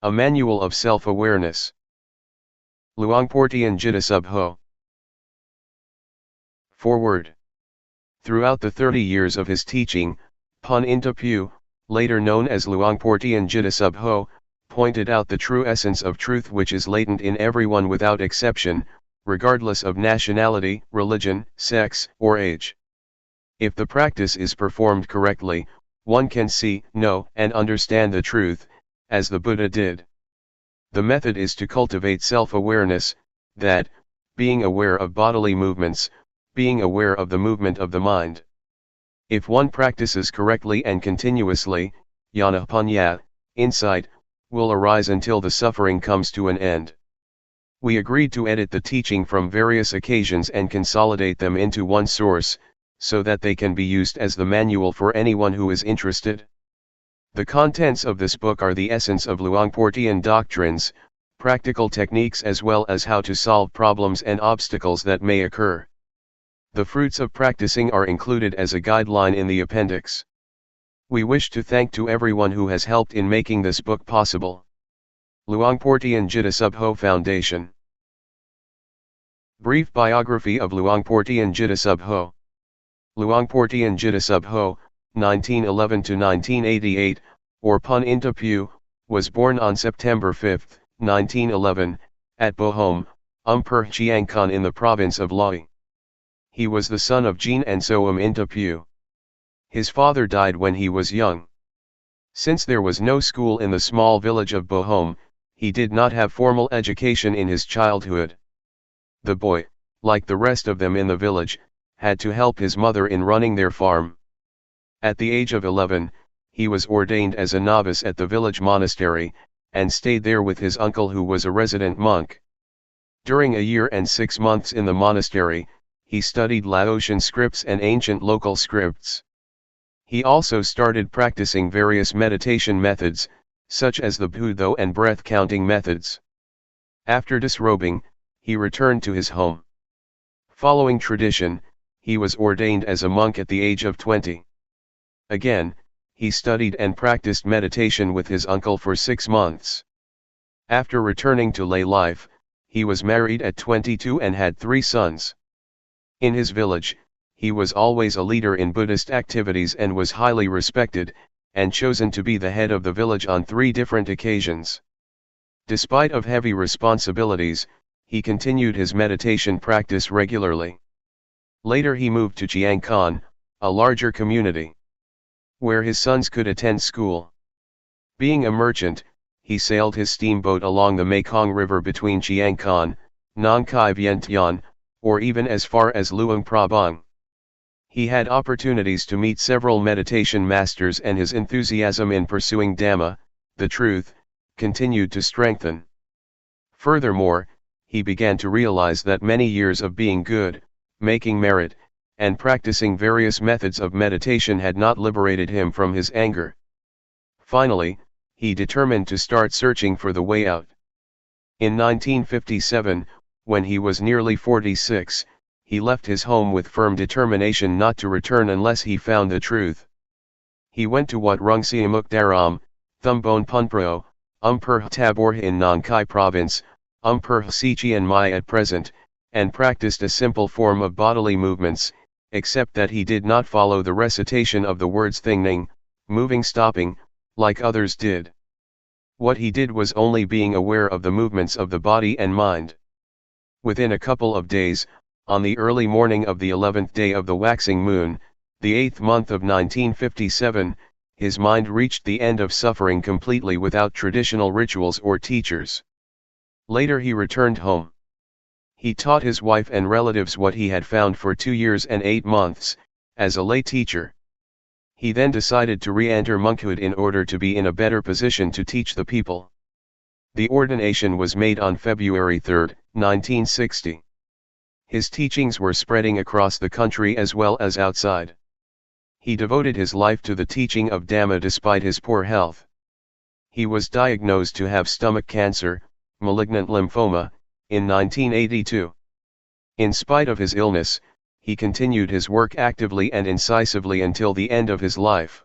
A Manual of Self-Awareness. Luangpor Teean Ho. Foreword. Throughout the 30 years of his teaching, Pun Intapu, later known as Luangpor Teean Ho, pointed out the true essence of truth which is latent in everyone without exception, regardless of nationality, religion, sex, or age. If the practice is performed correctly, one can see, know, and understand the truth, as the Buddha did. The method is to cultivate self-awareness, that, being aware of bodily movements, being aware of the movement of the mind. If one practices correctly and continuously, jnana panya, insight, will arise until the suffering comes to an end. We agreed to edit the teaching from various occasions and consolidate them into one source, so that they can be used as the manual for anyone who is interested. The contents of this book are the essence of Luangpor Teean doctrines, practical techniques as well as how to solve problems and obstacles that may occur. The fruits of practicing are included as a guideline in the appendix. We wish to thank to everyone who has helped in making this book possible. Luangpor Teean Ho Foundation. Brief biography of Luangpor Teean Ho. Luangpor Teean Ho, 1911 to 1988, or Pun Intapu, was born on September 5, 1911, at Bohom, Umpur Chiangkan in the province of Laos. He was the son of Jean and Soam Intapu. His father died when he was young. Since there was no school in the small village of Bohom, he did not have formal education in his childhood. The boy, like the rest of them in the village, had to help his mother in running their farm. At the age of 11, he was ordained as a novice at the village monastery, and stayed there with his uncle who was a resident monk. During a year and 6 months in the monastery, he studied Laotian scripts and ancient local scripts. He also started practicing various meditation methods, such as the Budo and breath-counting methods. After disrobing, he returned to his home. Following tradition, he was ordained as a monk at the age of 20. Again, he studied and practiced meditation with his uncle for 6 months. After returning to lay life, he was married at 22 and had 3 sons. In his village, he was always a leader in Buddhist activities and was highly respected, and chosen to be the head of the village on 3 different occasions. Despite of heavy responsibilities, he continued his meditation practice regularly. Later he moved to Chiangkan, a larger community, where his sons could attend school. Being a merchant, he sailed his steamboat along the Mekong River between Chiangkan, Nong Khai Vientiane, or even as far as Luang Prabang. He had opportunities to meet several meditation masters, and his enthusiasm in pursuing Dhamma, the truth, continued to strengthen. Furthermore, he began to realize that many years of being good, making merit, and practicing various methods of meditation had not liberated him from his anger. Finally, he determined to start searching for the way out. In 1957, when he was nearly 46, he left his home with firm determination not to return unless he found the truth. He went to Wat Rung Siamuk Daram, Thumbone Punpro, Umpur Tabor in Nong Khai province, Umpur Si Chiang Mai at present, and practiced a simple form of bodily movements, except that he did not follow the recitation of the words thingning, moving, stopping, like others did. What he did was only being aware of the movements of the body and mind. Within a couple of days, on the early morning of the 11th day of the waxing moon, the 8th month of 1957, his mind reached the end of suffering completely without traditional rituals or teachers. Later he returned home. He taught his wife and relatives what he had found for 2 years and 8 months, as a lay teacher. He then decided to re-enter monkhood in order to be in a better position to teach the people. The ordination was made on February 3, 1960. His teachings were spreading across the country as well as outside. He devoted his life to the teaching of Dhamma despite his poor health. He was diagnosed to have stomach cancer, malignant lymphoma, in 1982. In spite of his illness, he continued his work actively and incisively until the end of his life.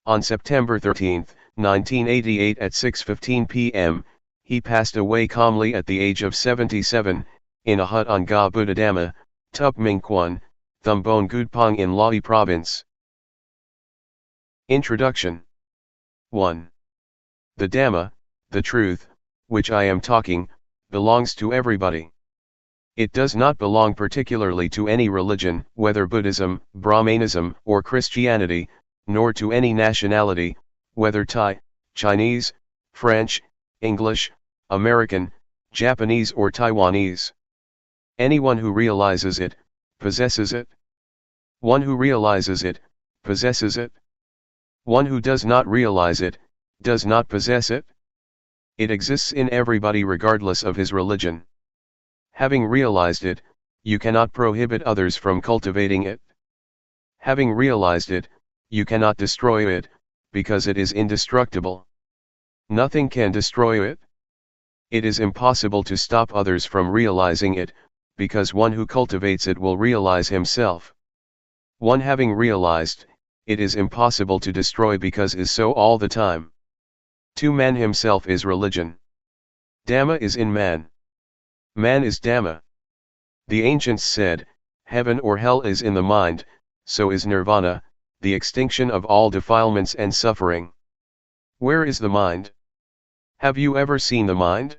On September 13, 1988 at 6:15 p.m., he passed away calmly at the age of 77, in a hut on Ga Buddhadhamma, Tup Ming Kwan, Thumbone Gudpong in Lahi Province. Introduction. 1. The Dhamma, the truth, which I am talking, belongs to everybody. It does not belong particularly to any religion, whether Buddhism, Brahmanism, or Christianity, nor to any nationality, whether Thai, Chinese, French, English, American, Japanese or Taiwanese. Anyone who realizes it, possesses it. One who realizes it, possesses it. One who does not realize it, does not possess it. It exists in everybody regardless of his religion. Having realized it, you cannot prohibit others from cultivating it. Having realized it, you cannot destroy it, because it is indestructible. Nothing can destroy it. It is impossible to stop others from realizing it, because one who cultivates it will realize himself. One having realized, it is impossible to destroy because is so all the time. To man himself is religion. Dhamma is in man. Man is Dhamma. The ancients said, heaven or hell is in the mind, so is nirvana, the extinction of all defilements and suffering. Where is the mind? Have you ever seen the mind?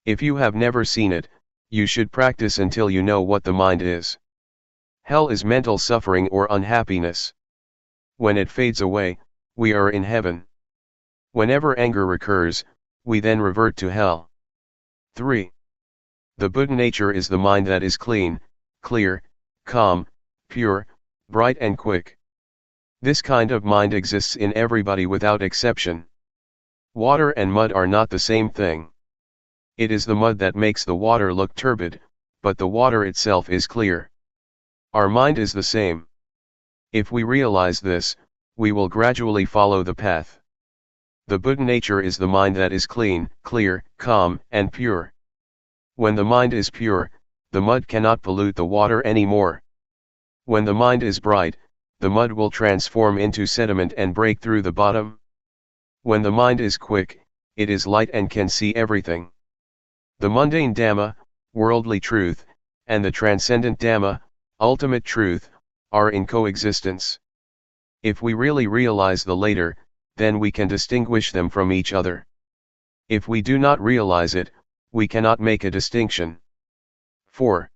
If you have never seen it, you should practice until you know what the mind is. Hell is mental suffering or unhappiness. When it fades away, we are in heaven. Whenever anger recurs, we then revert to hell. 3. The Buddha nature is the mind that is clean, clear, calm, pure, bright and quick. This kind of mind exists in everybody without exception. Water and mud are not the same thing. It is the mud that makes the water look turbid, but the water itself is clear. Our mind is the same. If we realize this, we will gradually follow the path. The Buddha nature is the mind that is clean, clear, calm, and pure. When the mind is pure, the mud cannot pollute the water anymore. When the mind is bright, the mud will transform into sediment and break through the bottom. When the mind is quick, it is light and can see everything. The mundane Dhamma, worldly truth, and the transcendent Dhamma, ultimate truth, are in coexistence. If we really realize the latter, then we can distinguish them from each other. If we do not realize it, we cannot make a distinction. 4.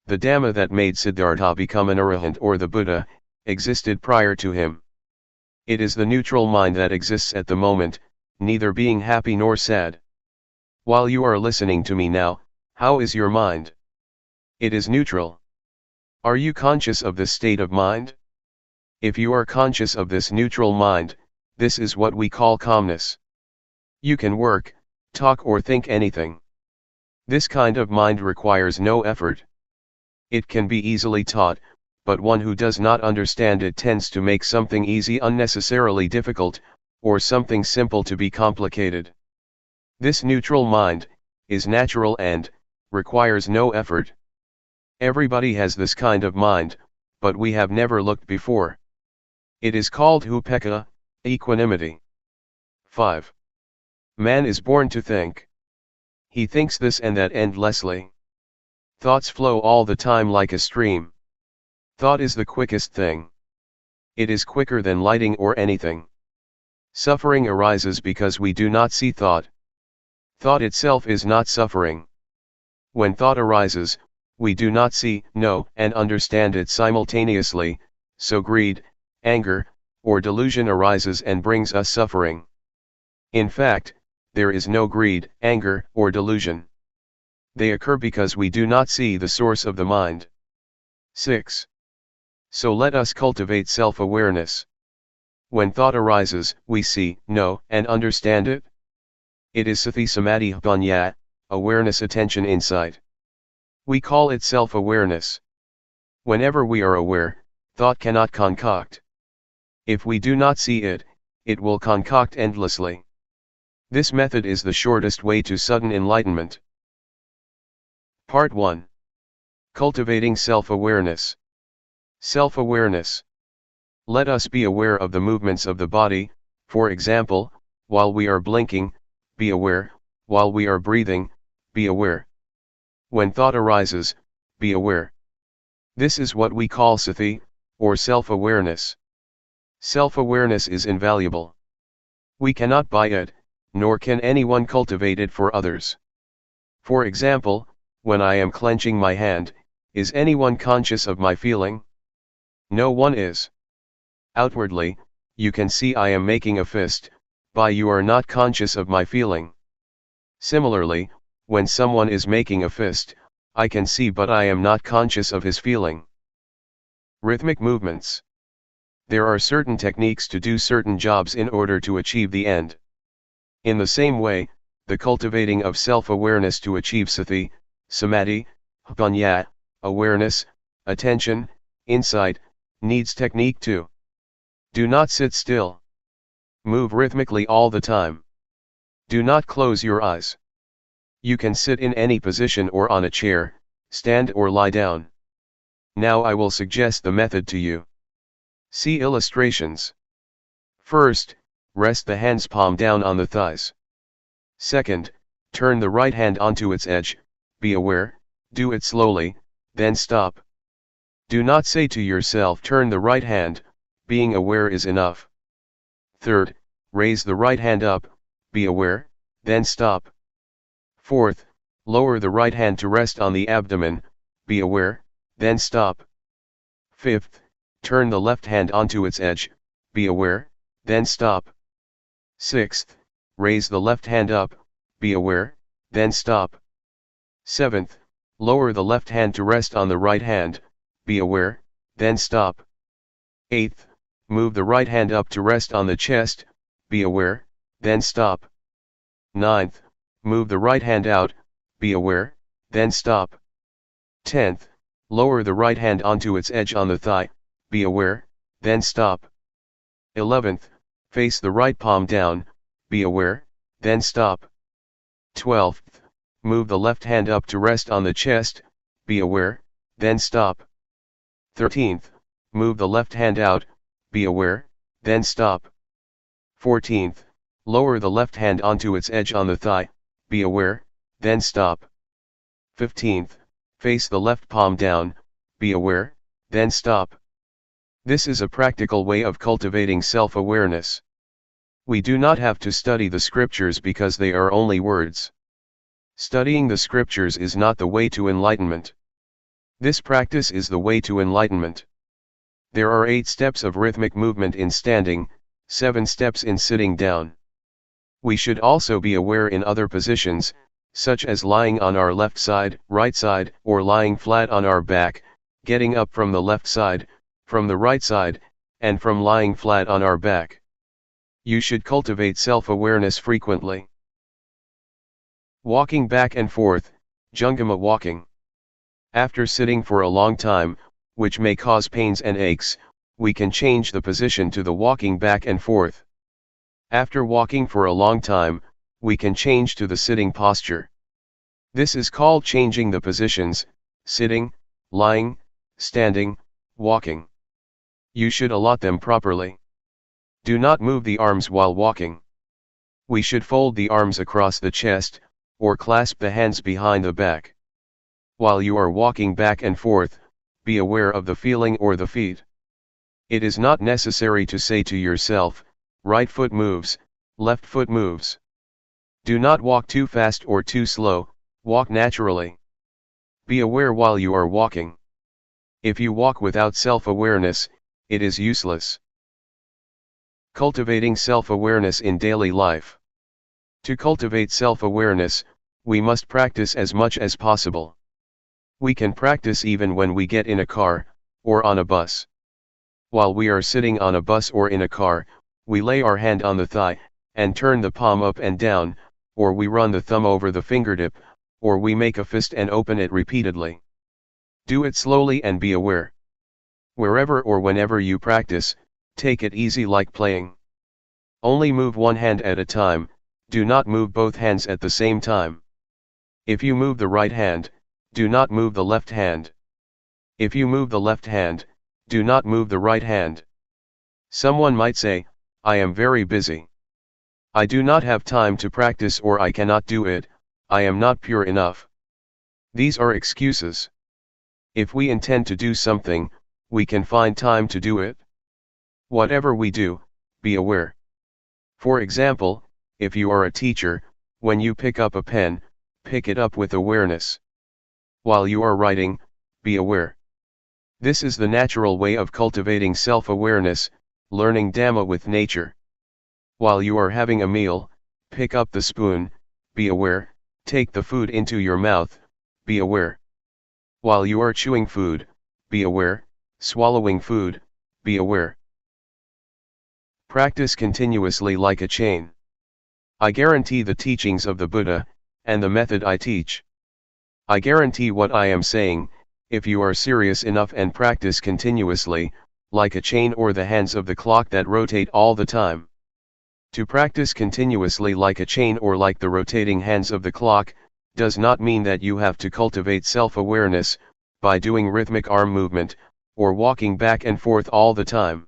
The Dhamma that made Siddhartha become an arahant or the Buddha, existed prior to him. It is the neutral mind that exists at the moment, neither being happy nor sad. While you are listening to me now, how is your mind? It is neutral. Are you conscious of this state of mind? If you are conscious of this neutral mind, this is what we call calmness. You can work, talk or think anything. This kind of mind requires no effort. It can be easily taught, but one who does not understand it tends to make something easy unnecessarily difficult, or something simple to be complicated. This neutral mind is natural and requires no effort. Everybody has this kind of mind, but we have never looked before. It is called upekkha, equanimity. 5. Man is born to think. He thinks this and that endlessly. Thoughts flow all the time like a stream. Thought is the quickest thing. It is quicker than lighting or anything. Suffering arises because we do not see thought. Thought itself is not suffering. When thought arises, we do not see, know, and understand it simultaneously, so greed, anger, or delusion arises and brings us suffering. In fact, there is no greed, anger, or delusion. They occur because we do not see the source of the mind. 6. So let us cultivate self-awareness. When thought arises, we see, know, and understand it. It is sati samadhi panya, awareness, attention, insight. We call it self-awareness. Whenever we are aware, thought cannot concoct. If we do not see it, it will concoct endlessly. This method is the shortest way to sudden enlightenment. Part 1. Cultivating self-awareness. Self-awareness. Let us be aware of the movements of the body, for example, while we are blinking, be aware, while we are breathing, be aware. When thought arises, be aware. This is what we call sati, or self-awareness. Self-awareness is invaluable. We cannot buy it, nor can anyone cultivate it for others. For example, when I am clenching my hand, is anyone conscious of my feeling? No one is. Outwardly, you can see I am making a fist, but you are not conscious of my feeling. Similarly, when someone is making a fist, I can see but I am not conscious of his feeling. Rhythmic movements. There are certain techniques to do certain jobs in order to achieve the end. In the same way, the cultivating of self-awareness to achieve sati, samadhi, panya, awareness, attention, insight, needs technique too. Do not sit still. Move rhythmically all the time. Do not close your eyes. You can sit in any position or on a chair, stand or lie down. Now I will suggest the method to you. See illustrations. First, rest the hand's palm down on the thighs. Second, turn the right hand onto its edge, be aware, do it slowly, then stop. Do not say to yourself turn the right hand, being aware is enough. Third, raise the right hand up, be aware, then stop. Fourth, lower the right hand to rest on the abdomen, be aware, then stop. Fifth, turn the left hand onto its edge, be aware, then stop. Sixth, raise the left hand up, be aware, then stop. Seventh, lower the left hand to rest on the right hand, be aware, then stop. Eighth, move the right hand up to rest on the chest, be aware, then stop. Ninth, move the right hand out, be aware, then stop. 10th, lower the right hand onto its edge on the thigh, be aware, then stop. 11th, face the right palm down, be aware, then stop. 12th, move the left hand up to rest on the chest, be aware, then stop. 13th, move the left hand out, be aware, then stop. 14th, lower the left hand onto its edge on the thigh, be aware, then stop. 15th, face the left palm down, be aware, then stop. This is a practical way of cultivating self-awareness. We do not have to study the scriptures because they are only words. Studying the scriptures is not the way to enlightenment. This practice is the way to enlightenment. There are 8 steps of rhythmic movement in standing, 7 steps in sitting down. We should also be aware in other positions, such as lying on our left side, right side, or lying flat on our back, getting up from the left side, from the right side, and from lying flat on our back. You should cultivate self-awareness frequently. Walking back and forth, Jungama walking. After sitting for a long time, which may cause pains and aches, we can change the position to the walking back and forth. After walking for a long time, we can change to the sitting posture. This is called changing the positions, sitting, lying, standing, walking. You should allot them properly. Do not move the arms while walking. We should fold the arms across the chest, or clasp the hands behind the back. While you are walking back and forth, be aware of the feeling or the feet. It is not necessary to say to yourself, right foot moves, left foot moves. Do not walk too fast or too slow, walk naturally. Be aware while you are walking. If you walk without self-awareness, it is useless. Cultivating self-awareness in daily life. To cultivate self-awareness, we must practice as much as possible. We can practice even when we get in a car, or on a bus. While we are sitting on a bus or in a car, We lay our hand on the thigh, and turn the palm up and down, or we run the thumb over the fingertip, or we make a fist and open it repeatedly. Do it slowly and be aware. Wherever or whenever you practice, take it easy like playing. Only move one hand at a time, do not move both hands at the same time. If you move the right hand, do not move the left hand. If you move the left hand, do not move the right hand. Someone might say, I am very busy. I do not have time to practice, or I cannot do it, I am not pure enough. These are excuses. If we intend to do something, we can find time to do it. Whatever we do, be aware. For example, if you are a teacher, when you pick up a pen, pick it up with awareness. While you are writing, be aware. This is the natural way of cultivating self-awareness, learning Dhamma with nature. While you are having a meal, pick up the spoon, be aware, take the food into your mouth, be aware. While you are chewing food, be aware, swallowing food, be aware. Practice continuously like a chain. I guarantee the teachings of the Buddha, and the method I teach. I guarantee what I am saying, if you are serious enough and practice continuously, like a chain or the hands of the clock that rotate all the time. To practice continuously like a chain or like the rotating hands of the clock, does not mean that you have to cultivate self-awareness, by doing rhythmic arm movement, or walking back and forth all the time.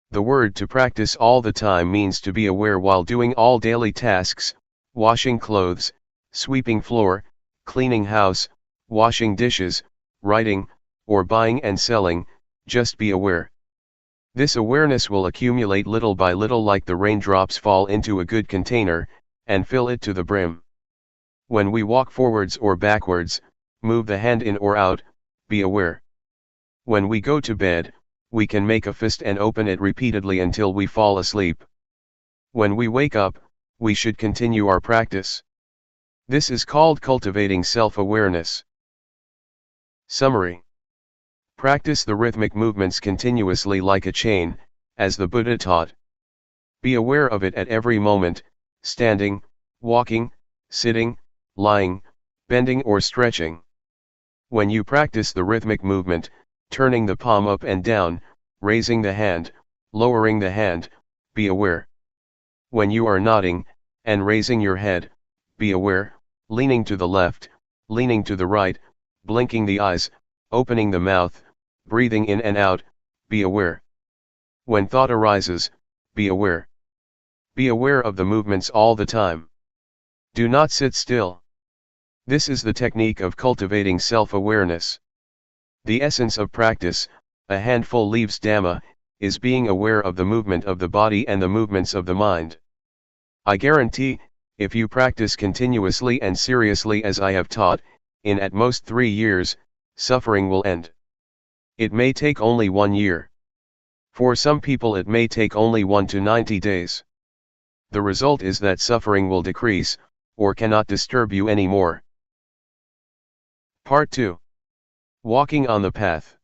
The word to practice all the time means to be aware while doing all daily tasks, washing clothes, sweeping floor, cleaning house, washing dishes, writing, or buying and selling, just be aware. This awareness will accumulate little by little like the raindrops fall into a good container, and fill it to the brim. When we walk forwards or backwards, move the hand in or out, be aware. When we go to bed, we can make a fist and open it repeatedly until we fall asleep. When we wake up, we should continue our practice. This is called cultivating self-awareness. Summary. Practice the rhythmic movements continuously like a chain, as the Buddha taught. Be aware of it at every moment, standing, walking, sitting, lying, bending or stretching. When you practice the rhythmic movement, turning the palm up and down, raising the hand, lowering the hand, be aware. When you are nodding, and raising your head, be aware, leaning to the left, leaning to the right, blinking the eyes, opening the mouth, breathing in and out, be aware. When thought arises, be aware. Be aware of the movements all the time. Do not sit still. This is the technique of cultivating self-awareness. The essence of practice, a handful leaves Dhamma, is being aware of the movement of the body and the movements of the mind. I guarantee, if you practice continuously and seriously as I have taught, in at most 3 years, suffering will end. It may take only 1 year. For some people it may take only 1 to 90 days. The result is that suffering will decrease, or cannot disturb you anymore. Part 2. Walking on the path.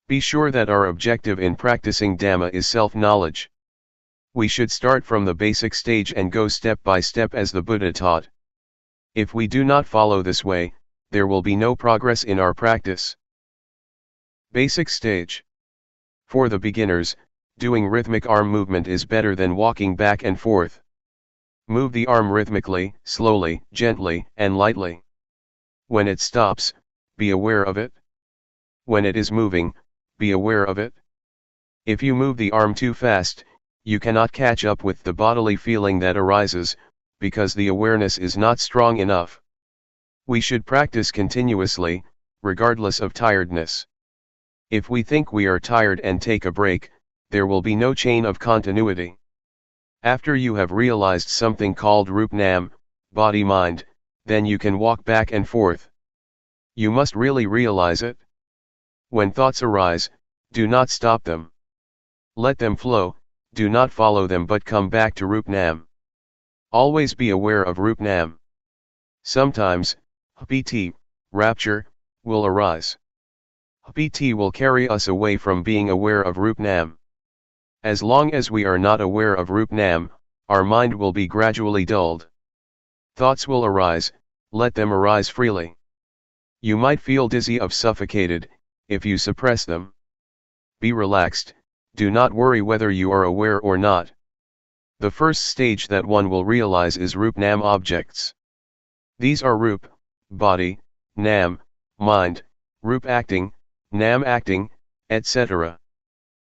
Be sure that our objective in practicing Dhamma is self-knowledge. We should start from the basic stage and go step by step as the Buddha taught. If we do not follow this way, there will be no progress in our practice. Basic stage. For the beginners, doing rhythmic arm movement is better than walking back and forth. Move the arm rhythmically, slowly, gently, and lightly. When it stops, be aware of it. When it is moving, be aware of it. If you move the arm too fast, you cannot catch up with the bodily feeling that arises, because the awareness is not strong enough. We should practice continuously, regardless of tiredness. If we think we are tired and take a break, there will be no chain of continuity. After you have realized something called Rup-Nam, body-mind, then you can walk back and forth. You must really realize it. When thoughts arise, do not stop them. Let them flow, do not follow them but come back to Rup-Nam. Always be aware of Rup-Nam. Sometimes, Piti, rapture, will arise. Piti will carry us away from being aware of Rup-Nam. As long as we are not aware of Rup Nam, our mind will be gradually dulled. Thoughts will arise, let them arise freely. You might feel dizzy or suffocated, if you suppress them. Be relaxed, do not worry whether you are aware or not. The first stage that one will realize is Rup Nam objects. These are Rup, body, Nam, mind, Rup acting, Nam acting, etc.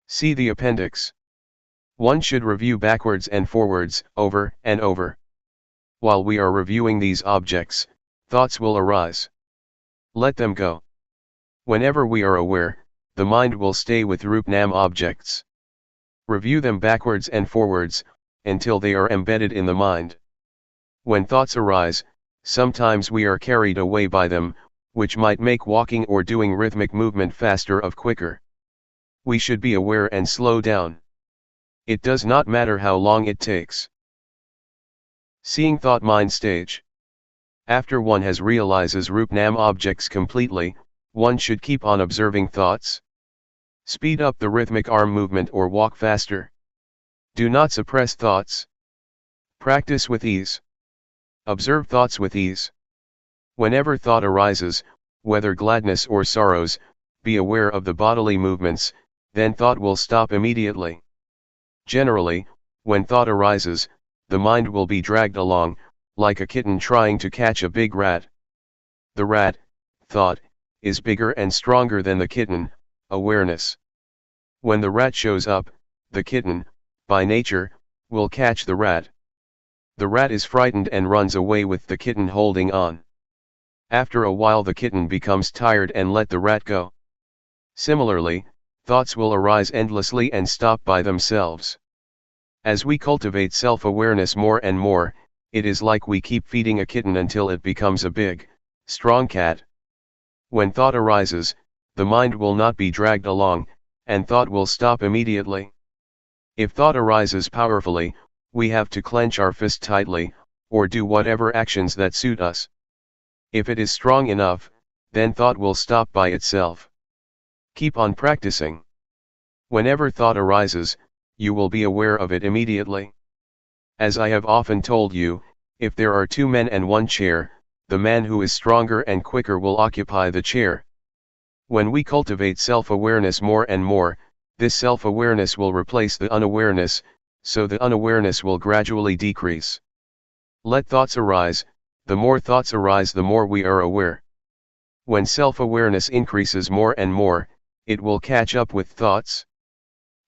See the appendix. One should review backwards and forwards, over and over. While we are reviewing these objects, thoughts will arise. Let them go. Whenever we are aware, the mind will stay with Rup Nam objects. Review them backwards and forwards, until they are embedded in the mind. When thoughts arise, sometimes we are carried away by them, which might make walking or doing rhythmic movement faster or quicker. We should be aware and slow down. It does not matter how long it takes. Seeing thought mind stage. After one has realizes Rup Nam objects completely, one should keep on observing thoughts. Speed up the rhythmic arm movement or walk faster. Do not suppress thoughts. Practice with ease. Observe thoughts with ease. Whenever thought arises, whether gladness or sorrows, be aware of the bodily movements, then thought will stop immediately. Generally, when thought arises, the mind will be dragged along, like a kitten trying to catch a big rat. The rat, thought, is bigger and stronger than the kitten, awareness. When the rat shows up, the kitten, by nature, will catch the rat. The rat is frightened and runs away with the kitten holding on. After a while the kitten becomes tired and let the rat go. Similarly, thoughts will arise endlessly and stop by themselves. As we cultivate self-awareness more and more, it is like we keep feeding a kitten until it becomes a big, strong cat. When thought arises, the mind will not be dragged along, and thought will stop immediately. If thought arises powerfully, we have to clench our fist tightly, or do whatever actions that suit us. If it is strong enough, then thought will stop by itself. Keep on practicing. Whenever thought arises, you will be aware of it immediately. As I have often told you, if there are two men and one chair, the man who is stronger and quicker will occupy the chair. When we cultivate self-awareness more and more, this self-awareness will replace the unawareness, so the unawareness will gradually decrease. Let thoughts arise, the more thoughts arise the more we are aware. When self-awareness increases more and more, it will catch up with thoughts.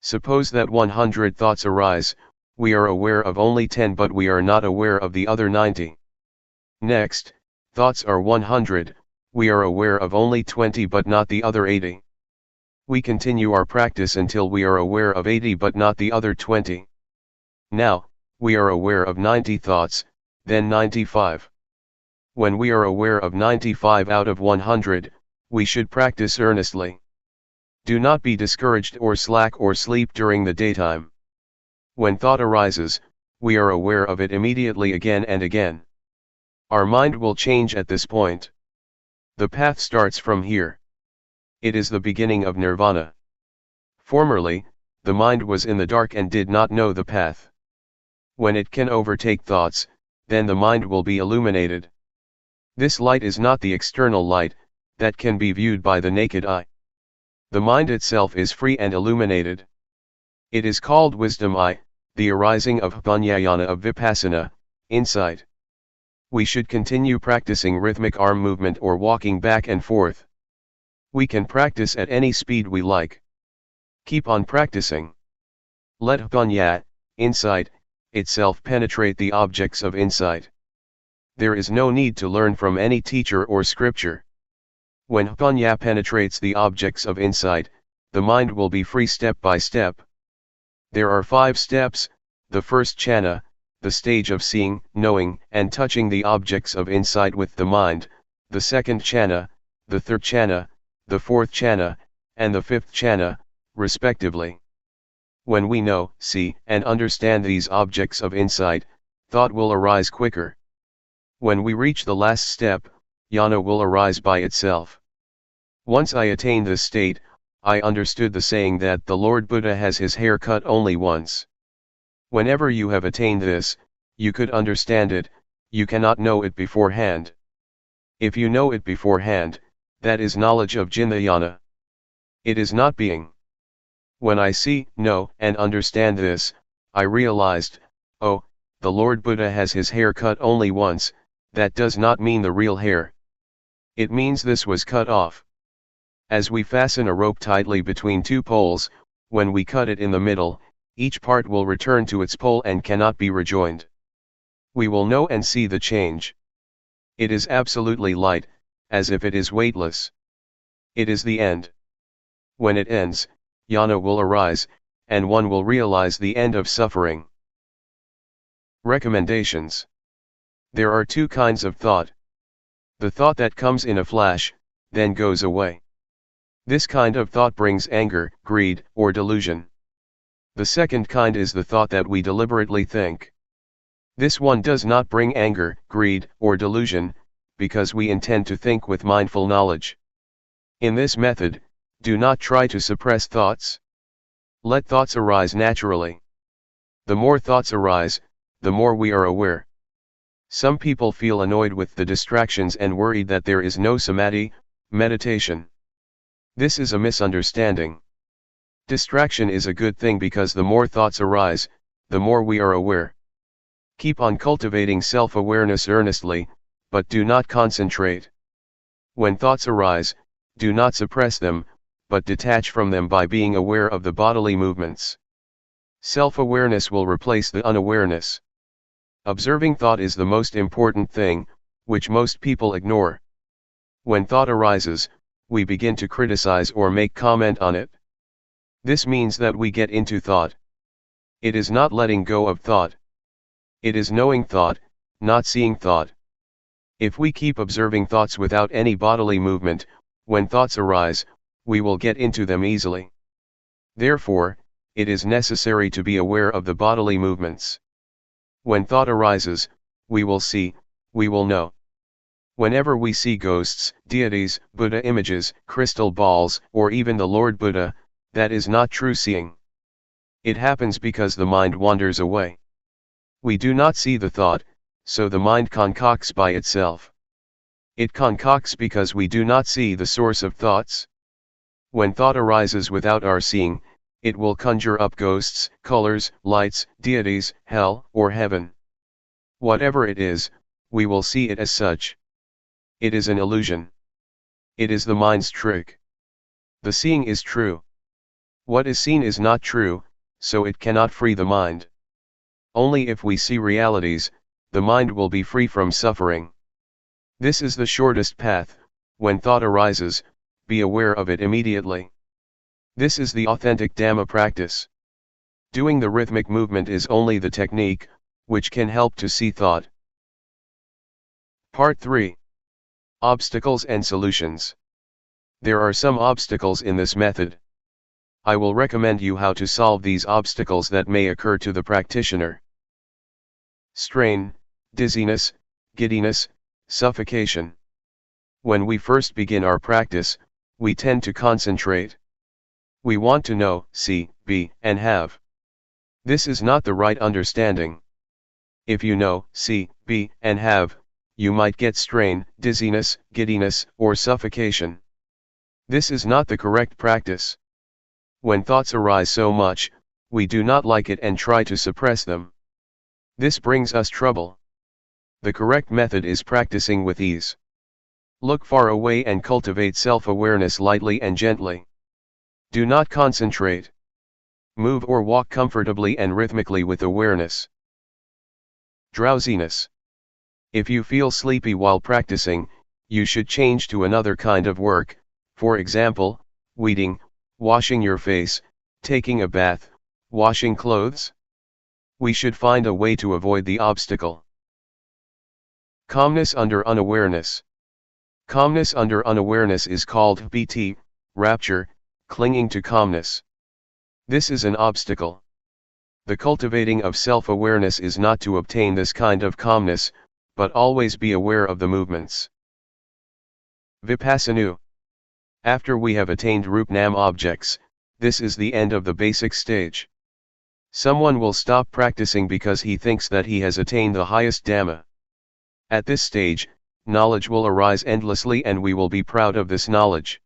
Suppose that 100 thoughts arise, we are aware of only 10 but we are not aware of the other 90. Next, thoughts are 100, we are aware of only 20 but not the other 80. We continue our practice until we are aware of 80 but not the other 20. Now, we are aware of 90 thoughts, then 95. When we are aware of 95 out of 100, we should practice earnestly. Do not be discouraged or slack or sleep during the daytime. When thought arises, we are aware of it immediately again and again. Our mind will change at this point. The path starts from here. It is the beginning of nirvana. Formerly, the mind was in the dark and did not know the path. When it can overtake thoughts, then the mind will be illuminated. This light is not the external light, that can be viewed by the naked eye. The mind itself is free and illuminated. It is called wisdom eye, the arising of Jnana of Vipassana, insight. We should continue practicing rhythmic arm movement or walking back and forth. We can practice at any speed we like. Keep on practicing. Let Jnana, insight, itself penetrate the objects of insight. There is no need to learn from any teacher or scripture. When Jnana penetrates the objects of insight, the mind will be free step by step. There are 5 steps: the first jhana, the stage of seeing, knowing, and touching the objects of insight with the mind; the second jhana, the third jhana, the fourth jhana, and the fifth jhana, respectively. When we know, see, and understand these objects of insight, thought will arise quicker. When we reach the last step, jnana will arise by itself. Once I attain this state, I understood the saying that the Lord Buddha has his hair cut only once. Whenever you have attained this, you could understand it, you cannot know it beforehand. If you know it beforehand, that is knowledge of Jnana. It is not being. When I see, know, and understand this, I realized, oh, the Lord Buddha has his hair cut only once, that does not mean the real hair. It means this was cut off. As we fasten a rope tightly between two poles, when we cut it in the middle, each part will return to its pole and cannot be rejoined. We will know and see the change. It is absolutely light, as if it is weightless. It is the end. When it ends, jnana will arise, and one will realize the end of suffering. Recommendations. There are two kinds of thought. The thought that comes in a flash, then goes away. This kind of thought brings anger, greed, or delusion. The second kind is the thought that we deliberately think. This one does not bring anger, greed, or delusion, because we intend to think with mindful knowledge. In this method, do not try to suppress thoughts. Let thoughts arise naturally. The more thoughts arise, the more we are aware. Some people feel annoyed with the distractions and worried that there is no samadhi, meditation. This is a misunderstanding. Distraction is a good thing because the more thoughts arise, the more we are aware. Keep on cultivating self-awareness earnestly, but do not concentrate. When thoughts arise, do not suppress them, but detach from them by being aware of the bodily movements. Self-awareness will replace the unawareness. Observing thought is the most important thing, which most people ignore. When thought arises, we begin to criticize or make comment on it. This means that we get into thought. It is not letting go of thought. It is knowing thought, not seeing thought. If we keep observing thoughts without any bodily movement, when thoughts arise, we will get into them easily. Therefore, it is necessary to be aware of the bodily movements. When thought arises, we will see, we will know. Whenever we see ghosts, deities, Buddha images, crystal balls, or even the Lord Buddha, that is not true seeing. It happens because the mind wanders away. We do not see the thought, so the mind concocts by itself. It concocts because we do not see the source of thoughts. When thought arises without our seeing, it will conjure up ghosts, colors, lights, deities, hell, or heaven. Whatever it is, we will see it as such. It is an illusion. It is the mind's trick. The seeing is true. What is seen is not true, so it cannot free the mind. Only if we see realities, the mind will be free from suffering. This is the shortest path. When thought arises, be aware of it immediately. This is the authentic Dhamma practice. Doing the rhythmic movement is only the technique, which can help to see thought. Part 3. Obstacles and Solutions. There are some obstacles in this method. I will recommend you how to solve these obstacles that may occur to the practitioner. Strain, dizziness, giddiness, suffocation. When we first begin our practice, we tend to concentrate. We want to know, see, be, and have. This is not the right understanding. If you know, see, be, and have, you might get strain, dizziness, giddiness, or suffocation. This is not the correct practice. When thoughts arise so much, we do not like it and try to suppress them. This brings us trouble. The correct method is practicing with ease. Look far away and cultivate self-awareness lightly and gently. Do not concentrate. Move or walk comfortably and rhythmically with awareness. Drowsiness. If you feel sleepy while practicing, you should change to another kind of work, for example, weeding, washing your face, taking a bath, washing clothes. We should find a way to avoid the obstacle. Calmness under unawareness. Calmness under unawareness is called BT, rapture, clinging to calmness. This is an obstacle. The cultivating of self-awareness is not to obtain this kind of calmness, but always be aware of the movements. Vipassana. After we have attained Rupnam objects, this is the end of the basic stage. Someone will stop practicing because he thinks that he has attained the highest Dhamma. At this stage, knowledge will arise endlessly and we will be proud of this knowledge.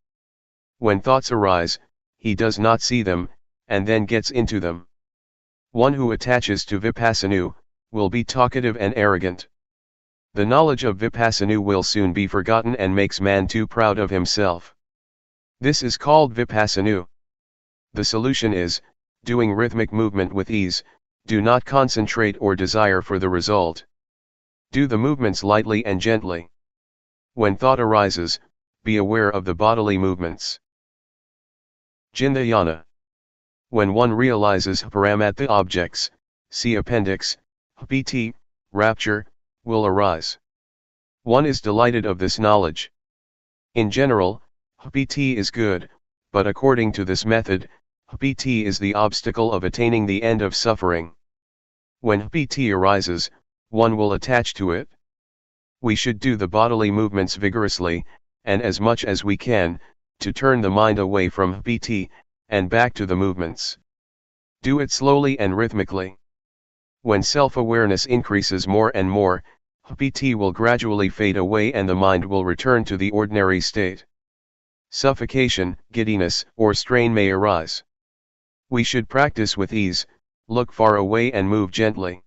When thoughts arise, he does not see them, and then gets into them. One who attaches to Vipassana will be talkative and arrogant. The knowledge of Vipassana will soon be forgotten and makes man too proud of himself. This is called Vipassana. The solution is, doing rhythmic movement with ease, do not concentrate or desire for the result. Do the movements lightly and gently. When thought arises, be aware of the bodily movements. Jindayana. When one realizes paramattha objects, see appendix, pt, rapture, will arise. One is delighted of this knowledge. In general, pt is good, but according to this method, pt is the obstacle of attaining the end of suffering. When pt arises, one will attach to it. We should do the bodily movements vigorously, and as much as we can, to turn the mind away from pt, and back to the movements. Do it slowly and rhythmically. When self-awareness increases more and more, pt will gradually fade away and the mind will return to the ordinary state. Suffocation, giddiness, or strain may arise. We should practice with ease, look far away and move gently.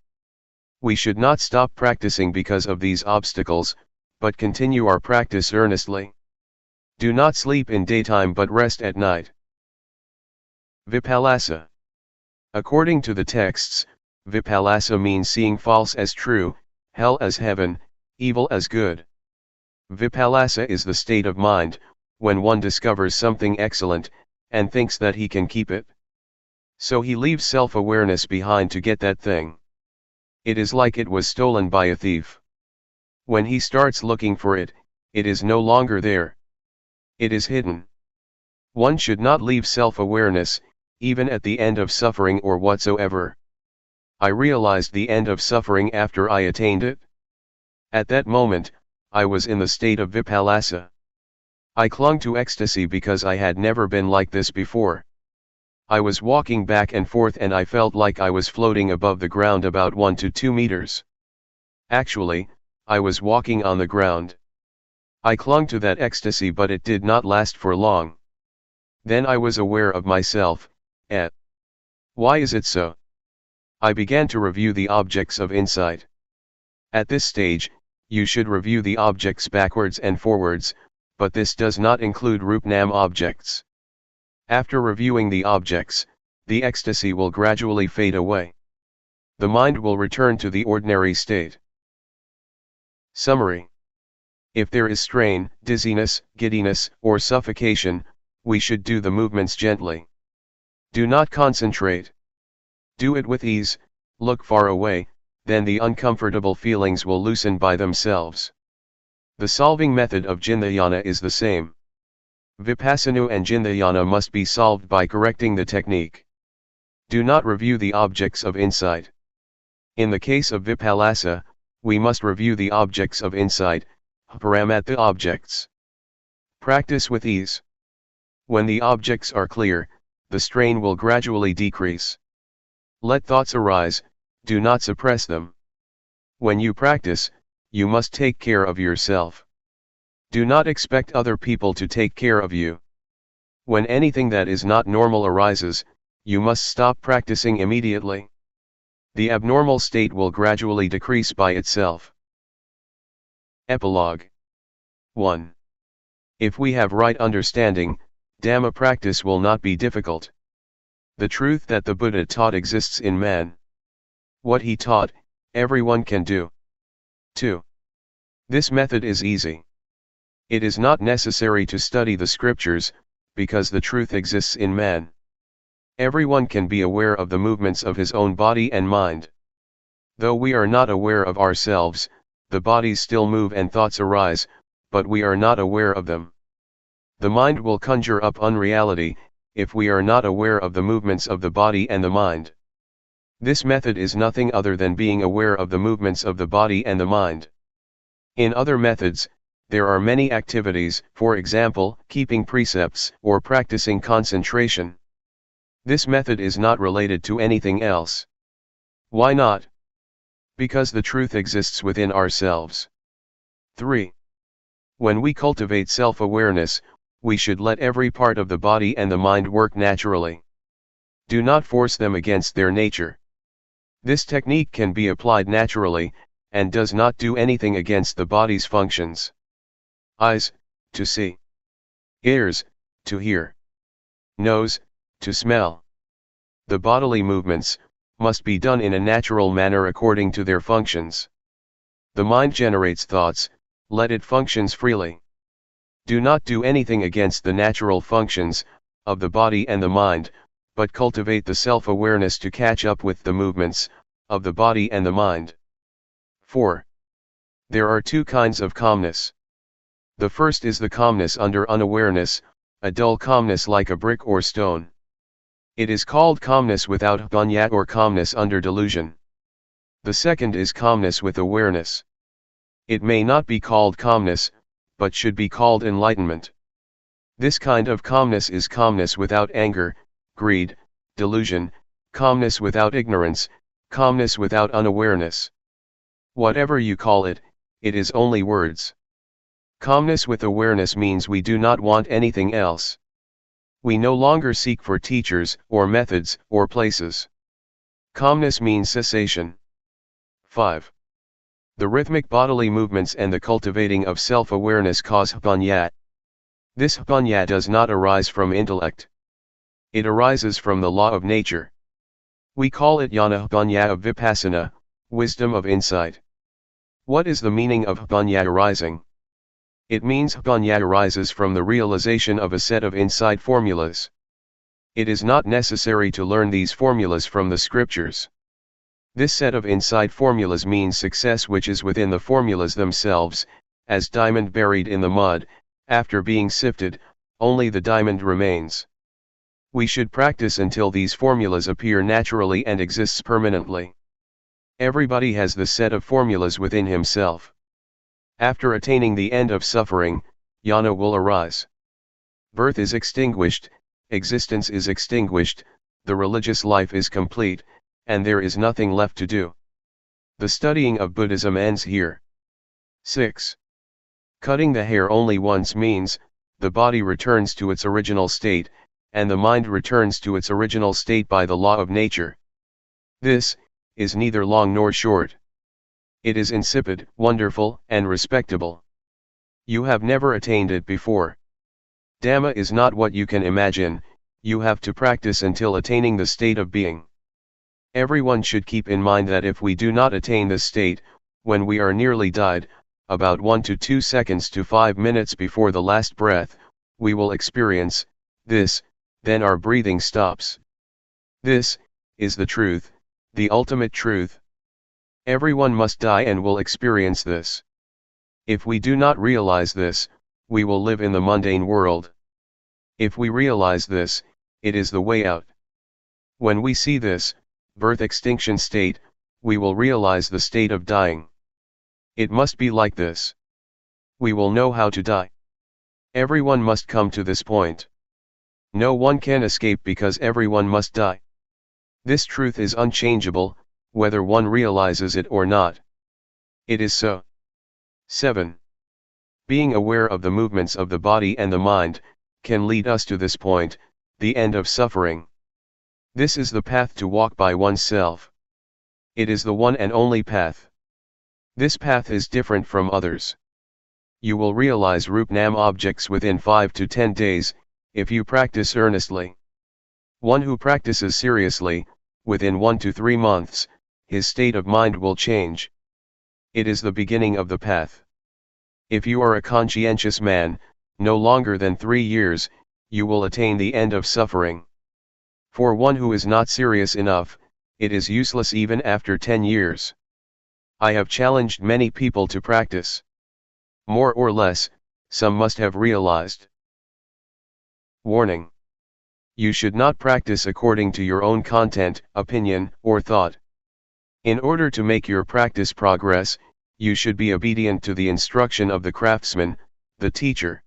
We should not stop practicing because of these obstacles, but continue our practice earnestly. Do not sleep in daytime but rest at night. Vipassana. According to the texts, Vipassana means seeing false as true, hell as heaven, evil as good. Vipassana is the state of mind, when one discovers something excellent, and thinks that he can keep it. So he leaves self-awareness behind to get that thing. It is like it was stolen by a thief. When he starts looking for it, it is no longer there. It is hidden. One should not leave self-awareness, even at the end of suffering or whatsoever. I realized the end of suffering after I attained it. At that moment, I was in the state of Vipassana. I clung to ecstasy because I had never been like this before. I was walking back and forth and I felt like I was floating above the ground about 1 to 2 meters. Actually, I was walking on the ground. I clung to that ecstasy but it did not last for long. Then I was aware of myself. Why is it so? I began to review the objects of insight. At this stage, you should review the objects backwards and forwards, but this does not include Rupnam objects. After reviewing the objects, the ecstasy will gradually fade away. The mind will return to the ordinary state. Summary. If there is strain, dizziness, giddiness, or suffocation, we should do the movements gently. Do not concentrate. Do it with ease, look far away, then the uncomfortable feelings will loosen by themselves. The solving method of Jindayana is the same. Vipassana and Jindayana must be solved by correcting the technique. Do not review the objects of insight. In the case of Vipassana, we must review the objects of insight, paramattha objects. Practice with ease. When the objects are clear, the strain will gradually decrease. Let thoughts arise, do not suppress them. When you practice, you must take care of yourself. Do not expect other people to take care of you. When anything that is not normal arises, you must stop practicing immediately. The abnormal state will gradually decrease by itself. Epilogue. 1. If we have right understanding, Dhamma practice will not be difficult. The truth that the Buddha taught exists in man. What he taught, everyone can do. 2. This method is easy. It is not necessary to study the scriptures, because the truth exists in man. Everyone can be aware of the movements of his own body and mind. Though we are not aware of ourselves, the bodies still move and thoughts arise, but we are not aware of them. The mind will conjure up unreality, if we are not aware of the movements of the body and the mind. This method is nothing other than being aware of the movements of the body and the mind. In other methods, There are many activities, for example, keeping precepts or practicing concentration. This method is not related to anything else. Why not? Because the truth exists within ourselves. 3. When we cultivate self-awareness, we should let every part of the body and the mind work naturally. Do not force them against their nature. This technique can be applied naturally, and does not do anything against the body's functions. Eyes, to see. Ears, to hear. Nose, to smell. The bodily movements must be done in a natural manner according to their functions. The mind generates thoughts, let it functions freely. Do not do anything against the natural functions of the body and the mind, but cultivate the self-awareness to catch up with the movements of the body and the mind. 4. There are two kinds of calmness. The first is the calmness under unawareness, a dull calmness like a brick or stone. It is called calmness without bhunya or calmness under delusion. The second is calmness with awareness. It may not be called calmness, but should be called enlightenment. This kind of calmness is calmness without anger, greed, delusion, calmness without ignorance, calmness without unawareness. Whatever you call it, it is only words. Calmness with awareness means we do not want anything else. We no longer seek for teachers, or methods, or places. Calmness means cessation. 5. The rhythmic bodily movements and the cultivating of self-awareness cause bhunya. This bhunya does not arise from intellect. It arises from the law of nature. We call it jnana bhunya of Vipassana, wisdom of insight. What is the meaning of bhunya arising? It means bhunya arises from the realization of a set of insight formulas. It is not necessary to learn these formulas from the scriptures. This set of insight formulas means success which is within the formulas themselves, as diamond buried in the mud, after being sifted, only the diamond remains. We should practice until these formulas appear naturally and exists permanently. Everybody has the set of formulas within himself. After attaining the end of suffering, jnana will arise. Birth is extinguished, existence is extinguished, the religious life is complete, and there is nothing left to do. The studying of Buddhism ends here. 6. Cutting the hair only once means, the body returns to its original state, and the mind returns to its original state by the law of nature. This is neither long nor short. It is insipid, wonderful, and respectable. You have never attained it before. Dhamma is not what you can imagine, you have to practice until attaining the state of being. Everyone should keep in mind that if we do not attain this state, when we are nearly died, about 1 to 2 seconds to 5 minutes before the last breath, we will experience this, then our breathing stops. This is the truth, the ultimate truth. Everyone must die and will experience this. If we do not realize this, we will live in the mundane world. If we realize this, it is the way out. When we see this, birth extinction state, we will realize the state of dying. It must be like this. We will know how to die. Everyone must come to this point. No one can escape because everyone must die. This truth is unchangeable, whether one realizes it or not. It is so. 7. Being aware of the movements of the body and the mind, can lead us to this point, the end of suffering. This is the path to walk by oneself. It is the one and only path. This path is different from others. You will realize Rup-Nam objects within 5 to 10 days, if you practice earnestly. One who practices seriously, within 1 to 3 months, his state of mind will change. It is the beginning of the path. If you are a conscientious man, no longer than 3 years, you will attain the end of suffering. For one who is not serious enough, it is useless even after 10 years. I have challenged many people to practice. More or less, some must have realized. Warning. You should not practice according to your own content, opinion, or thought. In order to make your practice progress, you should be obedient to the instruction of the craftsman, the teacher.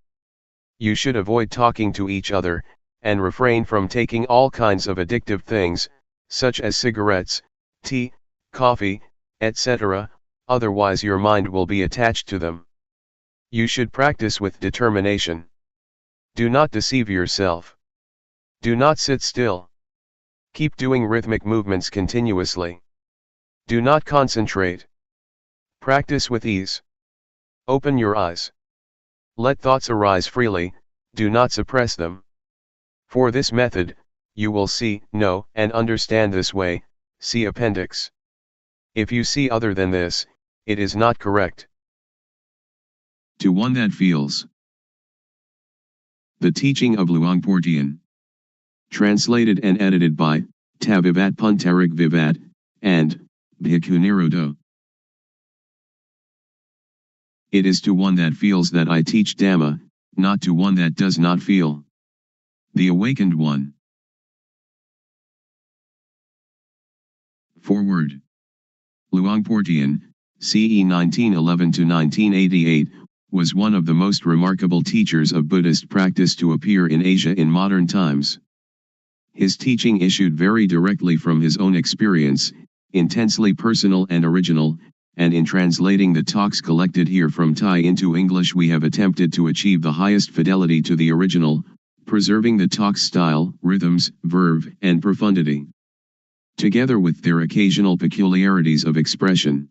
You should avoid talking to each other, and refrain from taking all kinds of addictive things, such as cigarettes, tea, coffee, etc., otherwise your mind will be attached to them. You should practice with determination. Do not deceive yourself. Do not sit still. Keep doing rhythmic movements continuously. Do not concentrate. Practice with ease. Open your eyes. Let thoughts arise freely, do not suppress them. For this method, you will see, know, and understand this way, see appendix. If you see other than this, it is not correct. To one that feels. The teaching of Luangpor Teean. Translated and edited by Tavivat Puntarik Vivat, and Bhikkhu Nirodho. It is to one that feels that I teach Dhamma, not to one that does not feel. The Awakened One. Foreword. Luangpor Teean, CE 1911 to 1988, was one of the most remarkable teachers of Buddhist practice to appear in Asia in modern times. His teaching issued very directly from his own experience, intensely personal and original, and in translating the talks collected here from Thai into English we have attempted to achieve the highest fidelity to the original, preserving the talk's style, rhythms, verve, and profundity, together with their occasional peculiarities of expression.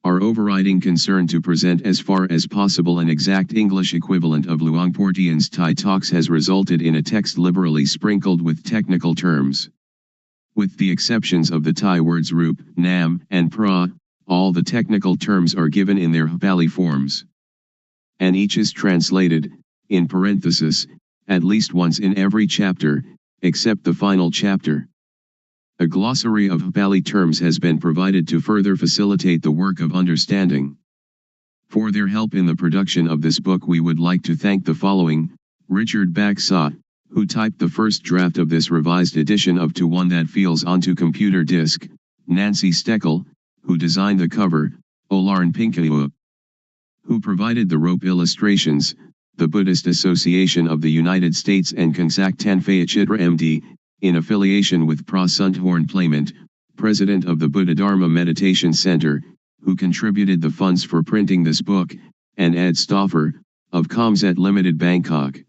Our overriding concern to present as far as possible an exact English equivalent of Luangpor Teean's Thai talks has resulted in a text liberally sprinkled with technical terms. With the exceptions of the Thai words rup, nam, and pra, all the technical terms are given in their Pali forms. And each is translated, in parenthesis, at least once in every chapter, except the final chapter. A glossary of Pali terms has been provided to further facilitate the work of understanding. For their help in the production of this book we would like to thank the following: Richard Baksa, who typed the first draft of this revised edition of To One That Feels onto computer disk, Nancy Steckel, who designed the cover, Olarn Pinkaua, who provided the rope illustrations, the Buddhist Association of the United States and Kansak Tanfaya Chitra MD, in affiliation with Prasundhorn Playment, president of the Buddha Dharma Meditation Center, who contributed the funds for printing this book, and Ed Stauffer, of Comzet Limited Bangkok,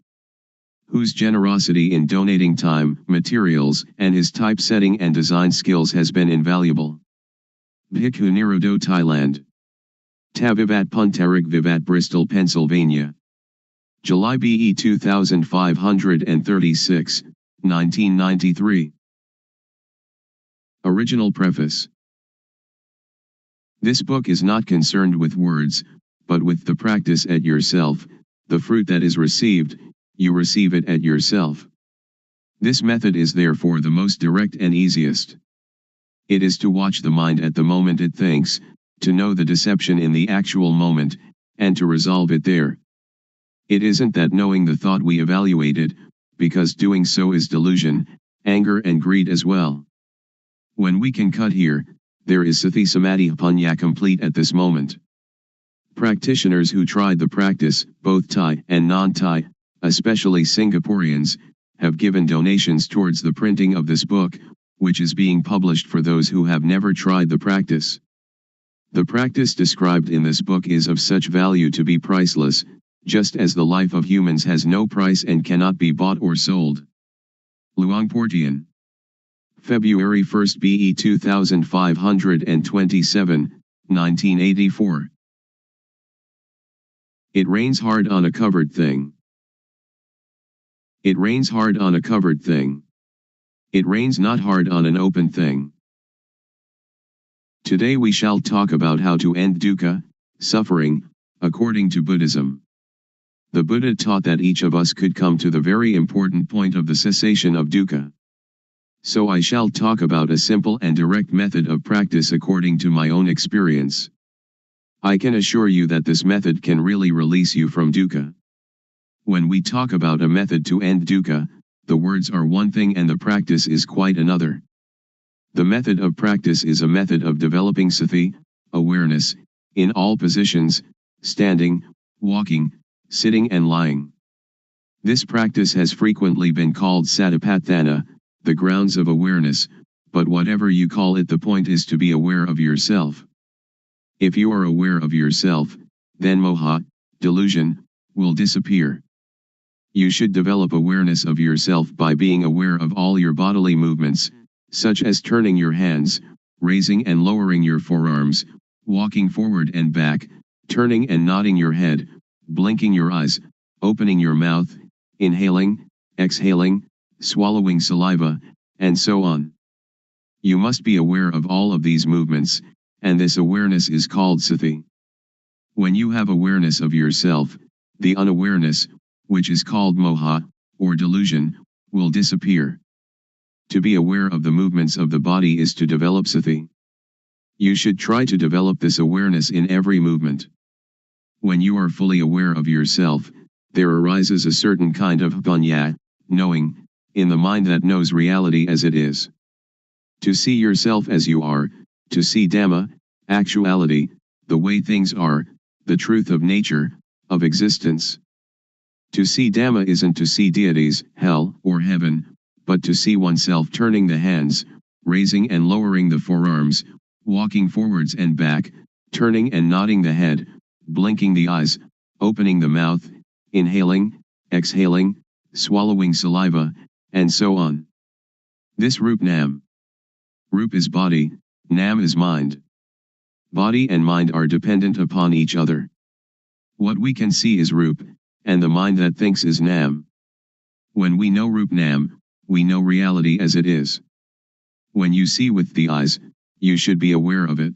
whose generosity in donating time, materials, and his typesetting and design skills has been invaluable. Bhikkhu Nirodho, Thailand. Tavivat Puntarik Vivat, Bristol, Pennsylvania. July BE 2536, 1993. Original Preface. This book is not concerned with words, but with the practice at yourself. The fruit that is received, you receive it at yourself. This method is therefore the most direct and easiest. It is to watch the mind at the moment it thinks, to know the deception in the actual moment, and to resolve it there. It isn't that knowing the thought we evaluate it, because doing so is delusion, anger and greed as well. When we can cut here, there is Sati Samadhi Punya complete at this moment. Practitioners who tried the practice, both Thai and non-Thai, especially Singaporeans, have given donations towards the printing of this book, which is being published for those who have never tried the practice. The practice described in this book is of such value to be priceless, just as the life of humans has no price and cannot be bought or sold. Luangpor Teean. February 1 BE 2527, 1984. It rains hard on a covered thing. It rains hard on a covered thing. It rains not hard on an open thing. Today we shall talk about how to end dukkha, suffering, according to Buddhism. The Buddha taught that each of us could come to the very important point of the cessation of dukkha. So I shall talk about a simple and direct method of practice according to my own experience. I can assure you that this method can really release you from dukkha. When we talk about a method to end dukkha, the words are one thing and the practice is quite another. The method of practice is a method of developing sati, awareness, in all positions, standing, walking, sitting and lying. This practice has frequently been called satipatthana, the grounds of awareness, but whatever you call it, the point is to be aware of yourself. If you are aware of yourself, then moha, delusion, will disappear. You should develop awareness of yourself by being aware of all your bodily movements, such as turning your hands, raising and lowering your forearms, walking forward and back, turning and nodding your head, blinking your eyes, opening your mouth, inhaling, exhaling, swallowing saliva, and so on. You must be aware of all of these movements, and this awareness is called sati. When you have awareness of yourself, the unawareness, which is called moha, or delusion, will disappear. To be aware of the movements of the body is to develop sati. You should try to develop this awareness in every movement. When you are fully aware of yourself, there arises a certain kind of panya, knowing, in the mind that knows reality as it is. To see yourself as you are, to see Dhamma, actuality, the way things are, the truth of nature, of existence. To see Dhamma isn't to see deities, hell, or heaven, but to see oneself turning the hands, raising and lowering the forearms, walking forwards and back, turning and nodding the head, blinking the eyes, opening the mouth, inhaling, exhaling, swallowing saliva, and so on. This Rup Nam. Rup is body, Nam is mind. Body and mind are dependent upon each other. What we can see is Rup, and the mind that thinks is Nam. When we know Rup Nam, we know reality as it is. When you see with the eyes, you should be aware of it.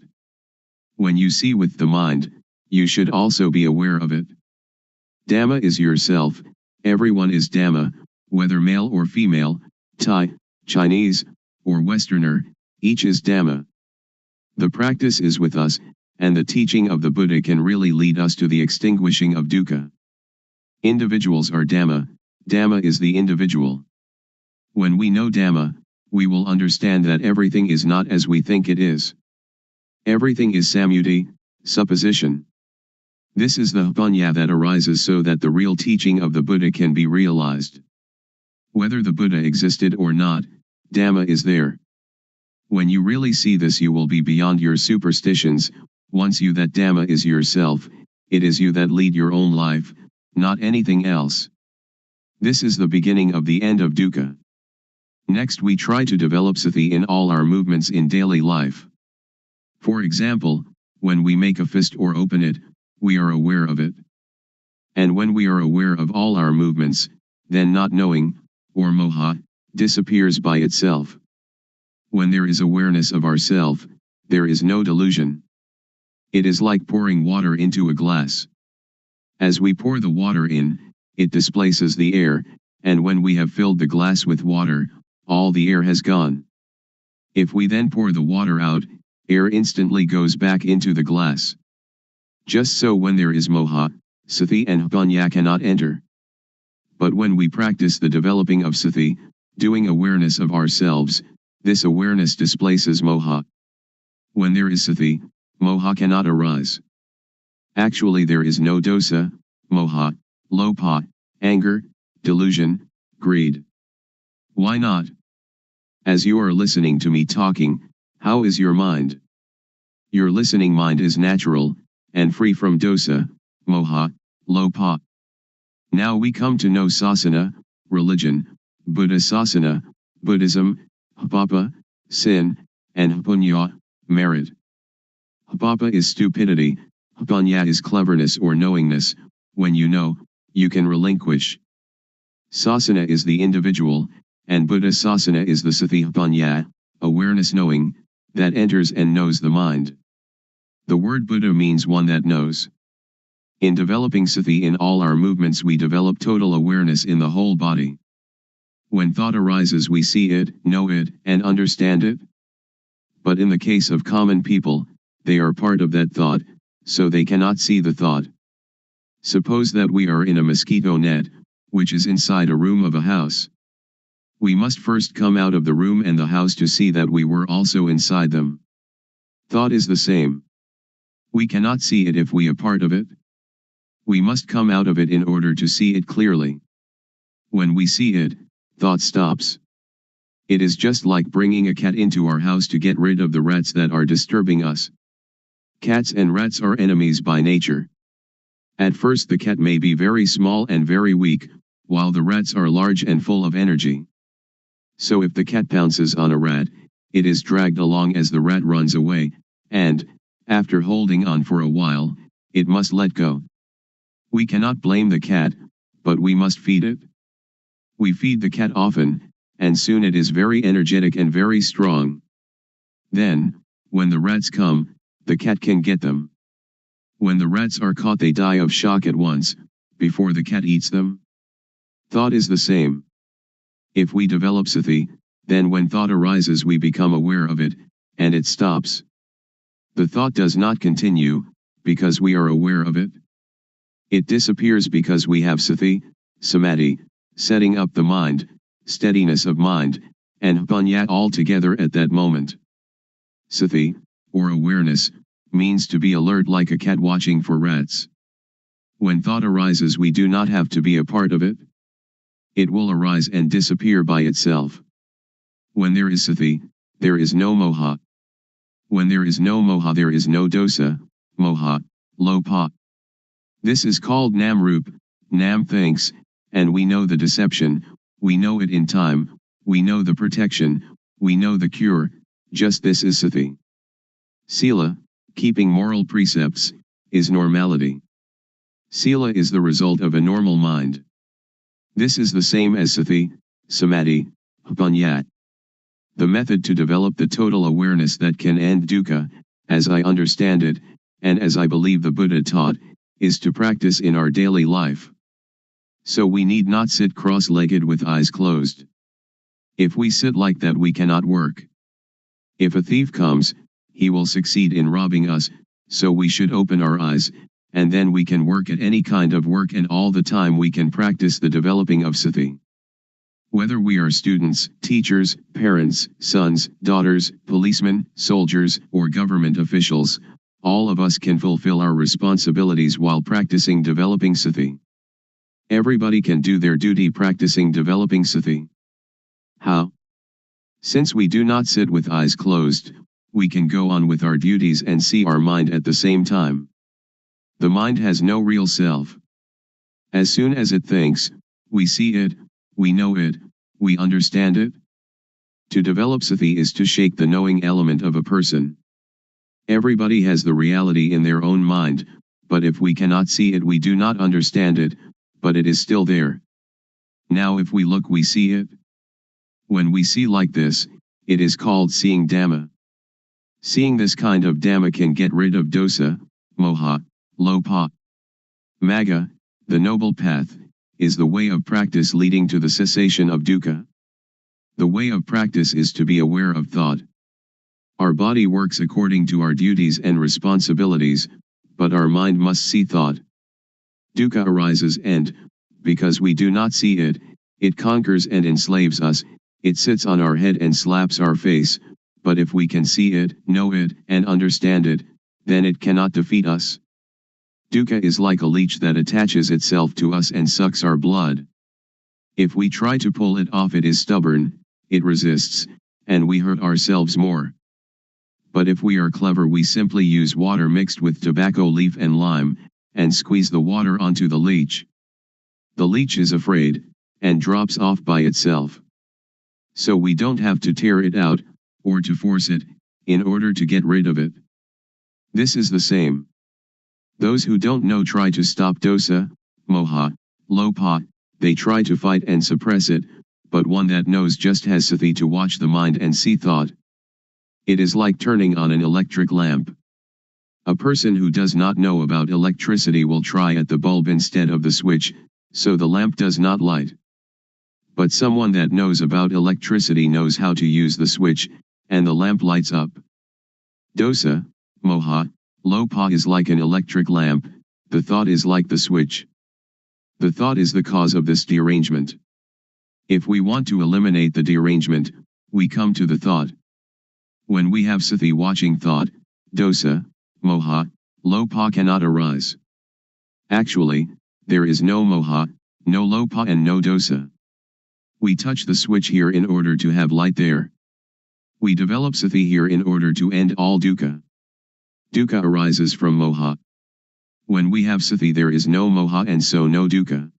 When you see with the mind, you should also be aware of it. Dhamma is yourself, everyone is Dhamma, whether male or female, Thai, Chinese, or Westerner, each is Dhamma. The practice is with us, and the teaching of the Buddha can really lead us to the extinguishing of dukkha. Individuals are Dhamma, Dhamma is the individual. When we know Dhamma, we will understand that everything is not as we think it is. Everything is samyuti, supposition. This is the panya that arises so that the real teaching of the Buddha can be realized. Whether the Buddha existed or not, Dhamma is there. When you really see this, you will be beyond your superstitions. Once you that Dhamma is yourself, it is you that lead your own life, not anything else. This is the beginning of the end of dukkha. Next, we try to develop sati in all our movements in daily life. For example, when we make a fist or open it, we are aware of it. And when we are aware of all our movements, then not knowing, or moha, disappears by itself. When there is awareness of ourself, there is no delusion. It is like pouring water into a glass. As we pour the water in, it displaces the air, and when we have filled the glass with water, all the air has gone. If we then pour the water out, air instantly goes back into the glass. Just so when there is moha, sati and panya cannot enter. But when we practice the developing of sati, doing awareness of ourselves, this awareness displaces moha. When there is sati, moha cannot arise. Actually, there is no dosa, moha, lopa, anger, delusion, greed. Why not? As you are listening to me talking, how is your mind? Your listening mind is natural, and free from dosa, moha, lopa. Now we come to know sasana, religion, Buddha sasana, Buddhism, papa, sin, and punya, merit. Papa is stupidity, punya is cleverness or knowingness. When you know, you can relinquish. Sasana is the individual, and Buddha sasana is the sati punya, awareness knowing, that enters and knows the mind. The word Buddha means one that knows. In developing sati in all our movements, we develop total awareness in the whole body. When thought arises, we see it, know it, and understand it. But in the case of common people, they are part of that thought, so they cannot see the thought. Suppose that we are in a mosquito net, which is inside a room of a house. We must first come out of the room and the house to see that we were also inside them. Thought is the same. We cannot see it if we are part of it. We must come out of it in order to see it clearly. When we see it, thought stops. It is just like bringing a cat into our house to get rid of the rats that are disturbing us. Cats and rats are enemies by nature. At first the cat may be very small and very weak, while the rats are large and full of energy. So if the cat pounces on a rat, it is dragged along as the rat runs away, and, after holding on for a while, it must let go. We cannot blame the cat, but we must feed it. We feed the cat often, and soon it is very energetic and very strong. Then, when the rats come, the cat can get them. When the rats are caught, they die of shock at once, before the cat eats them. Thought is the same. If we develop sati, then when thought arises we become aware of it, and it stops. The thought does not continue, because we are aware of it. It disappears because we have sati, samadhi, setting up the mind, steadiness of mind, and panya all together at that moment. Sati, or awareness, means to be alert like a cat watching for rats. When thought arises we do not have to be a part of it. It will arise and disappear by itself. When there is sati, there is no moha. When there is no moha there is no dosa, moha, lopa. This is called nam-rup, nam thinks, and we know the deception, we know it in time, we know the protection, we know the cure, just this is sati. Sila, keeping moral precepts, is normality. Sila is the result of a normal mind. This is the same as sati, samadhi, panya. The method to develop the total awareness that can end dukkha, as I understand it, and as I believe the Buddha taught, is to practice in our daily life. So we need not sit cross-legged with eyes closed. If we sit like that we cannot work. If a thief comes, he will succeed in robbing us, so we should open our eyes, and then we can work at any kind of work, and all the time we can practice the developing of sati. Whether we are students, teachers, parents, sons, daughters, policemen, soldiers, or government officials, all of us can fulfill our responsibilities while practicing developing sati. Everybody can do their duty practicing developing sati. How? Since we do not sit with eyes closed, we can go on with our duties and see our mind at the same time. The mind has no real self. As soon as it thinks, we see it, we know it, we understand it. To develop sati is to shake the knowing element of a person. Everybody has the reality in their own mind, but if we cannot see it we do not understand it, but it is still there. Now if we look we see it. When we see like this, it is called seeing Dhamma. Seeing this kind of Dhamma can get rid of dosa, moha, lopa. Magga, the noble path, is the way of practice leading to the cessation of dukkha. The way of practice is to be aware of thought. Our body works according to our duties and responsibilities, but our mind must see thought. Dukkha arises and, because we do not see it, it conquers and enslaves us, it sits on our head and slaps our face, but if we can see it, know it, and understand it, then it cannot defeat us. Dukkha is like a leech that attaches itself to us and sucks our blood. If we try to pull it off it is stubborn, it resists, and we hurt ourselves more. But if we are clever we simply use water mixed with tobacco leaf and lime, and squeeze the water onto the leech. The leech is afraid, and drops off by itself. So we don't have to tear it out, or to force it, in order to get rid of it. This is the same. Those who don't know try to stop dosa, moha, lopa, they try to fight and suppress it, but one that knows just has sati to watch the mind and see thought. It is like turning on an electric lamp. A person who does not know about electricity will try at the bulb instead of the switch, so the lamp does not light. But someone that knows about electricity knows how to use the switch, and the lamp lights up. Dosa, moha, lopa is like an electric lamp, the thought is like the switch. The thought is the cause of this derangement. If we want to eliminate the derangement, we come to the thought. When we have sati watching thought, dosa, moha, lopa cannot arise. Actually, there is no moha, no lopa and no dosa. We touch the switch here in order to have light there. We develop sati here in order to end all dukkha. Dukkha arises from moha. When we have sati there is no moha and so no dukkha.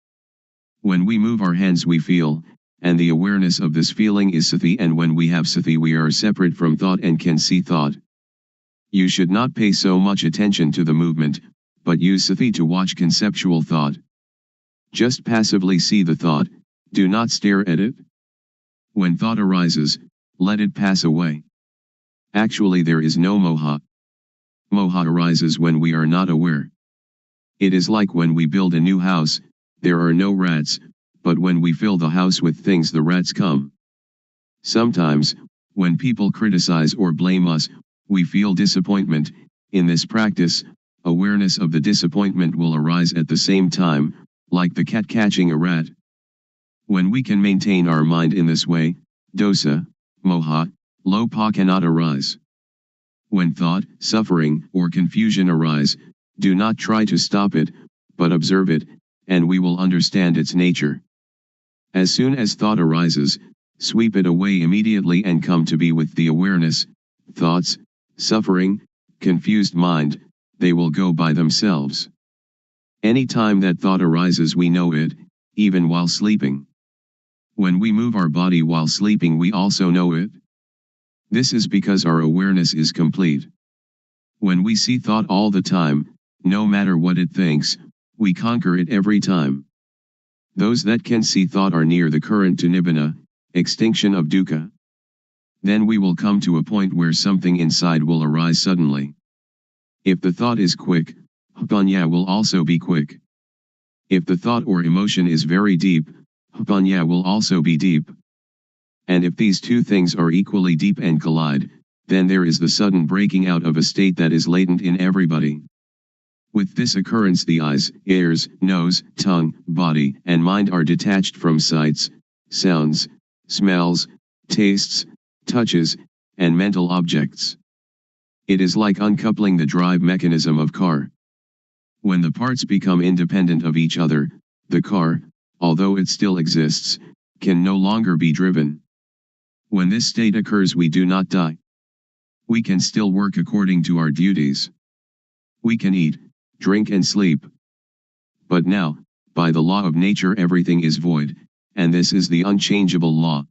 When we move our hands we feel, and the awareness of this feeling is sati, and when we have sati we are separate from thought and can see thought. You should not pay so much attention to the movement, but use sati to watch conceptual thought. Just passively see the thought, do not stare at it. When thought arises, let it pass away. Actually there is no moha. Moha arises when we are not aware. It is like when we build a new house, there are no rats, but when we fill the house with things the rats come. Sometimes, when people criticize or blame us, we feel disappointment. In this practice, awareness of the disappointment will arise at the same time, like the cat catching a rat. When we can maintain our mind in this way, dosa, moha, lopa cannot arise. When thought, suffering, or confusion arise, do not try to stop it, but observe it, and we will understand its nature. As soon as thought arises, sweep it away immediately and come to be with the awareness. Thoughts, suffering, confused mind, they will go by themselves. Any time that thought arises we know it, even while sleeping. When we move our body while sleeping we also know it. This is because our awareness is complete. When we see thought all the time, no matter what it thinks, we conquer it every time. Those that can see thought are near the current to nibbana, extinction of dukkha. Then we will come to a point where something inside will arise suddenly. If the thought is quick, panya will also be quick. If the thought or emotion is very deep, panya will also be deep. And if these two things are equally deep and collide, then there is the sudden breaking out of a state that is latent in everybody. With this occurrence the eyes, ears, nose, tongue, body, and mind are detached from sights, sounds, smells, tastes, touches, and mental objects. It is like uncoupling the drive mechanism of car. When the parts become independent of each other, the car, although it still exists, can no longer be driven. When this state occurs we do not die. We can still work according to our duties. We can eat, drink and sleep. But now, by the law of nature everything is void, and this is the unchangeable law.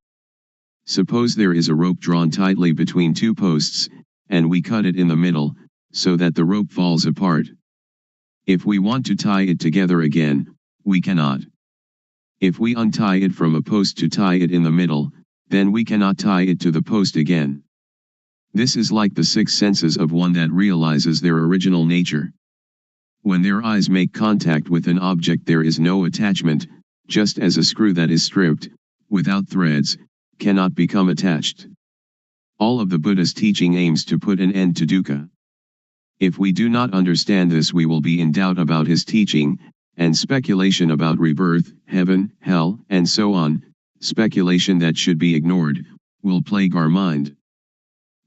Suppose there is a rope drawn tightly between two posts, and we cut it in the middle, so that the rope falls apart. If we want to tie it together again, we cannot. If we untie it from a post to tie it in the middle, then we cannot tie it to the post again. This is like the six senses of one that realizes their original nature. When their eyes make contact with an object there is no attachment, just as a screw that is stripped, without threads, cannot become attached. All of the Buddha's teaching aims to put an end to dukkha. If we do not understand this we will be in doubt about his teaching, and speculation about rebirth, heaven, hell, and so on, speculation that should be ignored, will plague our mind.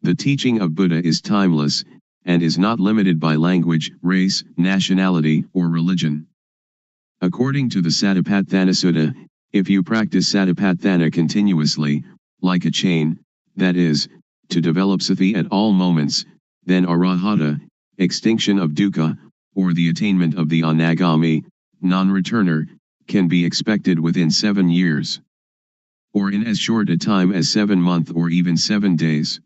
The teaching of Buddha is timeless, and is not limited by language, race, nationality, or religion. According to the Satipatthana Sutta, if you practice Satipatthana continuously, like a chain, that is, to develop sati at all moments, then arahata, extinction of dukkha, or the attainment of the anagami, non-returner, can be expected within 7 years. Or in as short a time as 7 months or even 7 days.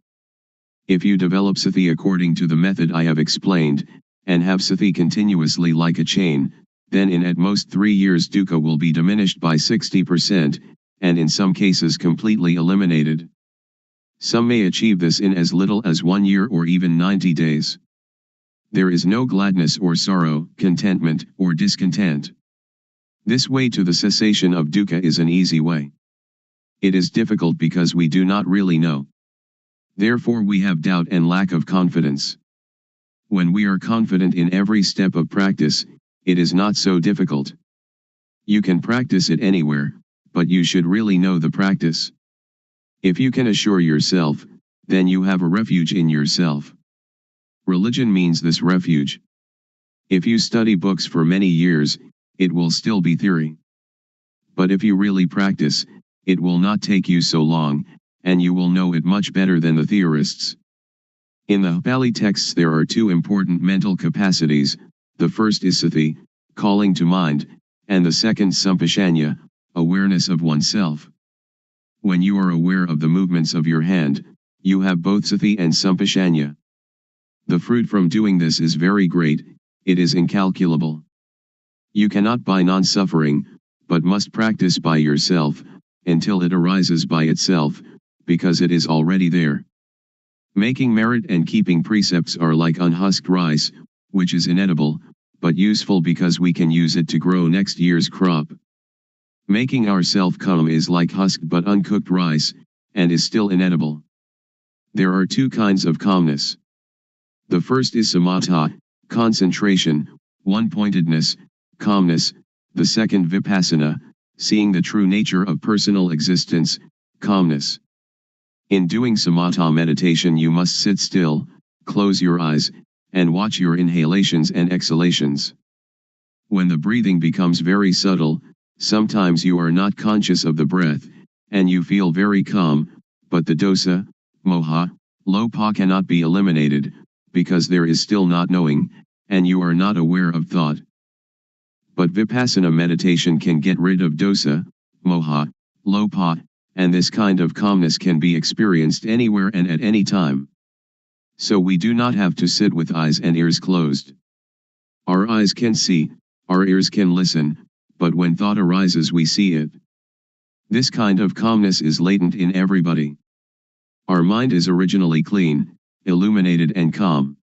If you develop sati according to the method I have explained, and have sati continuously like a chain, then in at most 3 years dukkha will be diminished by 60%, and in some cases completely eliminated. Some may achieve this in as little as 1 year or even 90 days. There is no gladness or sorrow, contentment or discontent. This way to the cessation of dukkha is an easy way. It is difficult because we do not really know. Therefore we have doubt and lack of confidence. When we are confident in every step of practice, it is not so difficult. You can practice it anywhere, but you should really know the practice. If you can assure yourself, then you have a refuge in yourself. Religion means this refuge. If you study books for many years, it will still be theory. But if you really practice, it will not take you so long, and you will know it much better than the theorists. In the Pali texts there are two important mental capacities, the first is sati, calling to mind, and the second sampashanya, awareness of oneself. When you are aware of the movements of your hand, you have both sati and sampashanya. The fruit from doing this is very great, it is incalculable. You cannot buy non-suffering, but must practice by yourself, until it arises by itself, because it is already there. Making merit and keeping precepts are like unhusked rice, which is inedible, but useful because we can use it to grow next year's crop. Making ourself calm is like husked but uncooked rice, and is still inedible. There are two kinds of calmness. The first is samatha, concentration, one-pointedness, calmness, the second vipassana, seeing the true nature of personal existence, calmness. In doing samatha meditation you must sit still, close your eyes, and watch your inhalations and exhalations. When the breathing becomes very subtle, sometimes you are not conscious of the breath, and you feel very calm, but the dosa, moha, lopa cannot be eliminated, because there is still not knowing, and you are not aware of thought. But vipassana meditation can get rid of dosa, moha, lopa, and this kind of calmness can be experienced anywhere and at any time. So we do not have to sit with eyes and ears closed. Our eyes can see, our ears can listen, but when thought arises we see it. This kind of calmness is latent in everybody. Our mind is originally clean, illuminated and calm.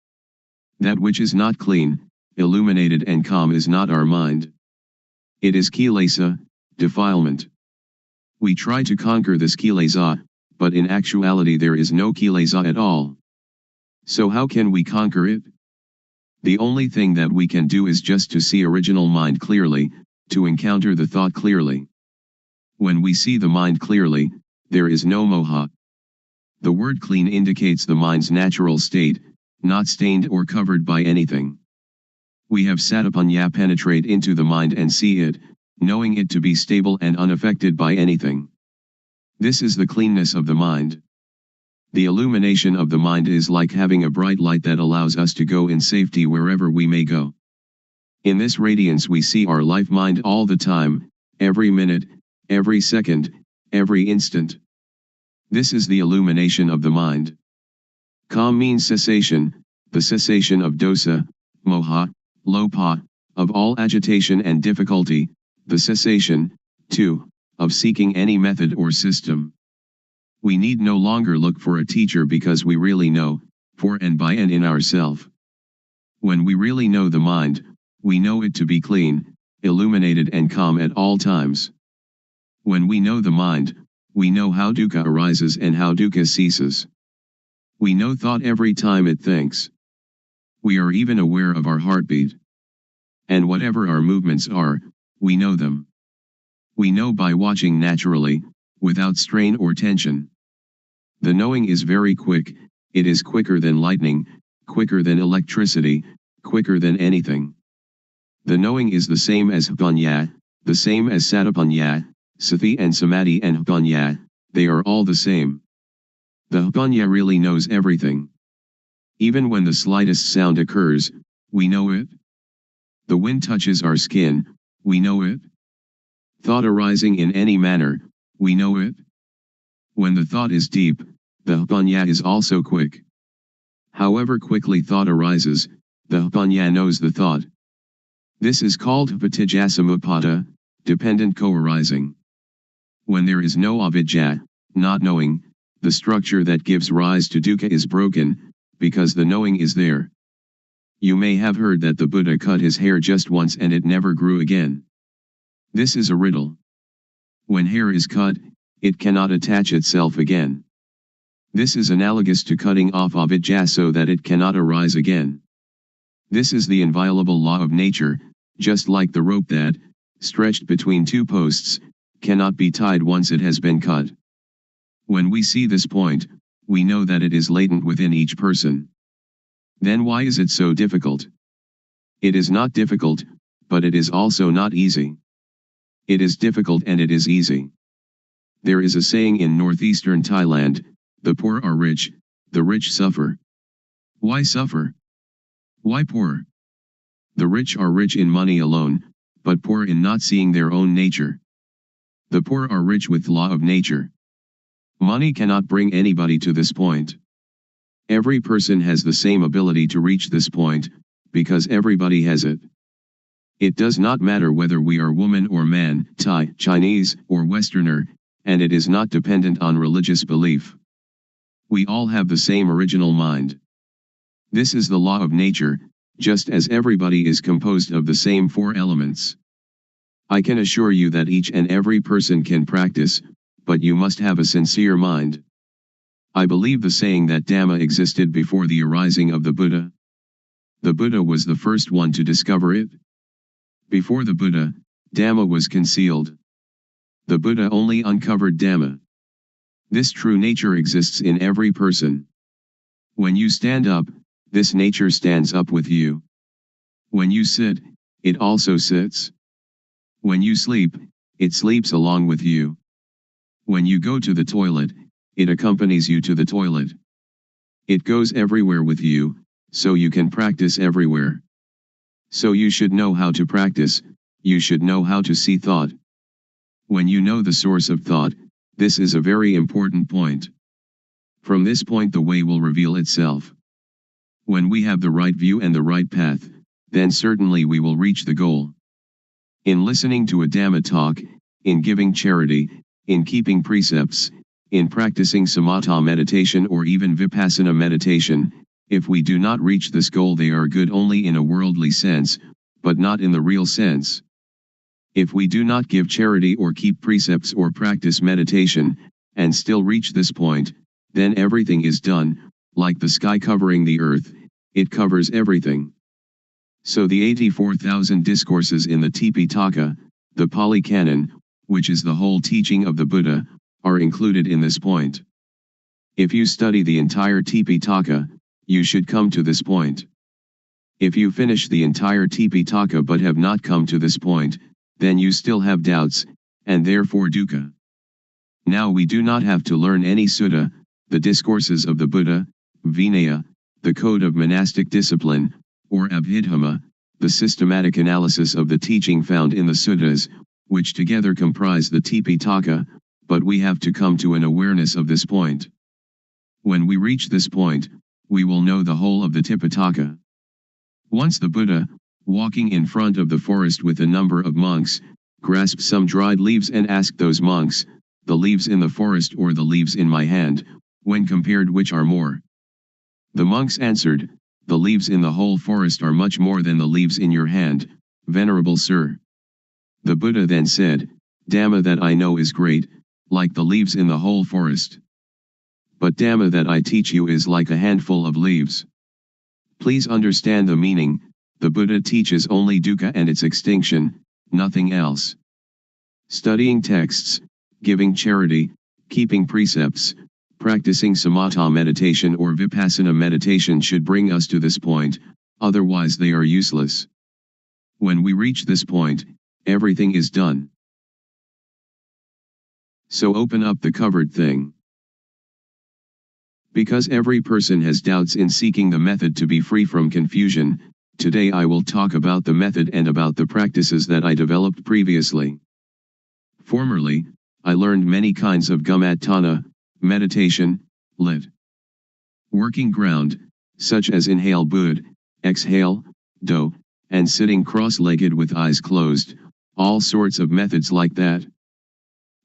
That which is not clean, illuminated and calm is not our mind. It is kilesa, defilement. We try to conquer this kilesa, but in actuality there is no kilesa at all. So how can we conquer it? The only thing that we can do is just to see original mind clearly, to encounter the thought clearly. When we see the mind clearly, there is no moha. The word clean indicates the mind's natural state, not stained or covered by anything. We have satipanya penetrate into the mind and see it, knowing it to be stable and unaffected by anything. This is the cleanness of the mind. The illumination of the mind is like having a bright light that allows us to go in safety wherever we may go. In this radiance we see our life mind all the time, every minute, every second, every instant. This is the illumination of the mind. Calm means cessation, the cessation of dosa, moha, lopa, of all agitation and difficulty, the cessation, too, of seeking any method or system. We need no longer look for a teacher because we really know, for and by and in ourself. When we really know the mind, we know it to be clean, illuminated and calm at all times. When we know the mind, we know how dukkha arises and how dukkha ceases. We know thought every time it thinks. We are even aware of our heartbeat. And whatever our movements are, we know them. We know by watching naturally, without strain or tension. The knowing is very quick, it is quicker than lightning, quicker than electricity, quicker than anything. The knowing is the same as panya, the same as satipanya, sati and samadhi and panya, they are all the same. The panya really knows everything. Even when the slightest sound occurs, we know it. The wind touches our skin, we know it. Thought arising in any manner, we know it. When the thought is deep, the panya is also quick. However quickly thought arises, the panya knows the thought. This is called patijjasamuppada, dependent co-arising. When there is no avidya, not knowing, the structure that gives rise to dukkha is broken, because the knowing is there. You may have heard that the Buddha cut his hair just once and it never grew again. This is a riddle. When hair is cut, it cannot attach itself again. This is analogous to cutting off avidya so that it cannot arise again. This is the inviolable law of nature, just like the rope that, stretched between two posts, cannot be tied once it has been cut. When we see this point, we know that it is latent within each person. Then why is it so difficult? It is not difficult, but it is also not easy. It is difficult and it is easy. There is a saying in northeastern Thailand, the poor are rich, the rich suffer. Why suffer? Why poor? The rich are rich in money alone, but poor in not seeing their own nature. The poor are rich with law of nature. Money cannot bring anybody to this point. Every person has the same ability to reach this point, because everybody has it. It does not matter whether we are woman or man, Thai, Chinese, or Westerner, and it is not dependent on religious belief. We all have the same original mind. This is the law of nature, just as everybody is composed of the same four elements. I can assure you that each and every person can practice, but you must have a sincere mind. I believe the saying that Dhamma existed before the arising of the Buddha. The Buddha was the first one to discover it. Before the Buddha, Dhamma was concealed. The Buddha only uncovered Dhamma. This true nature exists in every person. When you stand up, this nature stands up with you. When you sit, it also sits. When you sleep, it sleeps along with you. When you go to the toilet, it accompanies you to the toilet. It goes everywhere with you, so you can practice everywhere. So you should know how to practice, you should know how to see thought. When you know the source of thought, this is a very important point. From this point the way will reveal itself. When we have the right view and the right path, then certainly we will reach the goal. In listening to a Dhamma talk, in giving charity, in keeping precepts, in practicing samatha meditation or even vipassana meditation, if we do not reach this goal they are good only in a worldly sense, but not in the real sense. If we do not give charity or keep precepts or practice meditation, and still reach this point, then everything is done, like the sky covering the earth, it covers everything. So the 84,000 discourses in the Tipitaka, the Pali Canon, which is the whole teaching of the Buddha, are included in this point. If you study the entire Tipitaka, you should come to this point. If you finish the entire Tipitaka but have not come to this point, then you still have doubts, and therefore dukkha. Now we do not have to learn any sutta, the discourses of the Buddha, Vinaya, the code of monastic discipline, or Abhidhamma, the systematic analysis of the teaching found in the suttas, which together comprise the Tipitaka, but we have to come to an awareness of this point. When we reach this point, we will know the whole of the Tipitaka. Once the Buddha, walking in front of the forest with a number of monks, grasped some dried leaves and asked those monks, the leaves in the forest or the leaves in my hand, when compared which are more? The monks answered, the leaves in the whole forest are much more than the leaves in your hand, venerable sir. The Buddha then said, Dhamma that I know is great, like the leaves in the whole forest. But Dhamma that I teach you is like a handful of leaves. Please understand the meaning, the Buddha teaches only dukkha and its extinction, nothing else. Studying texts, giving charity, keeping precepts, practicing samatha meditation or vipassana meditation should bring us to this point, otherwise they are useless. When we reach this point, everything is done. So open up the covered thing. Because every person has doubts in seeking the method to be free from confusion, today I will talk about the method and about the practices that I developed previously. Formerly, I learned many kinds of gammatthana, meditation, lit. Working ground, such as inhale bud, exhale, do, and sitting cross-legged with eyes closed, all sorts of methods like that.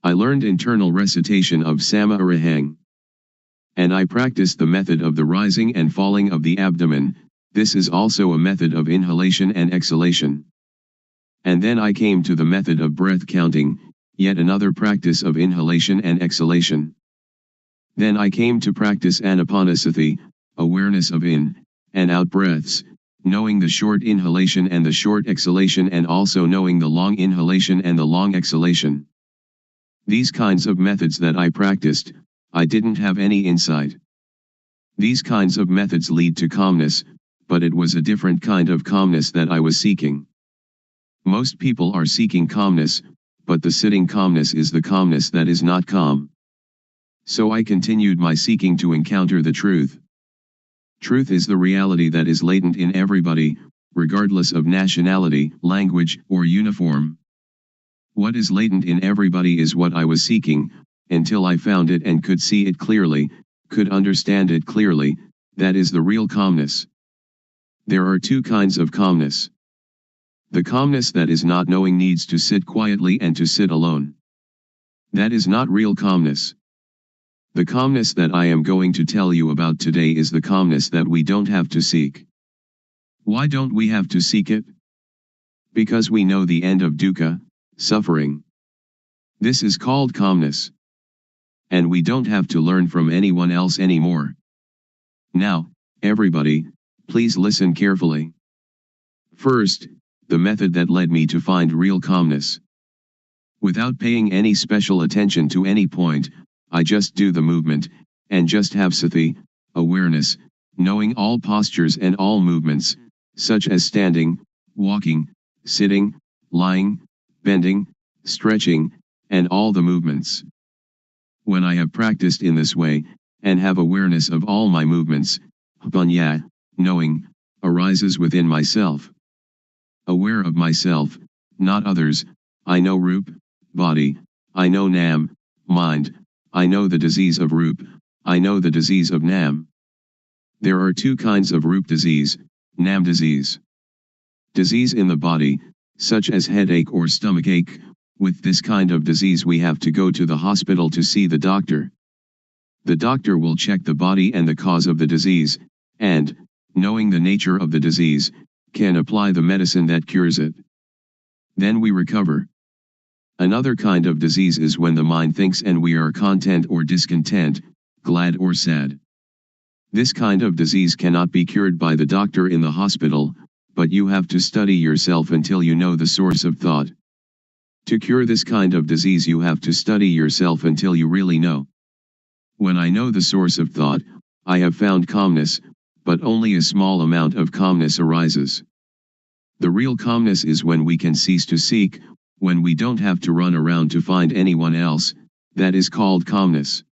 I learned internal recitation of Sama Arahang. And I practiced the method of the rising and falling of the abdomen, this is also a method of inhalation and exhalation. And then I came to the method of breath counting, yet another practice of inhalation and exhalation. Then I came to practice anapanasati, awareness of in and out breaths, knowing the short inhalation and the short exhalation and also knowing the long inhalation and the long exhalation. These kinds of methods that I practiced, I didn't have any insight. These kinds of methods lead to calmness, but it was a different kind of calmness that I was seeking. Most people are seeking calmness, but the sitting calmness is the calmness that is not calm. So I continued my seeking to encounter the truth. Truth is the reality that is latent in everybody, regardless of nationality, language, or uniform. What is latent in everybody is what I was seeking, until I found it and could see it clearly, could understand it clearly. That is the real calmness. There are two kinds of calmness. The calmness that is not knowing needs to sit quietly and to sit alone. That is not real calmness. The calmness that I am going to tell you about today is the calmness that we don't have to seek. Why don't we have to seek it? Because we know the end of dukkha, suffering. This is called calmness. And we don't have to learn from anyone else anymore. Now, everybody, please listen carefully. First, the method that led me to find real calmness. Without paying any special attention to any point, I just do the movement, and just have sati, awareness, knowing all postures and all movements, such as standing, walking, sitting, lying, bending, stretching, and all the movements. When I have practiced in this way, and have awareness of all my movements, panya, knowing, arises within myself. Aware of myself, not others, I know rup, body, I know nam, mind, I know the disease of rup, I know the disease of nam. There are two kinds of rup disease, nam disease. Disease in the body, such as headache or stomachache. With this kind of disease we have to go to the hospital to see the doctor. The doctor will check the body and the cause of the disease, and, knowing the nature of the disease, can apply the medicine that cures it. Then we recover. Another kind of disease is when the mind thinks and we are content or discontent, glad or sad. This kind of disease cannot be cured by the doctor in the hospital, but you have to study yourself until you know the source of thought. To cure this kind of disease you have to study yourself until you really know. When I know the source of thought, I have found calmness, but only a small amount of calmness arises. The real calmness is when we can cease to seek, when we don't have to run around to find anyone else, that is called calmness.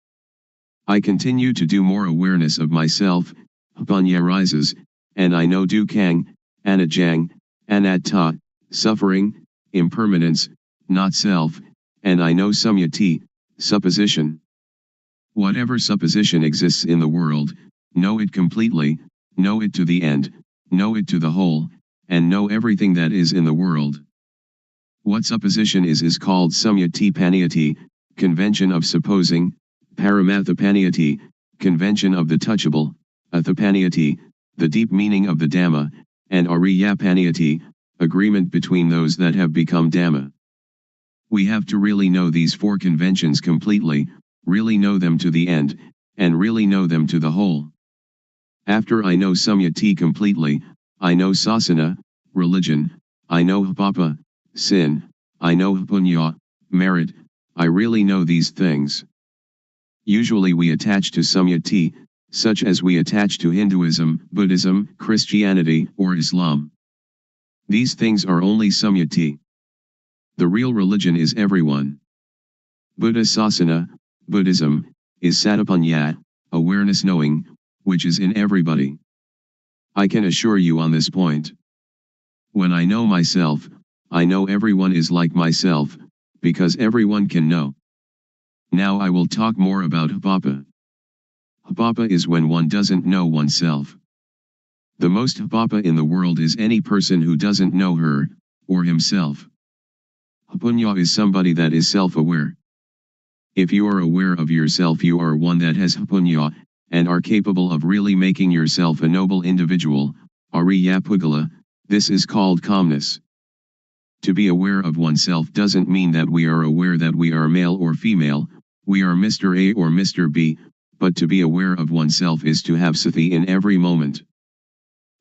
I continue to do more awareness of myself, panya rises, and I know dukkha, anajang, anatta, suffering, impermanence, not self, and I know samyati, supposition. Whatever supposition exists in the world, know it completely, know it to the end, know it to the whole, and know everything that is in the world. What supposition is called samyati paniyati, convention of supposing, paramathapaniyati, convention of the touchable, athapaniyati, the deep meaning of the Dhamma, and ariyapaniyati, agreement between those that have become Dhamma. We have to really know these four conventions completely, really know them to the end, and really know them to the whole. After I know samyati completely, I know sasana, religion, I know papa, sin, I know punya, merit, I really know these things. Usually we attach to samyati, such as we attach to Hinduism, Buddhism, Christianity, or Islam. These things are only samyati. The real religion is everyone. Buddha sasana, Buddhism, is satapanya, awareness knowing, which is in everybody. I can assure you on this point. When I know myself, I know everyone is like myself, because everyone can know. Now I will talk more about hapapa. Hapapa is when one doesn't know oneself. The most hapapa in the world is any person who doesn't know her, or himself. Hapunya is somebody that is self-aware. If you are aware of yourself you are one that has hapunya, and are capable of really making yourself a noble individual, ariyapugala, this is called calmness. To be aware of oneself doesn't mean that we are aware that we are male or female, we are Mr. A or Mr. B, but to be aware of oneself is to have sati in every moment.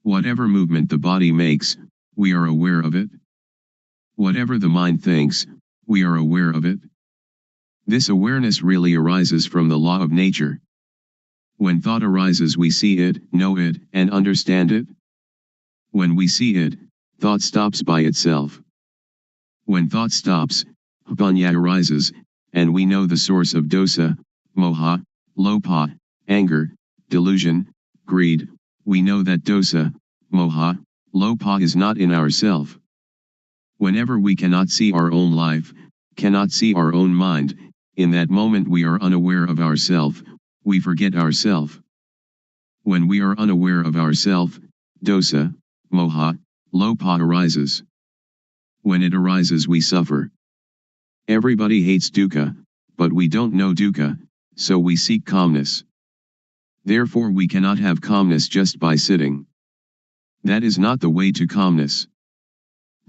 Whatever movement the body makes, we are aware of it. Whatever the mind thinks, we are aware of it. This awareness really arises from the law of nature. When thought arises we see it, know it, and understand it. When we see it, thought stops by itself. When thought stops, Vipassana arises, and we know the source of dosa, moha, lopa, anger, delusion, greed. We know that dosa, moha, lopa is not in ourself. Whenever we cannot see our own life, cannot see our own mind, in that moment we are unaware of ourself, we forget ourself. When we are unaware of ourself, dosa, moha, lopa arises. When it arises we suffer. Everybody hates dukkha, but we don't know dukkha, so we seek calmness. Therefore we cannot have calmness just by sitting. That is not the way to calmness.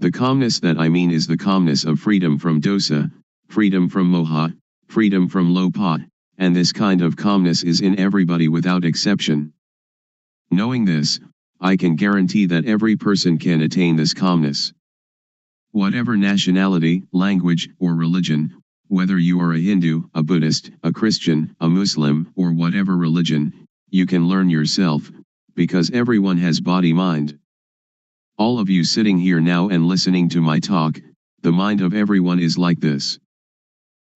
The calmness that I mean is the calmness of freedom from dosa, freedom from moha, freedom from lopa, and this kind of calmness is in everybody without exception. Knowing this, I can guarantee that every person can attain this calmness. Whatever nationality, language, or religion, whether you are a Hindu, a Buddhist, a Christian, a Muslim, or whatever religion, you can learn yourself, because everyone has body-mind. All of you sitting here now and listening to my talk, the mind of everyone is like this.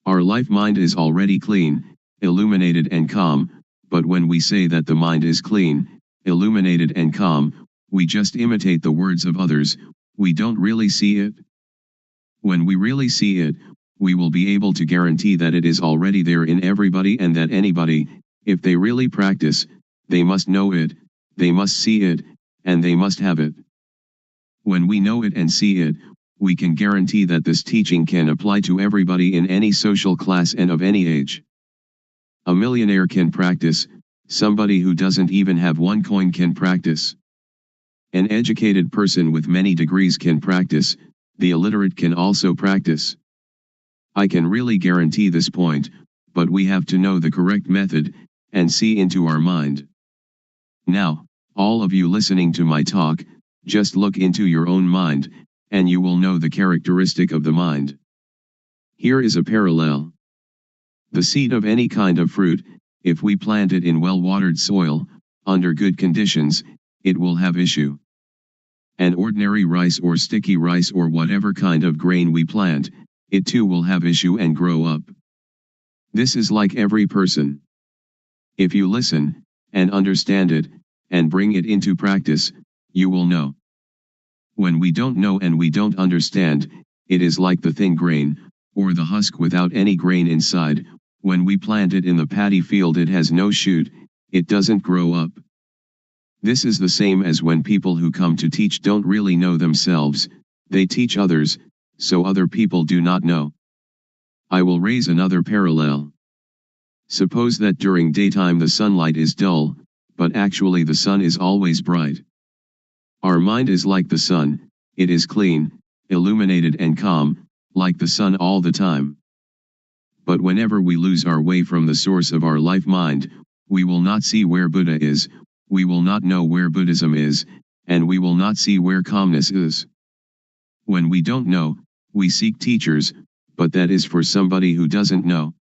Our life mind is already clean, illuminated and calm, but when we say that the mind is clean, illuminated and calm, we just imitate the words of others, we don't really see it. When we really see it, we will be able to guarantee that it is already there in everybody and that anybody, if they really practice, they must know it, they must see it, and they must have it. When we know it and see it, we can guarantee that this teaching can apply to everybody in any social class and of any age. A millionaire can practice, somebody who doesn't even have one coin can practice. An educated person with many degrees can practice, the illiterate can also practice. I can really guarantee this point, but we have to know the correct method, and see into our mind. Now, all of you listening to my talk, just look into your own mind, and you will know the characteristic of the mind. Here is a parallel. The seed of any kind of fruit, if we plant it in well-watered soil, under good conditions, it will have issue. An ordinary rice or sticky rice or whatever kind of grain we plant, it too will have issue and grow up. This is like every person. If you listen, and understand it, and bring it into practice, you will know. When we don't know and we don't understand, it is like the thin grain, or the husk without any grain inside. When we plant it in the paddy field it has no shoot, it doesn't grow up. This is the same as when people who come to teach don't really know themselves, they teach others, so other people do not know. I will raise another parallel. Suppose that during daytime the sunlight is dull, but actually the sun is always bright. Our mind is like the sun, it is clean, illuminated and calm, like the sun all the time. But whenever we lose our way from the source of our life mind, we will not see where Buddha is, we will not know where Buddhism is, and we will not see where calmness is. When we don't know, we seek teachers, but that is for somebody who doesn't know.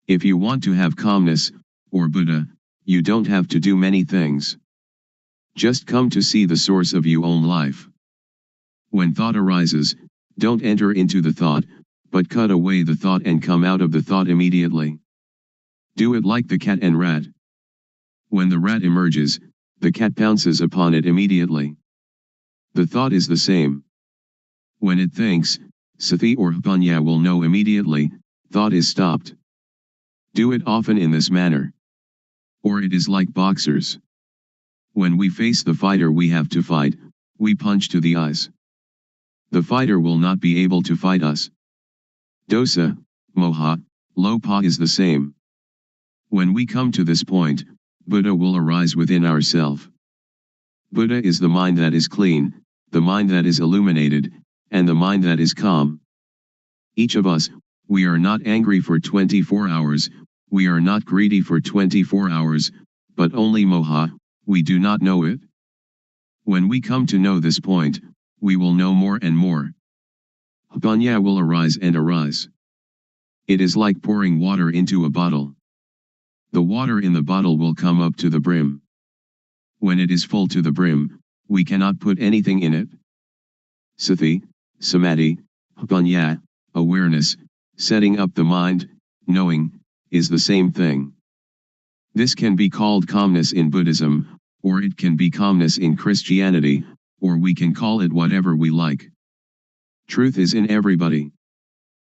If you want to have calmness, or Buddha, you don't have to do many things. Just come to see the source of your own life. When thought arises, don't enter into the thought, but cut away the thought and come out of the thought immediately. Do it like the cat and rat. When the rat emerges, the cat pounces upon it immediately. The thought is the same. When it thinks, sati or Vipassana will know immediately, thought is stopped. Do it often in this manner. Or it is like boxers. When we face the fighter we have to fight, we punch to the eyes. The fighter will not be able to fight us. Dosa, moha, lopa is the same. When we come to this point, Buddha will arise within ourself. Buddha is the mind that is clean, the mind that is illuminated, and the mind that is calm. Each of us, we are not angry for 24 hours, we are not greedy for 24 hours, but only moha, we do not know it. When we come to know this point, we will know more and more. Vipassana will arise and arise. It is like pouring water into a bottle. The water in the bottle will come up to the brim. When it is full to the brim, we cannot put anything in it. Sati, samadhi, panya, awareness, setting up the mind, knowing, is the same thing. This can be called calmness in Buddhism, or it can be calmness in Christianity, or we can call it whatever we like. Truth is in everybody.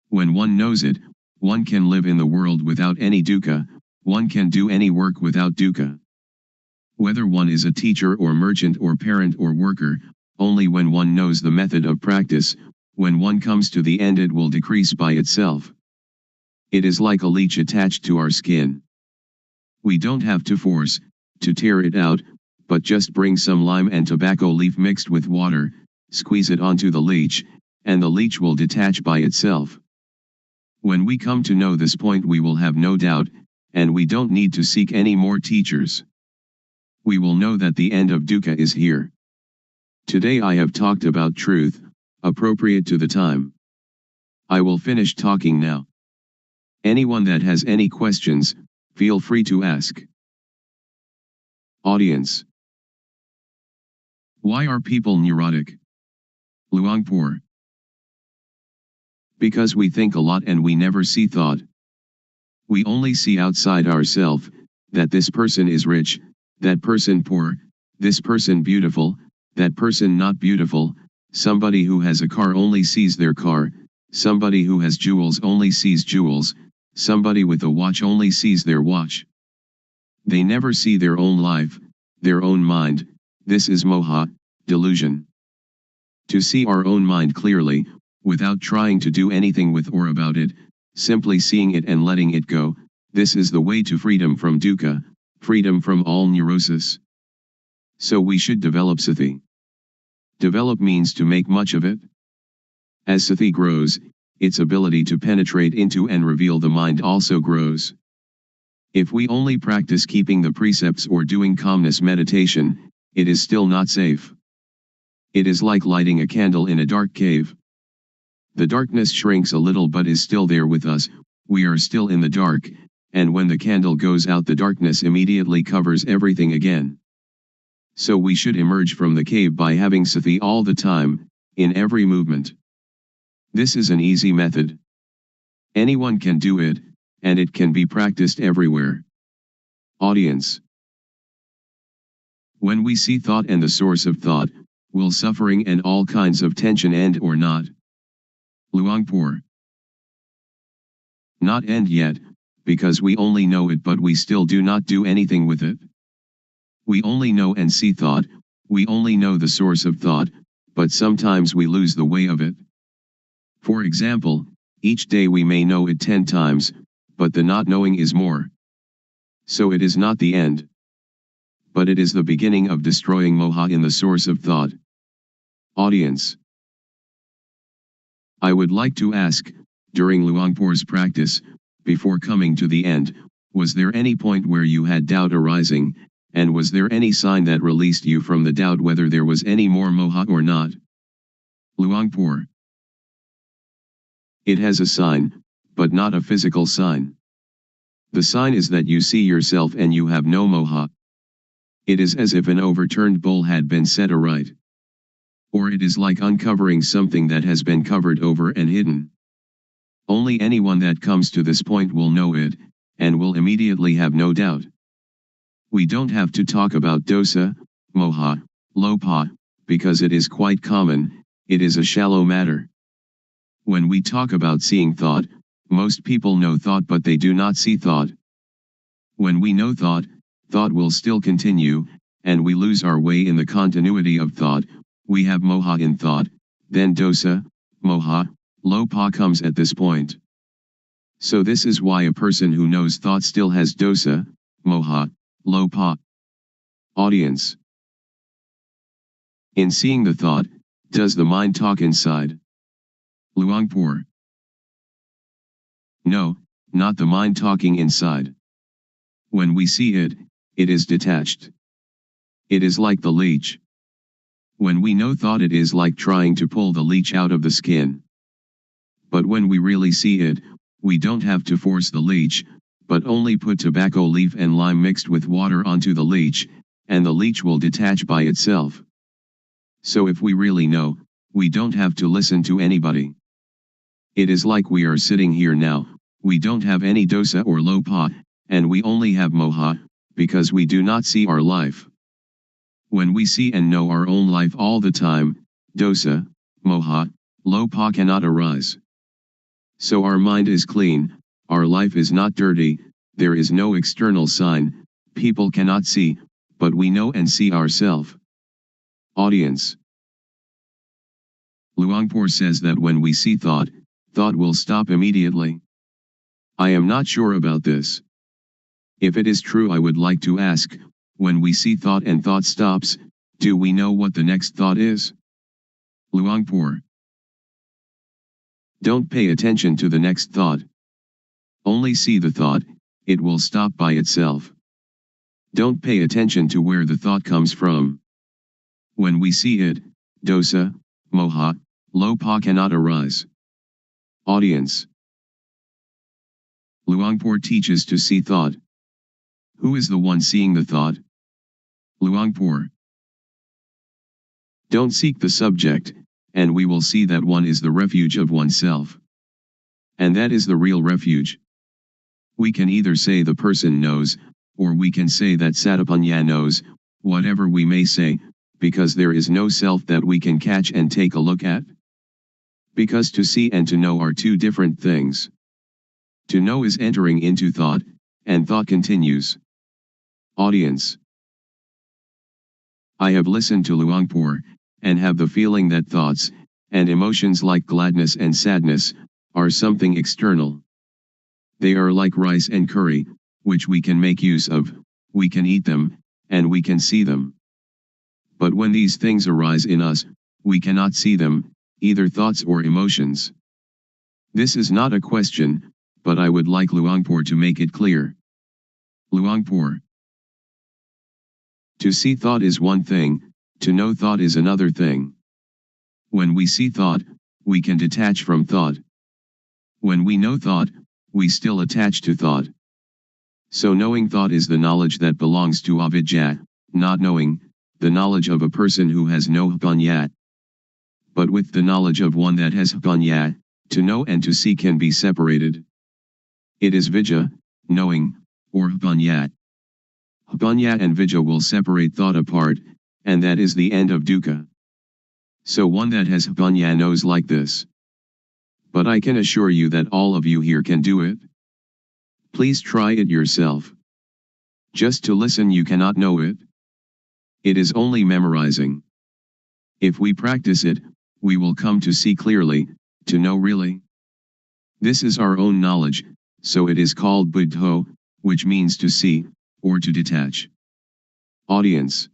When one knows it, one can live in the world without any dukkha, one can do any work without dukkha. Whether one is a teacher or merchant or parent or worker, only when one knows the method of practice, when one comes to the end it will decrease by itself. It is like a leech attached to our skin. We don't have to force, to tear it out, but just bring some lime and tobacco leaf mixed with water, squeeze it onto the leech, and the leech will detach by itself. When we come to know this point we will have no doubt, and we don't need to seek any more teachers. We will know that the end of dukkha is here. Today I have talked about truth, appropriate to the time. I will finish talking now. Anyone that has any questions, feel free to ask. Audience. Why are people neurotic? Luangpor. Because we think a lot and we never see thought. We only see outside ourselves, that this person is rich, that person poor, this person beautiful, that person not beautiful, somebody who has a car only sees their car, somebody who has jewels only sees jewels, somebody with a watch only sees their watch. They never see their own life, their own mind. This is moha, delusion. To see our own mind clearly, without trying to do anything with or about it, simply seeing it and letting it go, this is the way to freedom from dukkha, freedom from all neurosis. So we should develop sati. Develop means to make much of it. As sati grows, its ability to penetrate into and reveal the mind also grows. If we only practice keeping the precepts or doing calmness meditation, it is still not safe. It is like lighting a candle in a dark cave. The darkness shrinks a little but is still there with us, we are still in the dark, and when the candle goes out the darkness immediately covers everything again. So we should emerge from the cave by having sati all the time, in every movement. This is an easy method. Anyone can do it, and it can be practiced everywhere. Audience. When we see thought and the source of thought, will suffering and all kinds of tension end or not? Luangpor. Not end yet, because we only know it but we still do not do anything with it. We only know and see thought, we only know the source of thought, but sometimes we lose the way of it. For example, each day we may know it 10 times, but the not knowing is more. So it is not the end. But it is the beginning of destroying moha in the source of thought. Audience. I would like to ask, during Luangpor's practice, before coming to the end, was there any point where you had doubt arising, and was there any sign that released you from the doubt whether there was any more moha or not? Luangpor. It has a sign, but not a physical sign. The sign is that you see yourself and you have no moha. It is as if an overturned bowl had been set aright. Or it is like uncovering something that has been covered over and hidden. Only anyone that comes to this point will know it, and will immediately have no doubt. We don't have to talk about dosa, moha, lopa, because it is quite common, it is a shallow matter. When we talk about seeing thought, most people know thought but they do not see thought. When we know thought, thought will still continue, and we lose our way in the continuity of thought, we have moha in thought, then dosa, moha, lopa comes at this point. So this is why a person who knows thought still has dosa, moha, lopa. Audience. In seeing the thought, does the mind talk inside? Luangpor. No, not the mind talking inside. When we see it, it is detached. It is like the leech. When we know thought it is like trying to pull the leech out of the skin. But when we really see it, we don't have to force the leech, but only put tobacco leaf and lime mixed with water onto the leech, and the leech will detach by itself. So if we really know, we don't have to listen to anybody. It is like we are sitting here now, we don't have any dosa or lopa, and we only have moha, because we do not see our life. When we see and know our own life all the time, dosa, moha, lopa cannot arise. So our mind is clean, our life is not dirty, there is no external sign, people cannot see, but we know and see ourselves. Audience. Luangpor says that when we see thought, thought will stop immediately. I am not sure about this. If it is true, I would like to ask, when we see thought and thought stops, do we know what the next thought is? Luangpor. Don't pay attention to the next thought. Only see the thought, it will stop by itself. Don't pay attention to where the thought comes from. When we see it, dosa, moha, lopa cannot arise. Audience. Luangpor teaches to see thought. Who is the one seeing the thought? Luangpor. Don't seek the subject, and we will see that one is the refuge of oneself. And that is the real refuge. We can either say the person knows, or we can say that Satapanya knows, whatever we may say, because there is no self that we can catch and take a look at. Because to see and to know are two different things. To know is entering into thought, and thought continues. Audience. I have listened to Luangpor, and have the feeling that thoughts, and emotions like gladness and sadness, are something external. They are like rice and curry, which we can make use of, we can eat them, and we can see them. But when these things arise in us, we cannot see them, either thoughts or emotions. This is not a question, but I would like Luangpor to make it clear. Luangpor. To see thought is one thing, to know thought is another thing. When we see thought, we can detach from thought. When we know thought, we still attach to thought. So knowing thought is the knowledge that belongs to avidya, not knowing, the knowledge of a person who has no panya. But with the knowledge of one that has panya, to know and to see can be separated. It is vidya, knowing, or panya. Panya and vidya will separate thought apart, and that is the end of dukkha. So one that has panya knows like this. But I can assure you that all of you here can do it. Please try it yourself. Just to listen you cannot know it. It is only memorizing. If we practice it, we will come to see clearly, to know really. This is our own knowledge, so it is called buddho, which means to see, or to detach. Audience.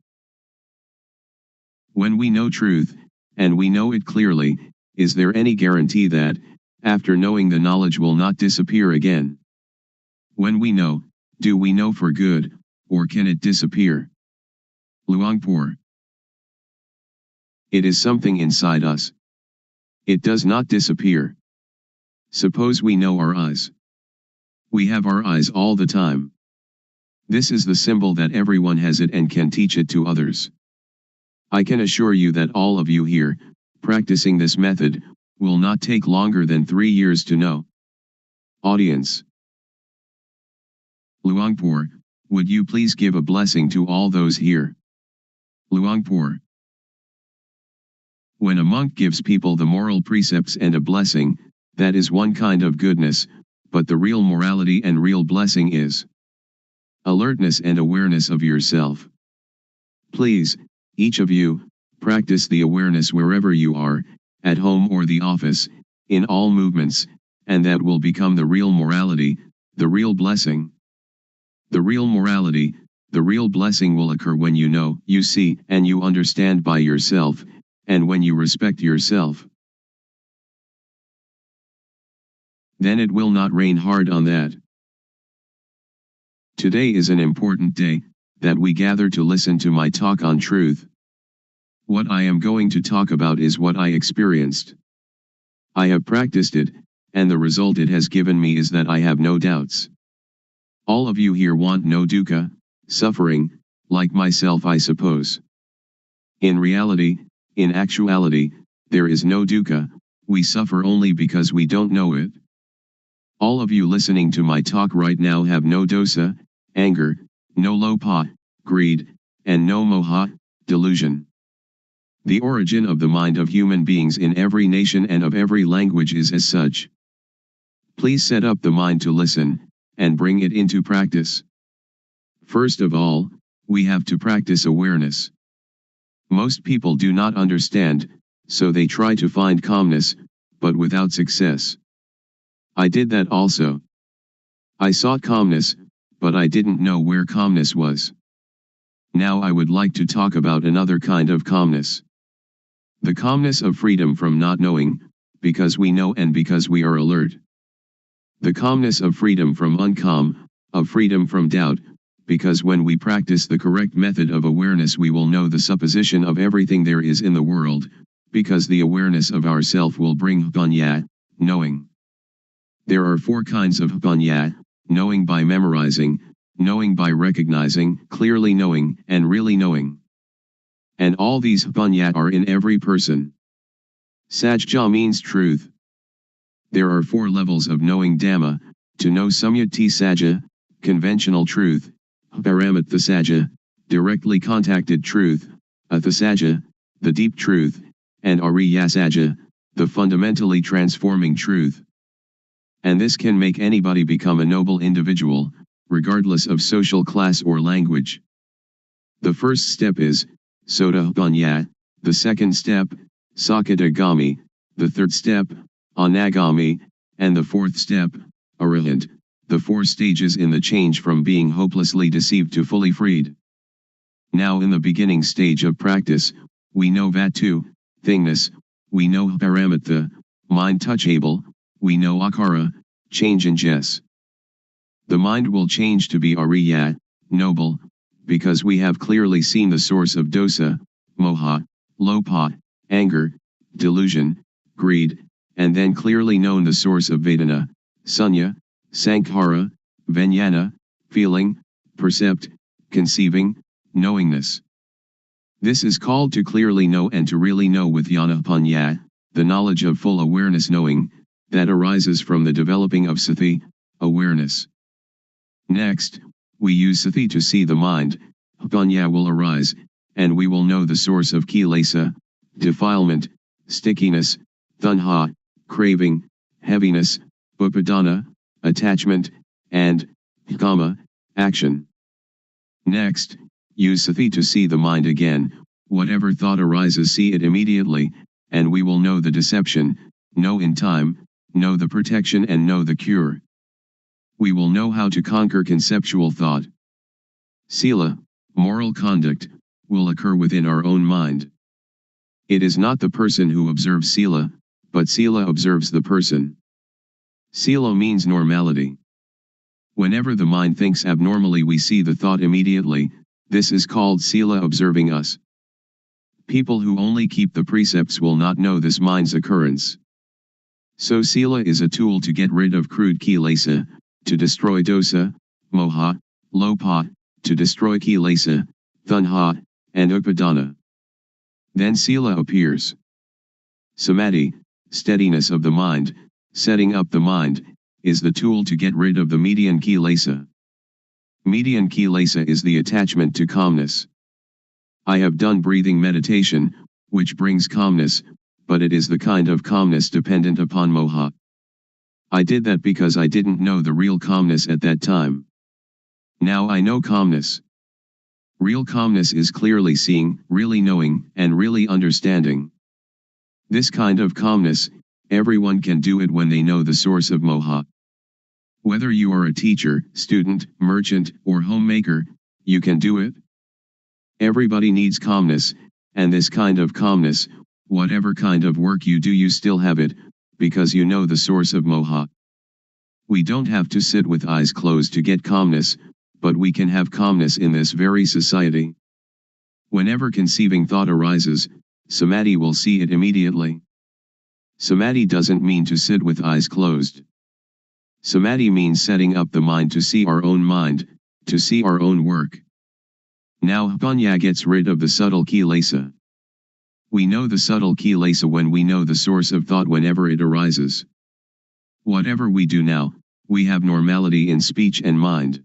When we know truth, and we know it clearly, is there any guarantee that, after knowing the knowledge will not disappear again? When we know, do we know for good, or can it disappear? Luangpor. It is something inside us. It does not disappear. Suppose we know our eyes. We have our eyes all the time. This is the symbol that everyone has it and can teach it to others. I can assure you that all of you here, practicing this method, will not take longer than 3 years to know. Audience. Luangpor, would you please give a blessing to all those here? Luangpor. When a monk gives people the moral precepts and a blessing, that is one kind of goodness, but the real morality and real blessing is alertness and awareness of yourself. Please, each of you, practice the awareness wherever you are, at home or the office, in all movements, and that will become the real morality, the real blessing. The real morality, the real blessing will occur when you know, you see, and you understand by yourself, and when you respect yourself. Then it will not rain hard on that. Today is an important day, that we gather to listen to my talk on truth. What I am going to talk about is what I experienced. I have practiced it, and the result it has given me is that I have no doubts. All of you here want no dukkha, suffering, like myself I suppose. In reality, In actuality, there is no dukkha, we suffer only because we don't know it. All of you listening to my talk right now have no dosa, anger, no lopha, greed, and no moha, delusion. The origin of the mind of human beings in every nation and of every language is as such. Please set up the mind to listen, and bring it into practice. First of all, we have to practice awareness. Most people do not understand, so they try to find calmness, but without success. I did that also. I sought calmness, but I didn't know where calmness was. Now I would like to talk about another kind of calmness. The calmness of freedom from not knowing, because we know and because we are alert. The calmness of freedom from uncalm, of freedom from doubt, because when we practice the correct method of awareness we will know the supposition of everything there is in the world, because the awareness of ourself will bring panya, knowing. There are 4 kinds of panya: knowing by memorizing, knowing by recognizing, clearly knowing, and really knowing. And all these panya are in every person. Sajja means truth. There are 4 levels of knowing Dhamma: to know Samyati Sajja, conventional truth; Paramatha Sajja, directly contacted truth; Atha Sajja, the deep truth; and Ariya Sajja, the fundamentally transforming truth. And this can make anybody become a noble individual, regardless of social class or language. The first step is Sotapanya, the second step, Sakadagami, the third step, Anagami, and the fourth step, Arahant, the 4 stages in the change from being hopelessly deceived to fully freed. Now in the beginning stage of practice, we know Vatu, thingness; we know Paramatha, mind touchable; we know Akara, change in Jess. The mind will change to be Ariya, noble, because we have clearly seen the source of dosa, moha, lopha, anger, delusion, greed, and then clearly known the source of Vedana, sunya, sankhara, vijnana, feeling, percept, conceiving, knowingness. This is called to clearly know and to really know with jnana-panya, the knowledge of full awareness knowing, that arises from the developing of sati, awareness. Next, we use sati to see the mind; panya will arise, and we will know the source of kilesa, defilement, stickiness, tanha, craving, heaviness, upadana, attachment, and kama, action. Next, use sati to see the mind again; whatever thought arises see it immediately, and we will know the deception, know in time, know the protection and know the cure. We will know how to conquer conceptual thought. Sila, moral conduct, will occur within our own mind. It is not the person who observes sila, but sila observes the person. Sila means normality. Whenever the mind thinks abnormally we see the thought immediately; this is called sila observing us. People who only keep the precepts will not know this mind's occurrence. So sila is a tool to get rid of crude kilesa, to destroy dosa, moha, lopha, to destroy kilesa, tanha, and upadana. Then sila appears. Samadhi, steadiness of the mind, setting up the mind, is the tool to get rid of the median kilesa. Median kilesa is the attachment to calmness. I have done breathing meditation, which brings calmness, but it is the kind of calmness dependent upon moha. I did that because I didn't know the real calmness at that time. Now I know calmness. Real calmness is clearly seeing, really knowing, and really understanding. This kind of calmness, everyone can do it when they know the source of moha. Whether you are a teacher, student, merchant, or homemaker, you can do it. Everybody needs calmness, and this kind of calmness, whatever kind of work you do you still have it, because you know the source of moha. We don't have to sit with eyes closed to get calmness, but we can have calmness in this very society. Whenever conceiving thought arises, samadhi will see it immediately. Samadhi doesn't mean to sit with eyes closed. Samadhi means setting up the mind to see our own mind, to see our own work. Now panya gets rid of the subtle kilesa. We know the subtle kilesa when we know the source of thought whenever it arises. Whatever we do now, we have normality in speech and mind.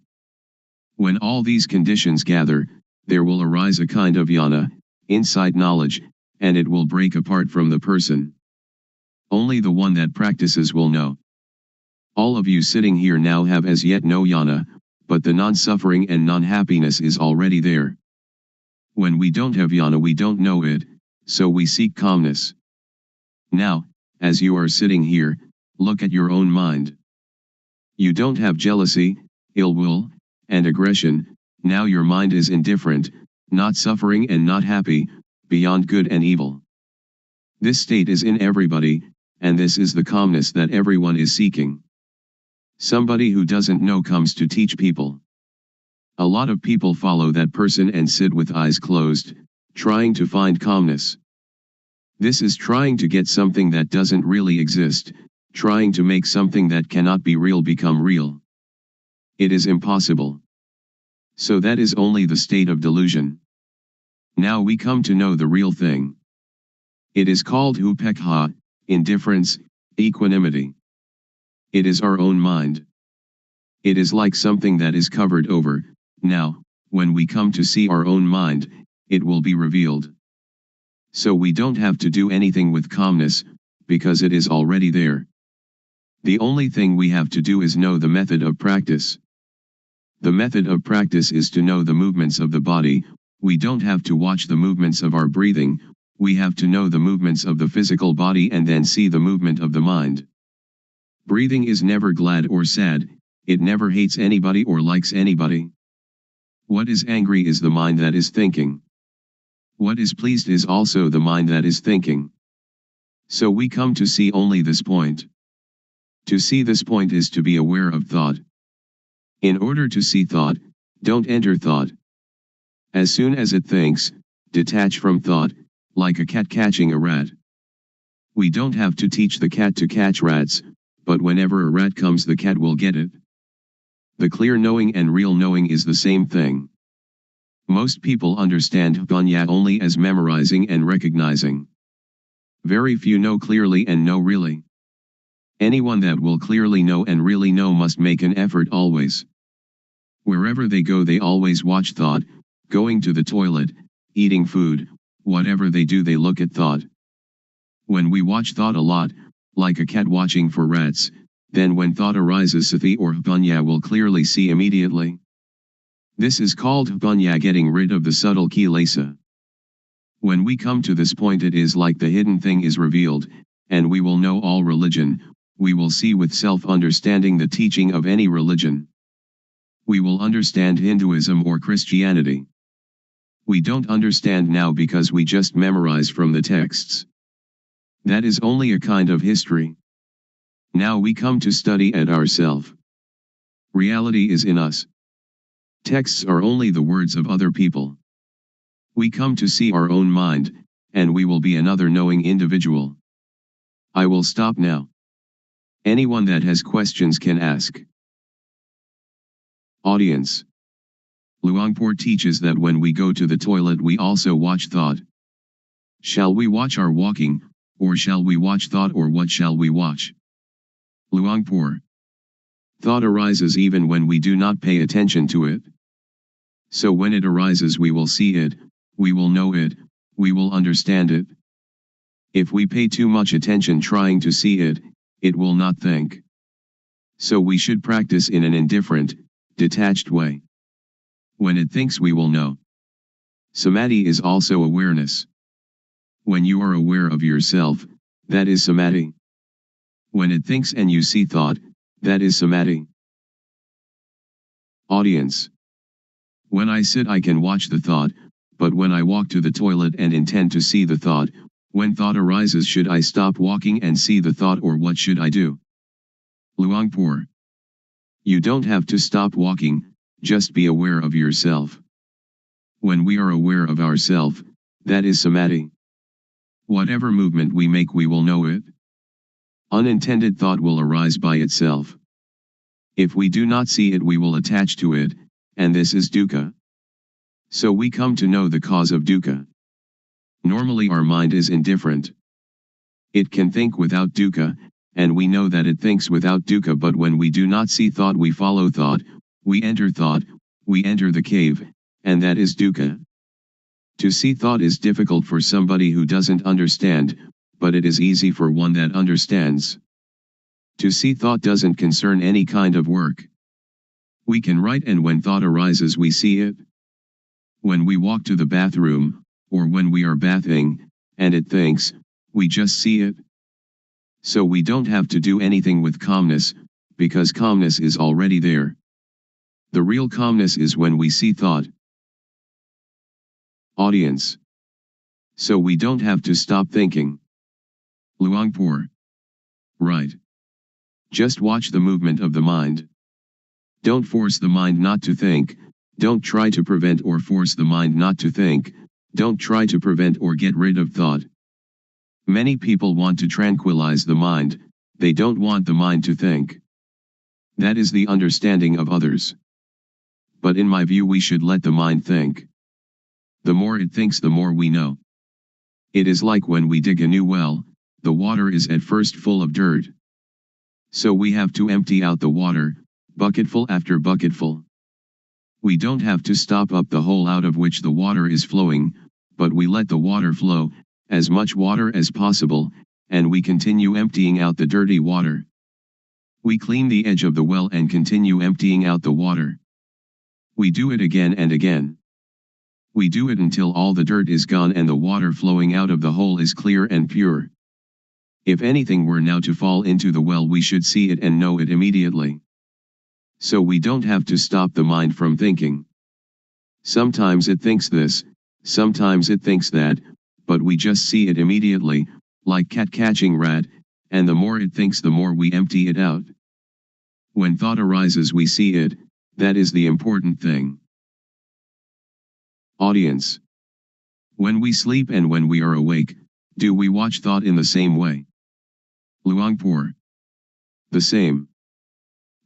When all these conditions gather, there will arise a kind of jnana, insight knowledge, and it will break apart from the person. Only the one that practices will know. All of you sitting here now have as yet no jnana, but the non-suffering and non-happiness is already there. When we don't have jnana we don't know it, so we seek calmness. Now, as you are sitting here, look at your own mind. You don't have jealousy, ill will, and aggression. Now your mind is indifferent, not suffering and not happy, beyond good and evil. This state is in everybody, and this is the calmness that everyone is seeking. Somebody who doesn't know comes to teach people. A lot of people follow that person and sit with eyes closed, trying to find calmness. This is trying to get something that doesn't really exist, trying to make something that cannot be real become real. It is impossible. So that is only the state of delusion. Now we come to know the real thing. It is called upekha, indifference, equanimity. It is our own mind. It is like something that is covered over. Now, when we come to see our own mind, it will be revealed. So we don't have to do anything with calmness, because it is already there. The only thing we have to do is know the method of practice. The method of practice is to know the movements of the body. We don't have to watch the movements of our breathing, we have to know the movements of the physical body and then see the movement of the mind. Breathing is never glad or sad, it never hates anybody or likes anybody. What is angry is the mind that is thinking. What is pleased is also the mind that is thinking. So we come to see only this point. To see this point is to be aware of thought. In order to see thought, don't enter thought. As soon as it thinks, detach from thought, like a cat catching a rat. We don't have to teach the cat to catch rats, but whenever a rat comes the cat will get it. The clear knowing and real knowing is the same thing. Most people understand Vipassana only as memorizing and recognizing. Very few know clearly and know really. Anyone that will clearly know and really know must make an effort always. Wherever they go they always watch thought, going to the toilet, eating food, whatever they do they look at thought. When we watch thought a lot, like a cat watching for rats, then when thought arises sati or Vipassana will clearly see immediately. This is called Vipassana, getting rid of the subtle kilesa. When we come to this point it is like the hidden thing is revealed, and we will know all religion, we will see with self-understanding the teaching of any religion. We will understand Hinduism or Christianity. We don't understand now because we just memorize from the texts. That is only a kind of history. Now we come to study at ourself. Reality is in us. Texts are only the words of other people. We come to see our own mind, and we will be another knowing individual. I will stop now. Anyone that has questions can ask. Audience. Luangpor teaches that when we go to the toilet we also watch thought. Shall we watch our walking, or shall we watch thought, or what shall we watch? Luangpor. Thought arises even when we do not pay attention to it. So when it arises we will see it, we will know it, we will understand it. If we pay too much attention trying to see it, it will not think. So we should practice in an indifferent, detached way. When it thinks we will know. Samadhi is also awareness. When you are aware of yourself, that is samadhi. When it thinks and you see thought, that is samadhi. Audience. When I sit I can watch the thought, but when I walk to the toilet and intend to see the thought, when thought arises should I stop walking and see the thought, or what should I do? Luangpor. You don't have to stop walking, just be aware of yourself. When we are aware of ourself, that is samadhi. Whatever movement we make we will know it. Unintended thought will arise by itself. If we do not see it we will attach to it, and this is dukkha. So we come to know the cause of dukkha. Normally our mind is indifferent. It can think without dukkha, and we know that it thinks without dukkha, but when we do not see thought we follow thought, we enter the cave, and that is dukkha. To see thought is difficult for somebody who doesn't understand, but it is easy for one that understands. To see thought doesn't concern any kind of work. We can write, and when thought arises we see it. When we walk to the bathroom, or when we are bathing, and it thinks, we just see it. So we don't have to do anything with calmness, because calmness is already there. The real calmness is when we see thought. Audience. So we don't have to stop thinking. Luangpor. Right. Just watch the movement of the mind. Don't force the mind not to think, don't try to prevent or force the mind not to think, don't try to prevent or get rid of thought. Many people want to tranquilize the mind, they don't want the mind to think. That is the understanding of others. But in my view we should let the mind think. The more it thinks the more we know. It is like when we dig a new well, the water is at first full of dirt. So we have to empty out the water, bucketful after bucketful. We don't have to stop up the hole out of which the water is flowing, but we let the water flow, as much water as possible, and we continue emptying out the dirty water. We clean the edge of the well and continue emptying out the water. We do it again and again. We do it until all the dirt is gone and the water flowing out of the hole is clear and pure. If anything were now to fall into the well we should see it and know it immediately. So we don't have to stop the mind from thinking. Sometimes it thinks this, sometimes it thinks that, but we just see it immediately, like cat catching rat, and the more it thinks the more we empty it out. When thought arises we see it, that is the important thing. Audience. When we sleep and when we are awake, do we watch thought in the same way? Luangpor. The same.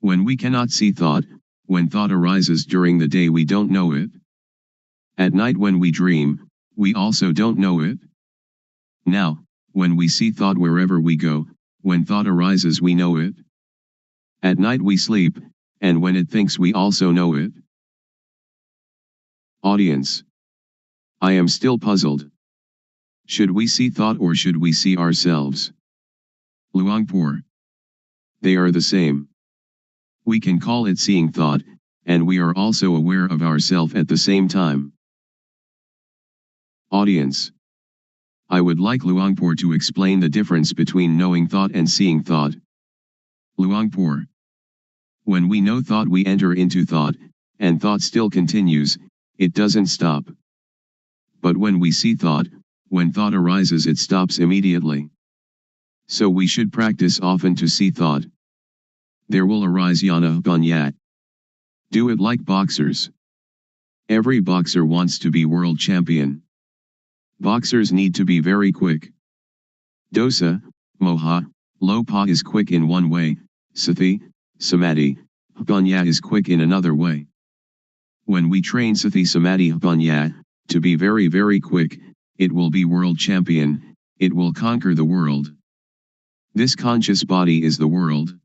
When we cannot see thought, when thought arises during the day we don't know it. At night when we dream, we also don't know it. Now, when we see thought wherever we go, when thought arises we know it. At night we sleep, and when it thinks we also know it. Audience. I am still puzzled. Should we see thought or should we see ourselves? Luangpor. They are the same. We can call it seeing thought, and we are also aware of ourself at the same time. Audience. I would like Luangpor to explain the difference between knowing thought and seeing thought. Luangpor. When we know thought we enter into thought, and thought still continues, it doesn't stop. But when we see thought, when thought arises it stops immediately. So we should practice often to see thought. There will arise yana ganyat. Do it like boxers. Every boxer wants to be world champion. Boxers need to be very quick. Dosa, moha, lopa is quick in one way, sati, samadhi, ganya is quick in another way. When we train sati samadhi ganya, to be very very quick, it will be world champion, it will conquer the world. This conscious body is the world.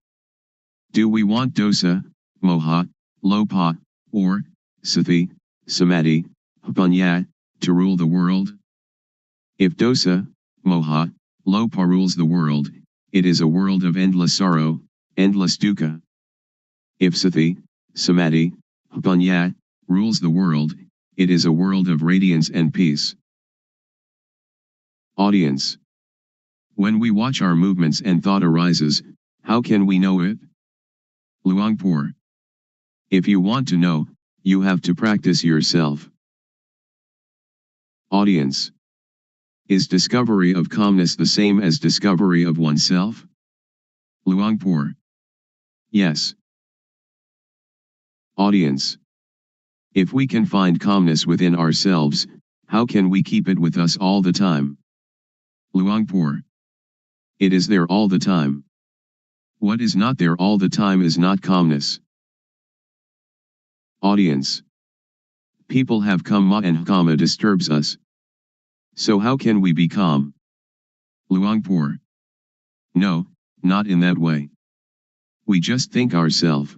Do we want dosa, moha, lopa, or sati, samadhi, ganya, to rule the world? If dosa, moha, lopa rules the world, it is a world of endless sorrow, endless dukkha. If sati, samadhi, ganya, rules the world, it is a world of radiance and peace. Audience. When we watch our movements and thought arises, how can we know it? Luangpor. If you want to know, you have to practice yourself. Audience. Is discovery of calmness the same as discovery of oneself? Luangpor. Yes. Audience. If we can find calmness within ourselves, how can we keep it with us all the time? Luangpor. It is there all the time. What is not there all the time is not calmness. Audience. People have kamma and kamma disturbs us. So how can we be calm? Luangpor. No, not in that way. We just think ourselves.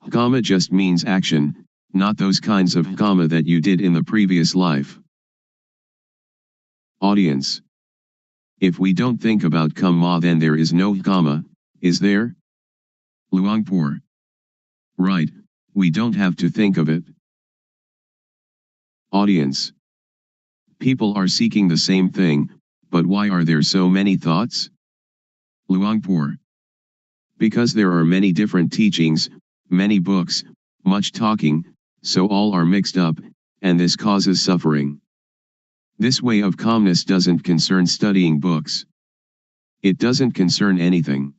Karma just means action, not those kinds of karma that you did in the previous life. Audience. If we don't think about karma, then there is no karma, is there? Luangpor. Right, we don't have to think of it. Audience. People are seeking the same thing, but why are there so many thoughts? Luangpor. Because there are many different teachings, many books, much talking, so all are mixed up, and this causes suffering. This way of calmness doesn't concern studying books. It doesn't concern anything.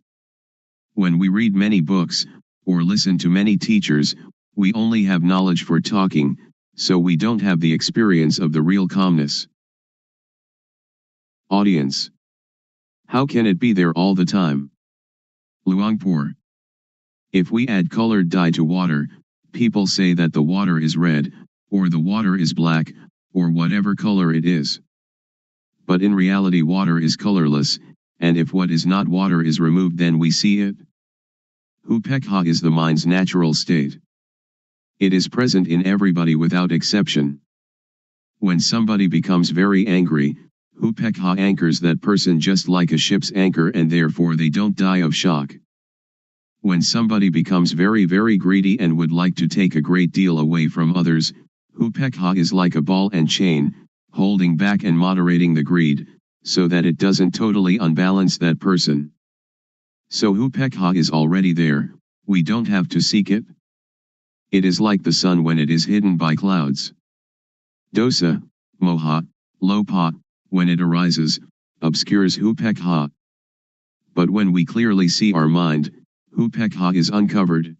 When we read many books, or listen to many teachers, we only have knowledge for talking, so we don't have the experience of the real calmness. Audience. How can it be there all the time? Luangpor. If we add colored dye to water, people say that the water is red, or the water is black, or whatever color it is. But in reality water is colorless, and if what is not water is removed then we see it. Upekha is the mind's natural state. It is present in everybody without exception. When somebody becomes very angry, Upekha anchors that person just like a ship's anchor and therefore they don't die of shock. When somebody becomes very greedy and would like to take a great deal away from others, Upekha is like a ball and chain, holding back and moderating the greed, so that it doesn't totally unbalance that person. So Upekha is already there, we don't have to seek it. It is like the sun when it is hidden by clouds. Dosa, moha, lopa, when it arises, obscures Upekha. But when we clearly see our mind, Upekha is uncovered.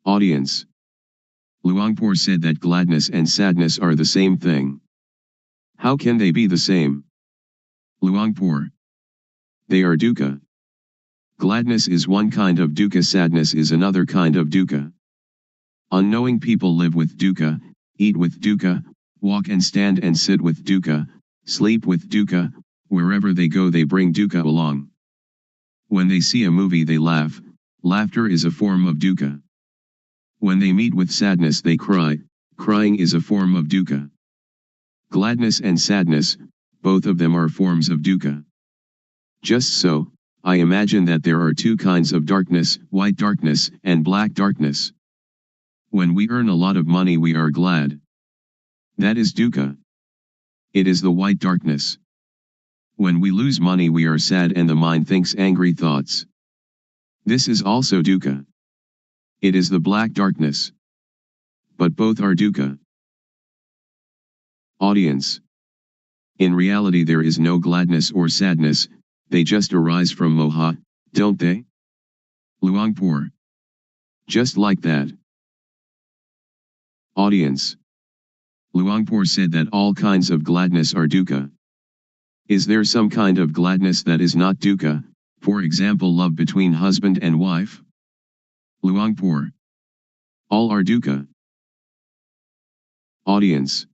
Audience. Luangpor said that gladness and sadness are the same thing. How can they be the same? Luangpor. They are dukkha. Gladness is one kind of dukkha, sadness is another kind of dukkha. Unknowing people live with dukkha, eat with dukkha, walk and stand and sit with dukkha, sleep with dukkha, wherever they go they bring dukkha along. When they see a movie they laugh, laughter is a form of dukkha. When they meet with sadness they cry, crying is a form of dukkha. Gladness and sadness, both of them are forms of dukkha. Just so, I imagine that there are two kinds of darkness, white darkness and black darkness. When we earn a lot of money we are glad. That is dukkha. It is the white darkness. When we lose money we are sad and the mind thinks angry thoughts. This is also dukkha. It is the black darkness. But both are dukkha. Audience. In reality there is no gladness or sadness, they just arise from moha, don't they? Luangpor. Just like that. Audience. Luangpor said that all kinds of gladness are dukkha. Is there some kind of gladness that is not dukkha, for example love between husband and wife? Luangpor. All are dukkha. Audience.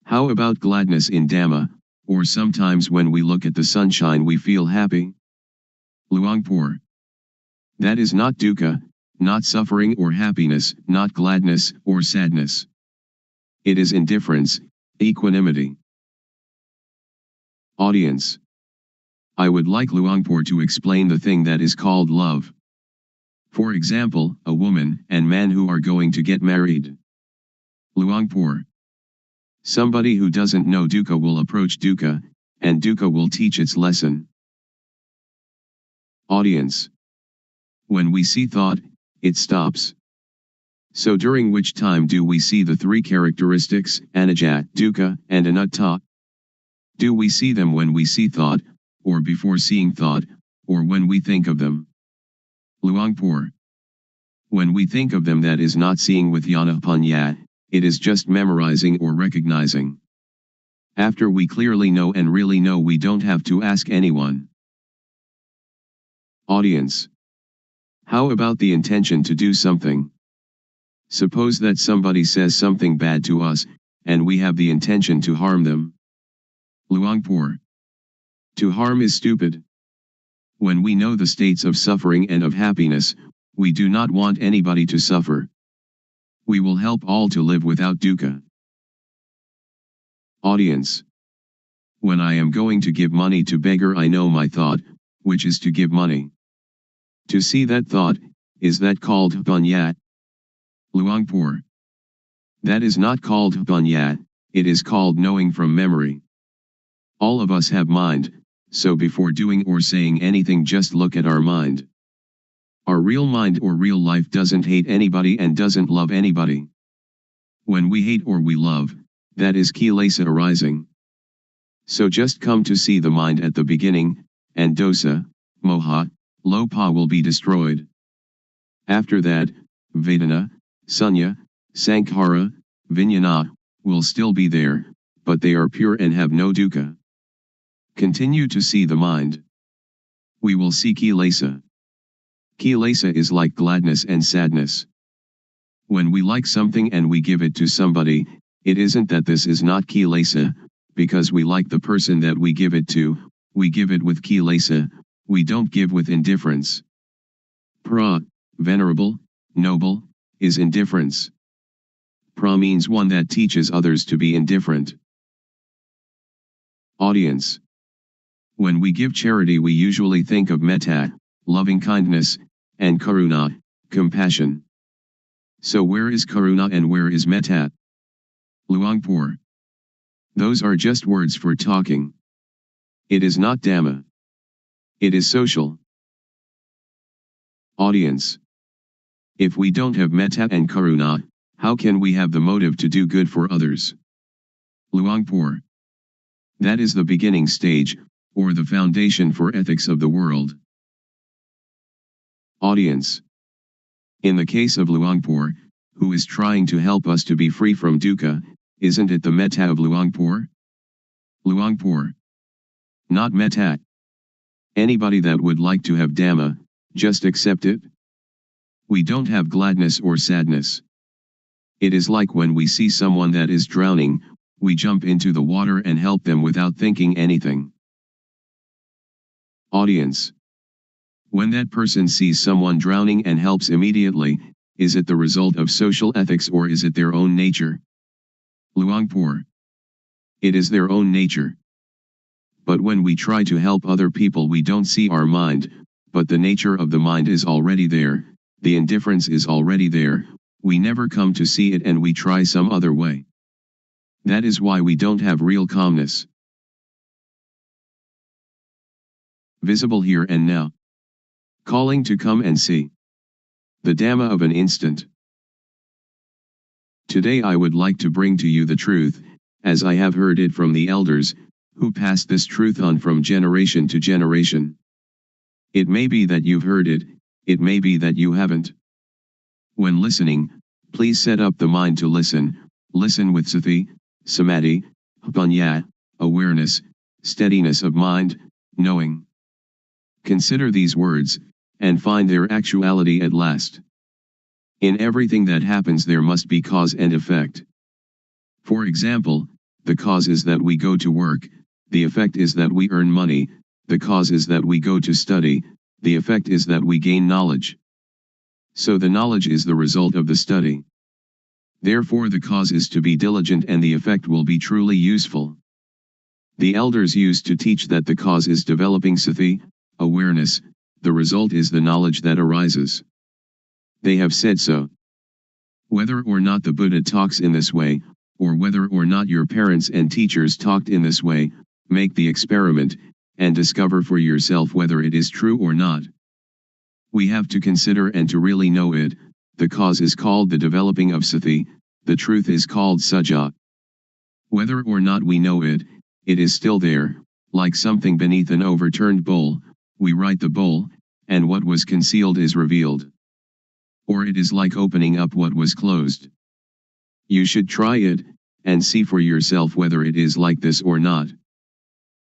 How about gladness in Dhamma, or sometimes when we look at the sunshine we feel happy? Luangpor. That is not dukkha, not suffering or happiness, not gladness or sadness. It is indifference, equanimity. Audience. I would like Luangpor to explain the thing that is called love. For example, a woman and man who are going to get married. Luangpor. Somebody who doesn't know dukkha will approach dukkha, and dukkha will teach its lesson. Audience. When we see thought, it stops. So during which time do we see the three characteristics, anicca, dukkha, and anatta? Do we see them when we see thought, or before seeing thought, or when we think of them? Luangpor. When we think of them that is not seeing with jnana-panya, it is just memorizing or recognizing. After we clearly know and really know we don't have to ask anyone. Audience. How about the intention to do something? Suppose that somebody says something bad to us, and we have the intention to harm them. Luangpor. To harm is stupid. When we know the states of suffering and of happiness, we do not want anybody to suffer. We will help all to live without dukkha. Audience. When I am going to give money to beggar, I know my thought, which is to give money. To see that thought, is that called punya? Luangpor. That is not called punya, it is called knowing from memory. All of us have mind, so before doing or saying anything, just look at our mind. Our real mind or real life doesn't hate anybody and doesn't love anybody. When we hate or we love, that is kilesa arising. So just come to see the mind at the beginning, and dosa, moha, lopa will be destroyed. After that, vedana, sunya, sankhara, vijnana, will still be there, but they are pure and have no dukkha. Continue to see the mind. We will see kilesa. Kilesa is like gladness and sadness. When we like something and we give it to somebody, it isn't that this is not kilesa, because we like the person that we give it to, we give it with kilesa, we don't give with indifference. Pra, venerable, noble, is indifference. Pra means one that teaches others to be indifferent. Audience. When we give charity, we usually think of metta, loving kindness, and karuna, compassion. So where is karuna and where is metta? Luangpor. Those are just words for talking. It is not Dhamma. It is social. Audience. If we don't have metta and karuna, how can we have the motive to do good for others? Luangpor. That is the beginning stage, or the foundation for ethics of the world. Audience. In the case of Luangpor, who is trying to help us to be free from dukkha, isn't it the metta of Luangpor? Luangpor. Not metta. Anybody that would like to have Dhamma, just accept it. We don't have gladness or sadness. It is like when we see someone that is drowning, we jump into the water and help them without thinking anything. Audience. When that person sees someone drowning and helps immediately, is it the result of social ethics or is it their own nature? Luangpor. It is their own nature. But when we try to help other people, we don't see our mind, but the nature of the mind is already there, the indifference is already there, we never come to see it and we try some other way. That is why we don't have real calmness. Visible here and now. Calling to come and see. The Dhamma of an instant. Today I would like to bring to you the truth, as I have heard it from the elders, who passed this truth on from generation to generation. It may be that you've heard it, it may be that you haven't. When listening, please set up the mind to listen with sati, samadhi, panya, awareness, steadiness of mind, knowing. Consider these words, and find their actuality at last. In everything that happens there must be cause and effect. For example, the cause is that we go to work, the effect is that we earn money, the cause is that we go to study, the effect is that we gain knowledge. So the knowledge is the result of the study. Therefore the cause is to be diligent and the effect will be truly useful. The elders used to teach that the cause is developing sati, awareness, the result is the knowledge that arises. They have said so. Whether or not the Buddha talks in this way, or whether or not your parents and teachers talked in this way, make the experiment, and discover for yourself whether it is true or not. We have to consider and to really know it. The cause is called the developing of sati, the truth is called sajja. Whether or not we know it, it is still there, like something beneath an overturned bowl, we right the bowl, and what was concealed is revealed. Or it is like opening up what was closed. You should try it, and see for yourself whether it is like this or not.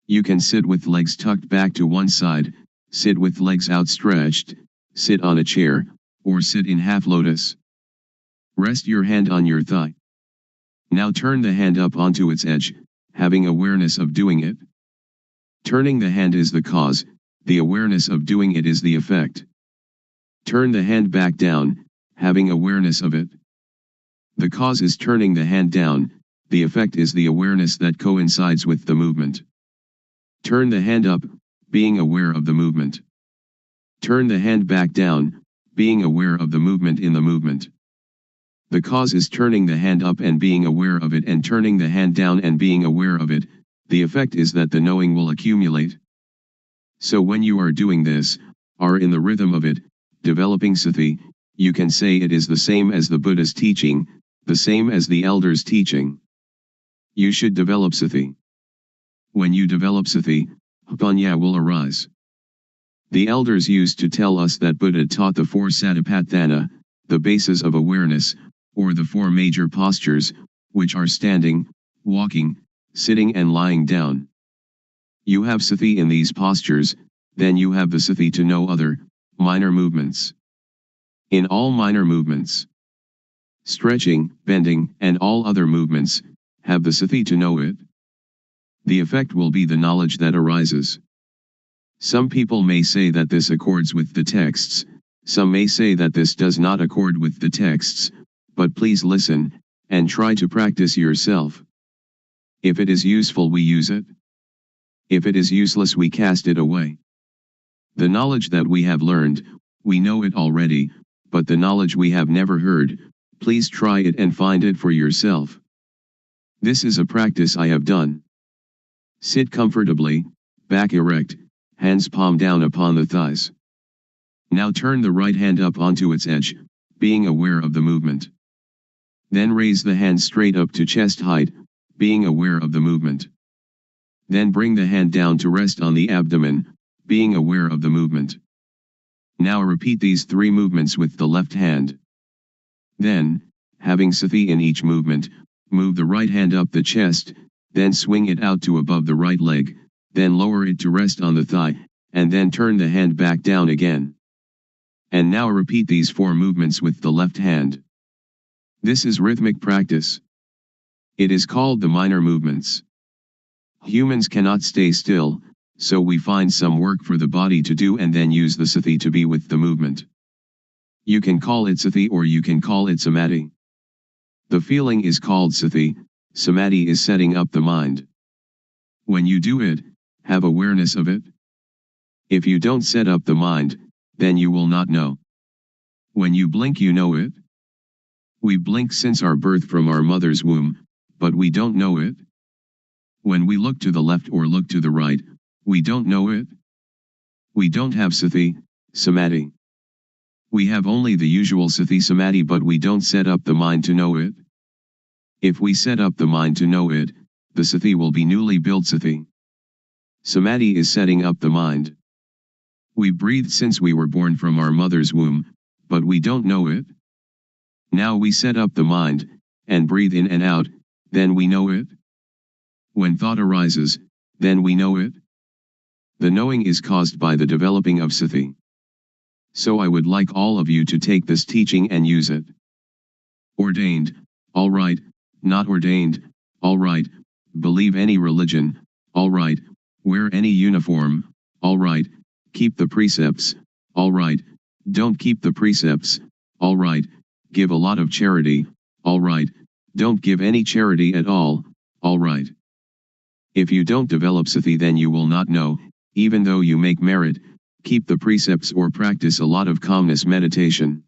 You can sit with legs tucked back to one side, sit with legs outstretched, sit on a chair, or sit in half lotus. Rest your hand on your thigh. Now turn the hand up onto its edge, having awareness of doing it. Turning the hand is the cause, the awareness of doing it is the effect. Turn the hand back down, having awareness of it. The cause is turning the hand down, the effect is the awareness that coincides with the movement. Turn the hand up, being aware of the movement. Turn the hand back down, being aware of the movement in the movement. The cause is turning the hand up and being aware of it, and turning the hand down and being aware of it. The effect is that the knowing will accumulate. So when you are doing this, are in the rhythm of it, developing sati, you can say it is the same as the Buddha's teaching, the same as the elders' teaching. You should develop sati. When you develop sati, panya will arise. The elders used to tell us that Buddha taught the four satipatthana, the bases of awareness, or the four major postures, which are standing, walking, sitting and lying down. You have sati in these postures, then you have the sati to know other, minor movements. In all minor movements, stretching, bending, and all other movements, have the sati to know it. The effect will be the knowledge that arises. Some people may say that this accords with the texts, some may say that this does not accord with the texts, but please listen, and try to practice yourself. If it is useful, we use it. If it is useless, we cast it away. The knowledge that we have learned, we know it already, but the knowledge we have never heard, please try it and find it for yourself. This is a practice I have done. Sit comfortably, back erect, hands palm down upon the thighs. Now turn the right hand up onto its edge, being aware of the movement. Then raise the hand straight up to chest height, being aware of the movement. Then bring the hand down to rest on the abdomen, being aware of the movement. Now repeat these three movements with the left hand. Then, having sati in each movement, move the right hand up the chest, then swing it out to above the right leg, then lower it to rest on the thigh, and then turn the hand back down again. And now repeat these four movements with the left hand. This is rhythmic practice. It is called the minor movements. Humans cannot stay still, so we find some work for the body to do and then use the sati to be with the movement. You can call it sati or you can call it samadhi. The feeling is called sati, samadhi is setting up the mind. When you do it, have awareness of it. If you don't set up the mind, then you will not know. When you blink, you know it. We blink since our birth from our mother's womb, but we don't know it. When we look to the left or look to the right, we don't know it. We don't have sati, samadhi. We have only the usual sati samadhi, but we don't set up the mind to know it. If we set up the mind to know it, the sati will be newly built sati. Samadhi is setting up the mind. We breathe since we were born from our mother's womb, but we don't know it. Now we set up the mind, and breathe in and out, then we know it. When thought arises, then we know it. The knowing is caused by the developing of sati. So I would like all of you to take this teaching and use it. Ordained, all right, not ordained, all right, believe any religion, all right, wear any uniform, all right, keep the precepts, all right, don't keep the precepts, all right, give a lot of charity, all right, don't give any charity at all, all right. If you don't develop sati, then you will not know, even though you make merit, keep the precepts or practice a lot of calmness meditation.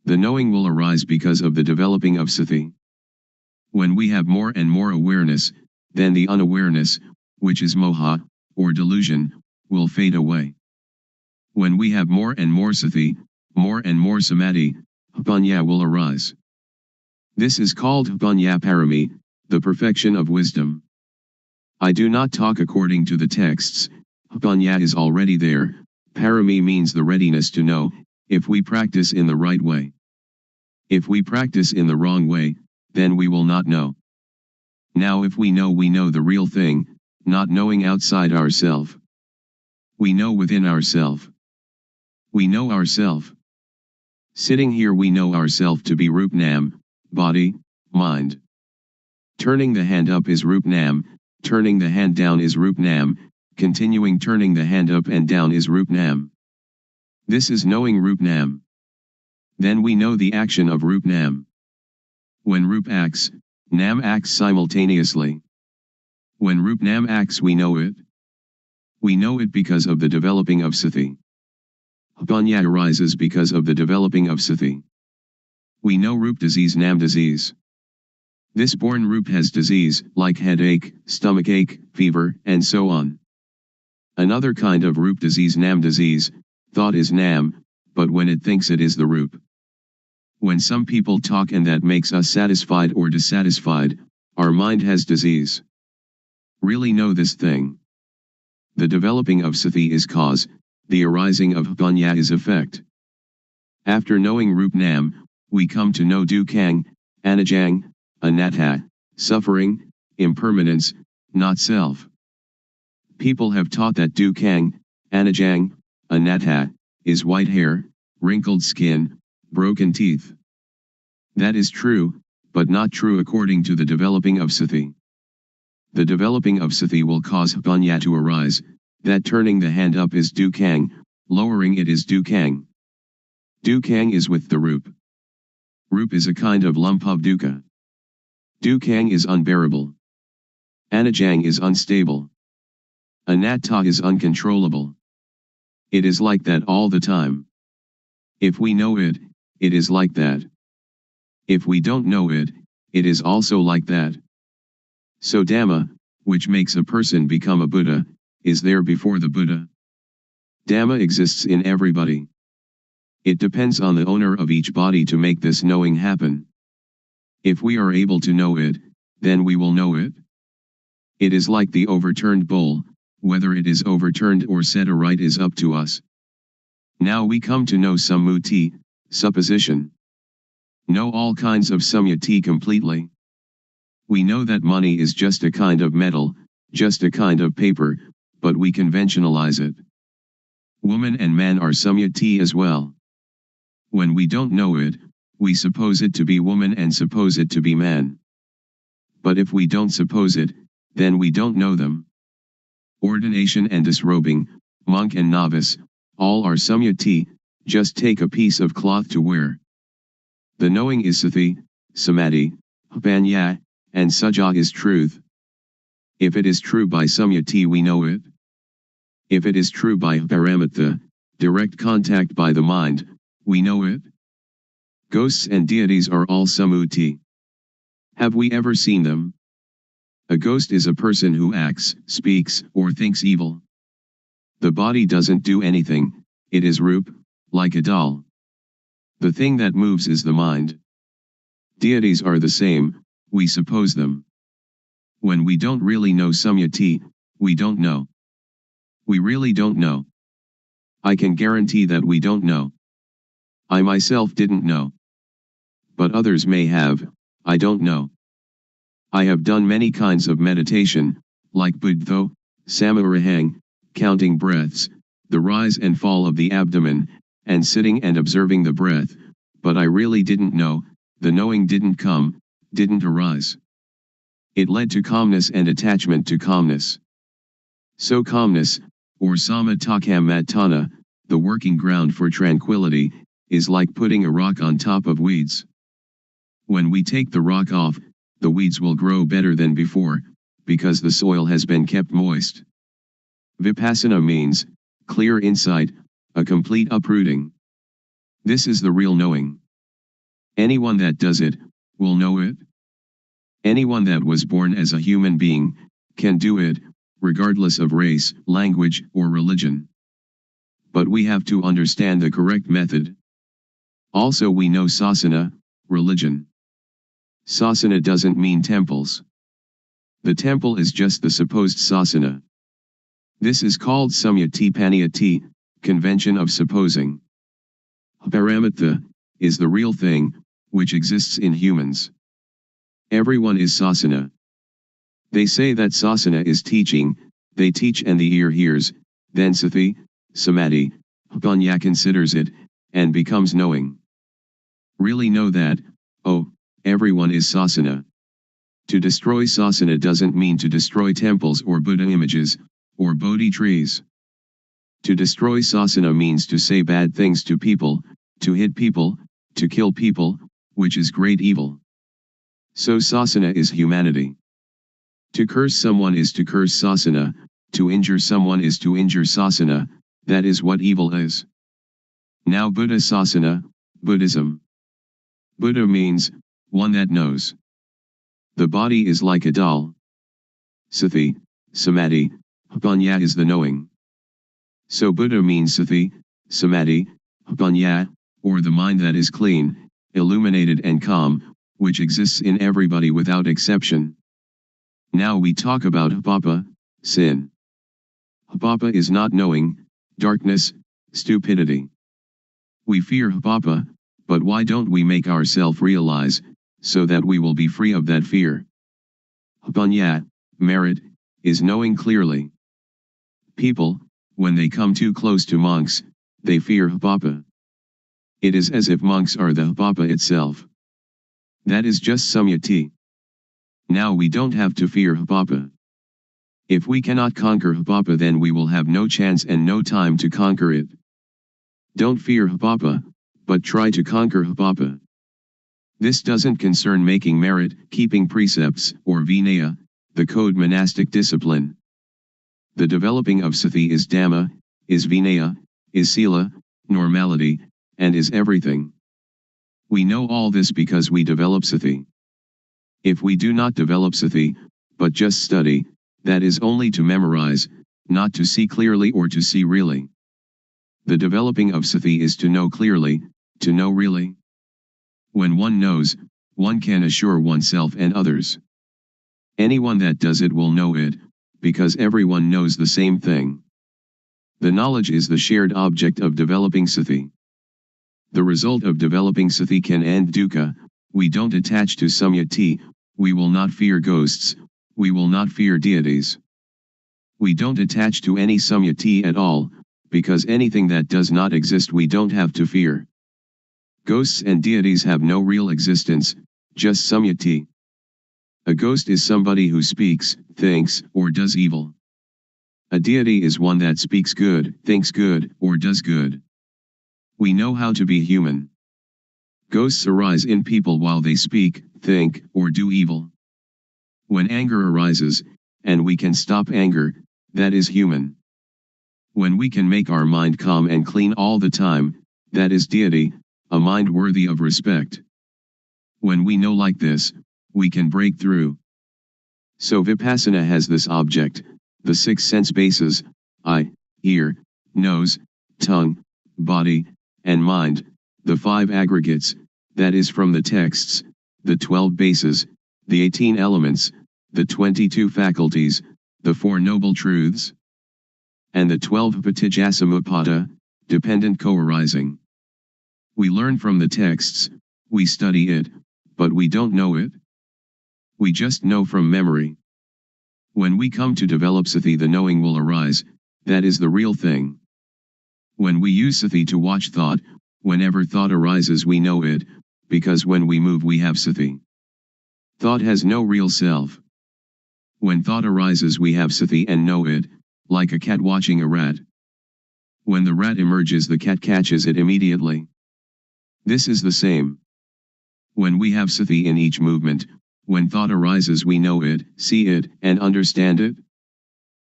The knowing will arise because of the developing of sati. When we have more and more awareness, then the unawareness, which is moha, or delusion, will fade away. When we have more and more sati, more and more samadhi, panya will arise. This is called panya parami, the perfection of wisdom. I do not talk according to the texts, panya is already there, parami means the readiness to know, if we practice in the right way. If we practice in the wrong way, then we will not know. Now if we know the real thing, not knowing outside ourself. We know within ourself. We know ourself. Sitting here we know ourself to be Rupnam, body, mind. Turning the hand up is Rup Nam, turning the hand down is Rup Nam, continuing turning the hand up and down is Rup Nam. This is knowing Rup Nam. Then we know the action of Rup Nam. When Rup acts, Nam acts simultaneously. When Rup Nam acts, we know it. We know it because of the developing of Sati. Panya arises because of the developing of Sati. We know Rup disease, Nam disease. This born Rup has disease, like headache, stomachache, fever, and so on. Another kind of Rup disease, Nam disease, thought is Nam, but when it thinks it is the Rup. When some people talk and that makes us satisfied or dissatisfied, our mind has disease. Really know this thing. The developing of Sati is cause, the arising of Panya is effect. After knowing Rup Nam, we come to know Dukkang, Anajang, Anatta, suffering, impermanence, not self. People have taught that Dukkang, Anajang, Anatta, is white hair, wrinkled skin, broken teeth. That is true, but not true according to the developing of Sati. The developing of Sati will cause Panya to arise, that turning the hand up is Dukkang, lowering it is Dukkang. Dukkang is with the Rup. Rup is a kind of lump of dukkha. Dukkang is unbearable. Anajang is unstable. Anatta is uncontrollable. It is like that all the time. If we know it, it is like that. If we don't know it, it is also like that. So Dhamma, which makes a person become a Buddha, is there before the Buddha. Dhamma exists in everybody. It depends on the owner of each body to make this knowing happen. If we are able to know it, then we will know it. It is like the overturned bowl, whether it is overturned or set aright is up to us. Now we come to know sammuti, supposition. Know all kinds of samyati completely. We know that money is just a kind of metal, just a kind of paper, but we conventionalize it. Woman and man are samyati as well. When we don't know it, we suppose it to be woman and suppose it to be man. But if we don't suppose it, then we don't know them. Ordination and disrobing, monk and novice, all are samyati, just take a piece of cloth to wear. The knowing is sati, samadhi, panya, and saja is truth. If it is true by samyati we know it. If it is true by paramatha, direct contact by the mind, we know it. Ghosts and deities are all sammuti. Have we ever seen them? A ghost is a person who acts, speaks, or thinks evil. The body doesn't do anything, it is Rup, like a doll. The thing that moves is the mind. Deities are the same, we suppose them. When we don't really know samyati, we don't know. We really don't know. I can guarantee that we don't know. I myself didn't know. But others may have, I don't know. I have done many kinds of meditation, like Buddho, Samarahang, counting breaths, the rise and fall of the abdomen, and sitting and observing the breath, but I really didn't know, the knowing didn't come, didn't arise. It led to calmness and attachment to calmness. So calmness, or samatthana, the working ground for tranquility, is like putting a rock on top of weeds. When we take the rock off, the weeds will grow better than before, because the soil has been kept moist. Vipassana means, clear insight, a complete uprooting. This is the real knowing. Anyone that does it, will know it. Anyone that was born as a human being, can do it, regardless of race, language, or religion. But we have to understand the correct method. Also we know sasana, religion. Sasana doesn't mean temples. The temple is just the supposed sasana. This is called samyati paniyati, convention of supposing. Paramatha, is the real thing, which exists in humans. Everyone is sasana. They say that sasana is teaching, they teach and the ear hears, then sati, samadhi, panya considers it, and becomes knowing. Really know that, oh, everyone is sasana. To destroy sasana doesn't mean to destroy temples or Buddha images, or Bodhi trees. To destroy sasana means to say bad things to people, to hit people, to kill people, which is great evil. So sasana is humanity. To curse someone is to curse sasana, to injure someone is to injure sasana, that is what evil is. Now Buddha sasana, Buddhism. Buddha means, one that knows. The body is like a doll. Sati, samadhi, panya is the knowing. So Buddha means sati, samadhi, panya, or the mind that is clean, illuminated and calm, which exists in everybody without exception. Now we talk about papa, sin. Papa is not knowing, darkness, stupidity. We fear papa, but why don't we make ourselves realize, so that we will be free of that fear? Panya, merit, is knowing clearly. People, when they come too close to monks, they fear papa. It is as if monks are the papa itself. That is just samyati. Now we don't have to fear papa. If we cannot conquer papa, then we will have no chance and no time to conquer it. Don't fear papa, but try to conquer papa. This doesn't concern making merit, keeping precepts, or vinaya, the code monastic discipline. The developing of sati is dhamma, is vinaya, is sila, normality, and is everything. We know all this because we develop sati. If we do not develop sati, but just study, that is only to memorize, not to see clearly or to see really. The developing of sati is to know clearly, to know really. When one knows, one can assure oneself and others. Anyone that does it will know it, because everyone knows the same thing. The knowledge is the shared object of developing sati. The result of developing sati can end dukkha. We don't attach to samyati, we will not fear ghosts, we will not fear deities. We don't attach to any samyati at all, because anything that does not exist we don't have to fear. Ghosts and deities have no real existence, just samyati. A ghost is somebody who speaks, thinks, or does evil. A deity is one that speaks good, thinks good, or does good. We know how to be human. Ghosts arise in people while they speak, think, or do evil. When anger arises, and we can stop anger, that is human. When we can make our mind calm and clean all the time, that is deity, a mind worthy of respect. When we know like this, we can break through. So Vipassana has this object, the 6 sense bases, eye, ear, nose, tongue, body, and mind, the 5 aggregates, that is from the texts, the 12 bases, the 18 elements, the 22 faculties, the 4 noble truths, and the 12 patijjasamuppada, dependent co-arising. We learn from the texts, we study it, but we don't know it. We just know from memory. When we come to develop sati, the knowing will arise, that is the real thing. When we use sati to watch thought, whenever thought arises we know it, because when we move we have sati. Thought has no real self. When thought arises we have sati and know it, like a cat watching a rat. When the rat emerges the cat catches it immediately. This is the same. When we have sati in each movement, when thought arises we know it, see it, and understand it.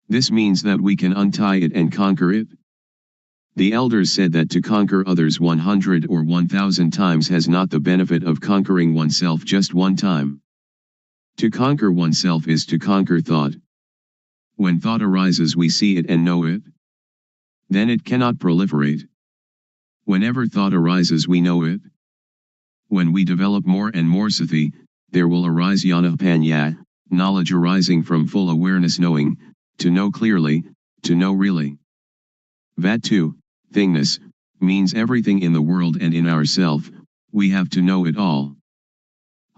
This means that we can untie it and conquer it. The elders said that to conquer others 100 or 1000 times has not the benefit of conquering oneself just one time. To conquer oneself is to conquer thought. When thought arises we see it and know it. Then it cannot proliferate. Whenever thought arises we know it. When we develop more and more sati, there will arise jnana panya, knowledge arising from full awareness knowing, to know clearly, to know really. Vatu, thingness, means everything in the world and in ourself, we have to know it all.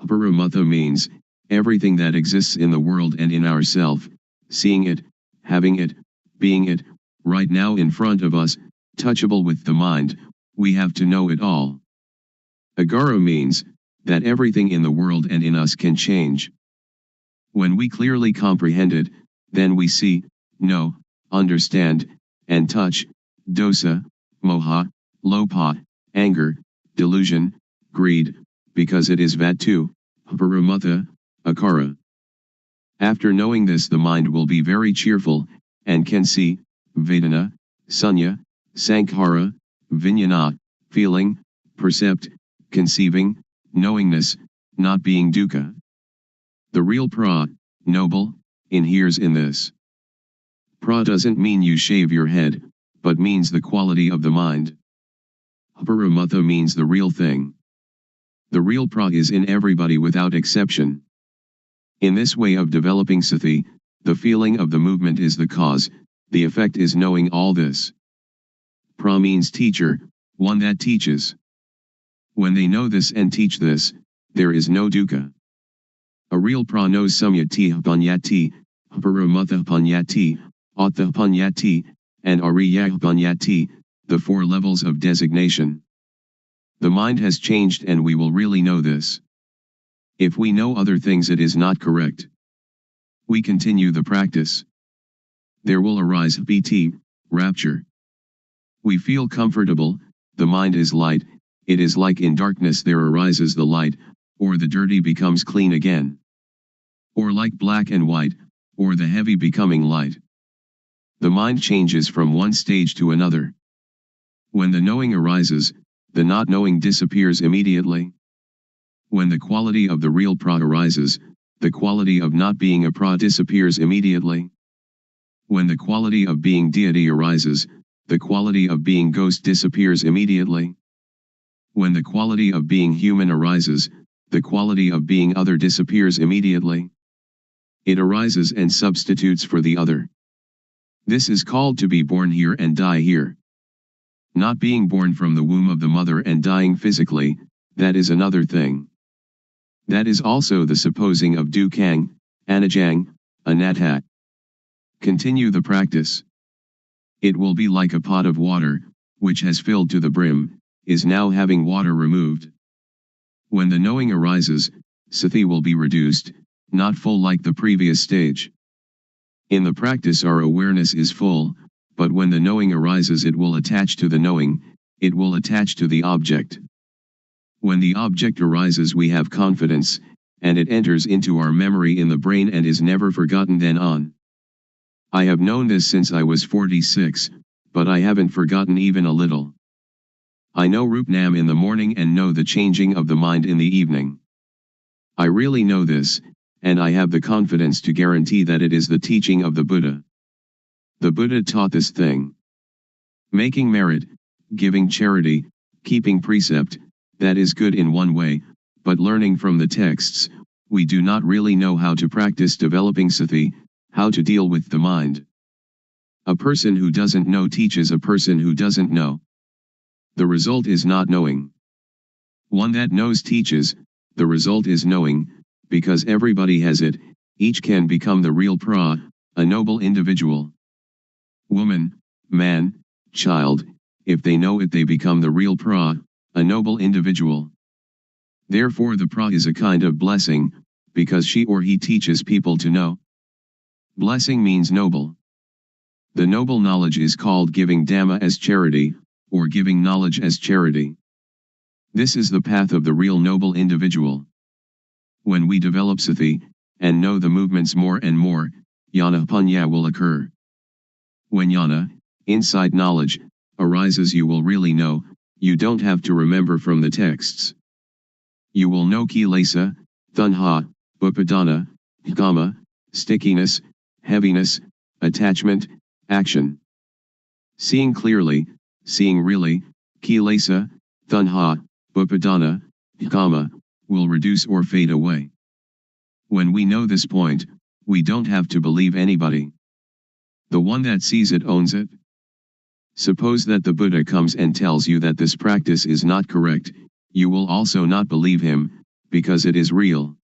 Paramatha means, everything that exists in the world and in ourself, seeing it, having it, being it, right now in front of us, touchable with the mind, we have to know it all. Agara means, that everything in the world and in us can change. When we clearly comprehend it, then we see, know, understand, and touch, dosa, moha, lopa, anger, delusion, greed, because it is vatu, paramutha, akara. After knowing this, the mind will be very cheerful, and can see, vedana, sunya, sankhara, vijnana, feeling, percept, conceiving, knowingness, not being dukkha. The real pra, noble, inheres in this. Pra doesn't mean you shave your head, but means the quality of the mind. Paramutha means the real thing. The real pra is in everybody without exception. In this way of developing sati, the feeling of the movement is the cause, the effect is knowing all this. Pra means teacher, one that teaches. When they know this and teach this, there is no dukkha. A real pra knows samyati panyati, paramutha panyati, attha panyati, and ariya panyati, the four levels of designation. The mind has changed and we will really know this. If we know other things, it is not correct. We continue the practice. There will arise piti, rapture. We feel comfortable, the mind is light, it is like in darkness there arises the light, or the dirty becomes clean again. Or like black and white, or the heavy becoming light. The mind changes from one stage to another. When the knowing arises, the not knowing disappears immediately. When the quality of the real pra arises, the quality of not being a pra disappears immediately. When the quality of being deity arises, the quality of being ghost disappears immediately. When the quality of being human arises, the quality of being other disappears immediately. It arises and substitutes for the other. This is called to be born here and die here. Not being born from the womb of the mother and dying physically, that is another thing. That is also the supposing of dukkang, anajang, anatta. Continue the practice. It will be like a pot of water, which has filled to the brim, is now having water removed. When the knowing arises, sati will be reduced, not full like the previous stage. In the practice our awareness is full, but when the knowing arises it will attach to the knowing, it will attach to the object. When the object arises we have confidence, and it enters into our memory in the brain and is never forgotten then on. I have known this since I was 46, but I haven't forgotten even a little. I know Rupnam in the morning and know the changing of the mind in the evening. I really know this, and I have the confidence to guarantee that it is the teaching of the Buddha. The Buddha taught this thing. Making merit, giving charity, keeping precept, that is good in one way, but learning from the texts, we do not really know how to practice developing sati, how to deal with the mind. A person who doesn't know teaches a person who doesn't know. The result is not knowing. One that knows teaches, the result is knowing, because everybody has it, each can become the real pra, a noble individual. Woman, man, child, if they know it they become the real pra, a noble individual. Therefore the pra is a kind of blessing, because she or he teaches people to know. Blessing means noble. The noble knowledge is called giving Dhamma as charity, or giving knowledge as charity. This is the path of the real noble individual. When we develop sati, and know the movements more and more, jnana panya will occur. When jnana, insight knowledge, arises you will really know, you don't have to remember from the texts. You will know kilesa, tanha, upadana, kama, stickiness, heaviness, attachment, action. Seeing clearly, seeing really, kilesa, tanha, upadana, kama, will reduce or fade away. When we know this point, we don't have to believe anybody. The one that sees it owns it. Suppose that the Buddha comes and tells you that this practice is not correct, you will also not believe him, because it is real.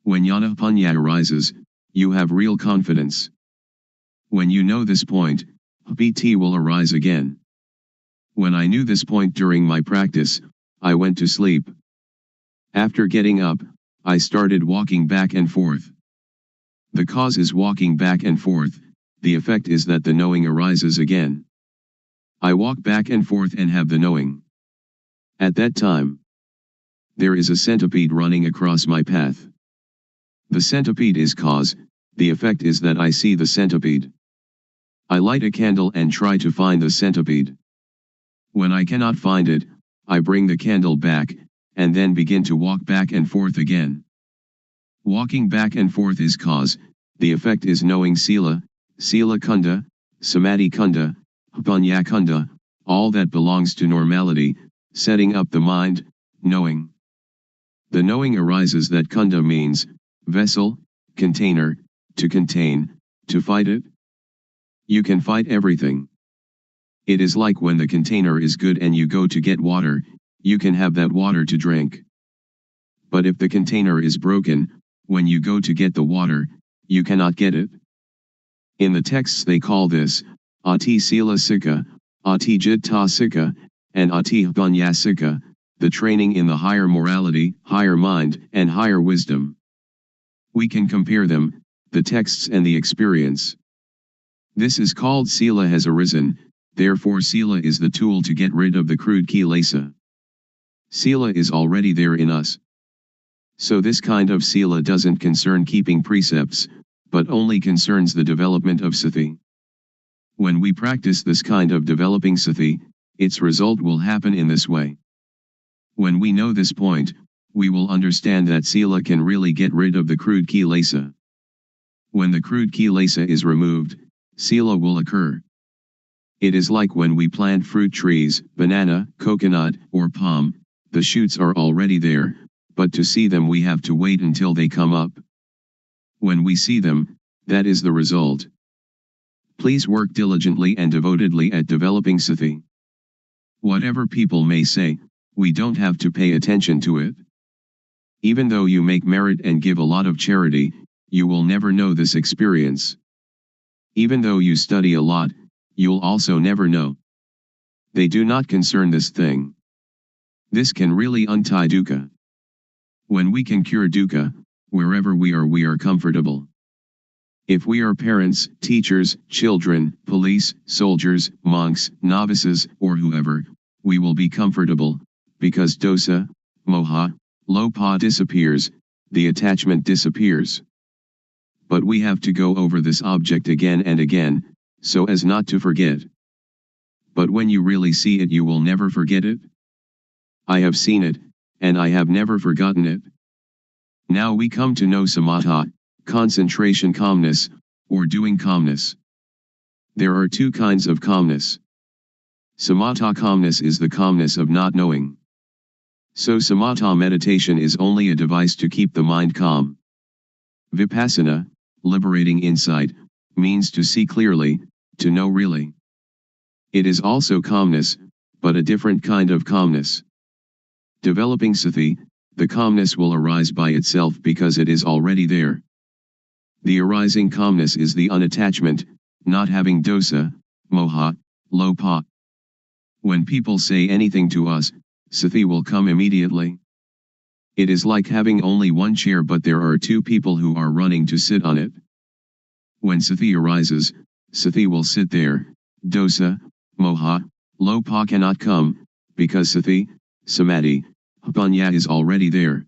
When jnana panya arises, you have real confidence. When you know this point, piti will arise again. When I knew this point during my practice, I went to sleep. After getting up, I started walking back and forth. The cause is walking back and forth, the effect is that the knowing arises again. I walk back and forth and have the knowing. At that time, there is a centipede running across my path. The centipede is cause, the effect is that I see the centipede. I light a candle and try to find the centipede. When I cannot find it, I bring the candle back, and then begin to walk back and forth again. Walking back and forth is cause, the effect is knowing sila, sila kunda, samadhi kunda, panya kunda, all that belongs to normality, setting up the mind, knowing. The knowing arises that kunda means, vessel, container, to contain, to fight it. You can fight everything. It is like when the container is good and you go to get water, you can have that water to drink. But if the container is broken, when you go to get the water, you cannot get it. In the texts they call this, ati sila sikha, ati jitta sikha, and ati panya sikha, the training in the higher morality, higher mind, and higher wisdom. We can compare them, the texts and the experience. This is called sila has arisen, therefore sila is the tool to get rid of the crude kilesa. Sila is already there in us. So this kind of sila doesn't concern keeping precepts, but only concerns the development of sati. When we practice this kind of developing sati, its result will happen in this way. When we know this point, we will understand that sila can really get rid of the crude kilesa. When the crude kilesa is removed, sila will occur. It is like when we plant fruit trees, banana, coconut, or palm, the shoots are already there, but to see them we have to wait until they come up. When we see them, that is the result. Please work diligently and devotedly at developing sati. Whatever people may say, we don't have to pay attention to it. Even though you make merit and give a lot of charity, you will never know this experience. Even though you study a lot, you'll also never know. They do not concern this thing. This can really untie dukkha. When we can cure dukkha, wherever we are comfortable. If we are parents, teachers, children, police, soldiers, monks, novices, or whoever, we will be comfortable, because dosa, moha, lopa disappears, the attachment disappears. But we have to go over this object again and again, so as not to forget. But when you really see it you will never forget it. I have seen it, and I have never forgotten it. Now we come to know samatha, concentration calmness, or doing calmness. There are two kinds of calmness. Samatha calmness is the calmness of not knowing. So samatha meditation is only a device to keep the mind calm. Vipassana, liberating insight, means to see clearly, to know really. It is also calmness, but a different kind of calmness. Developing sati, the calmness will arise by itself because it is already there. The arising calmness is the unattachment, not having dosa, moha, lopa. When people say anything to us, sati will come immediately. It is like having only one chair but there are two people who are running to sit on it. When sati arises, sati will sit there, dosa, moha, lopa cannot come, because sati, samadhi, panya is already there.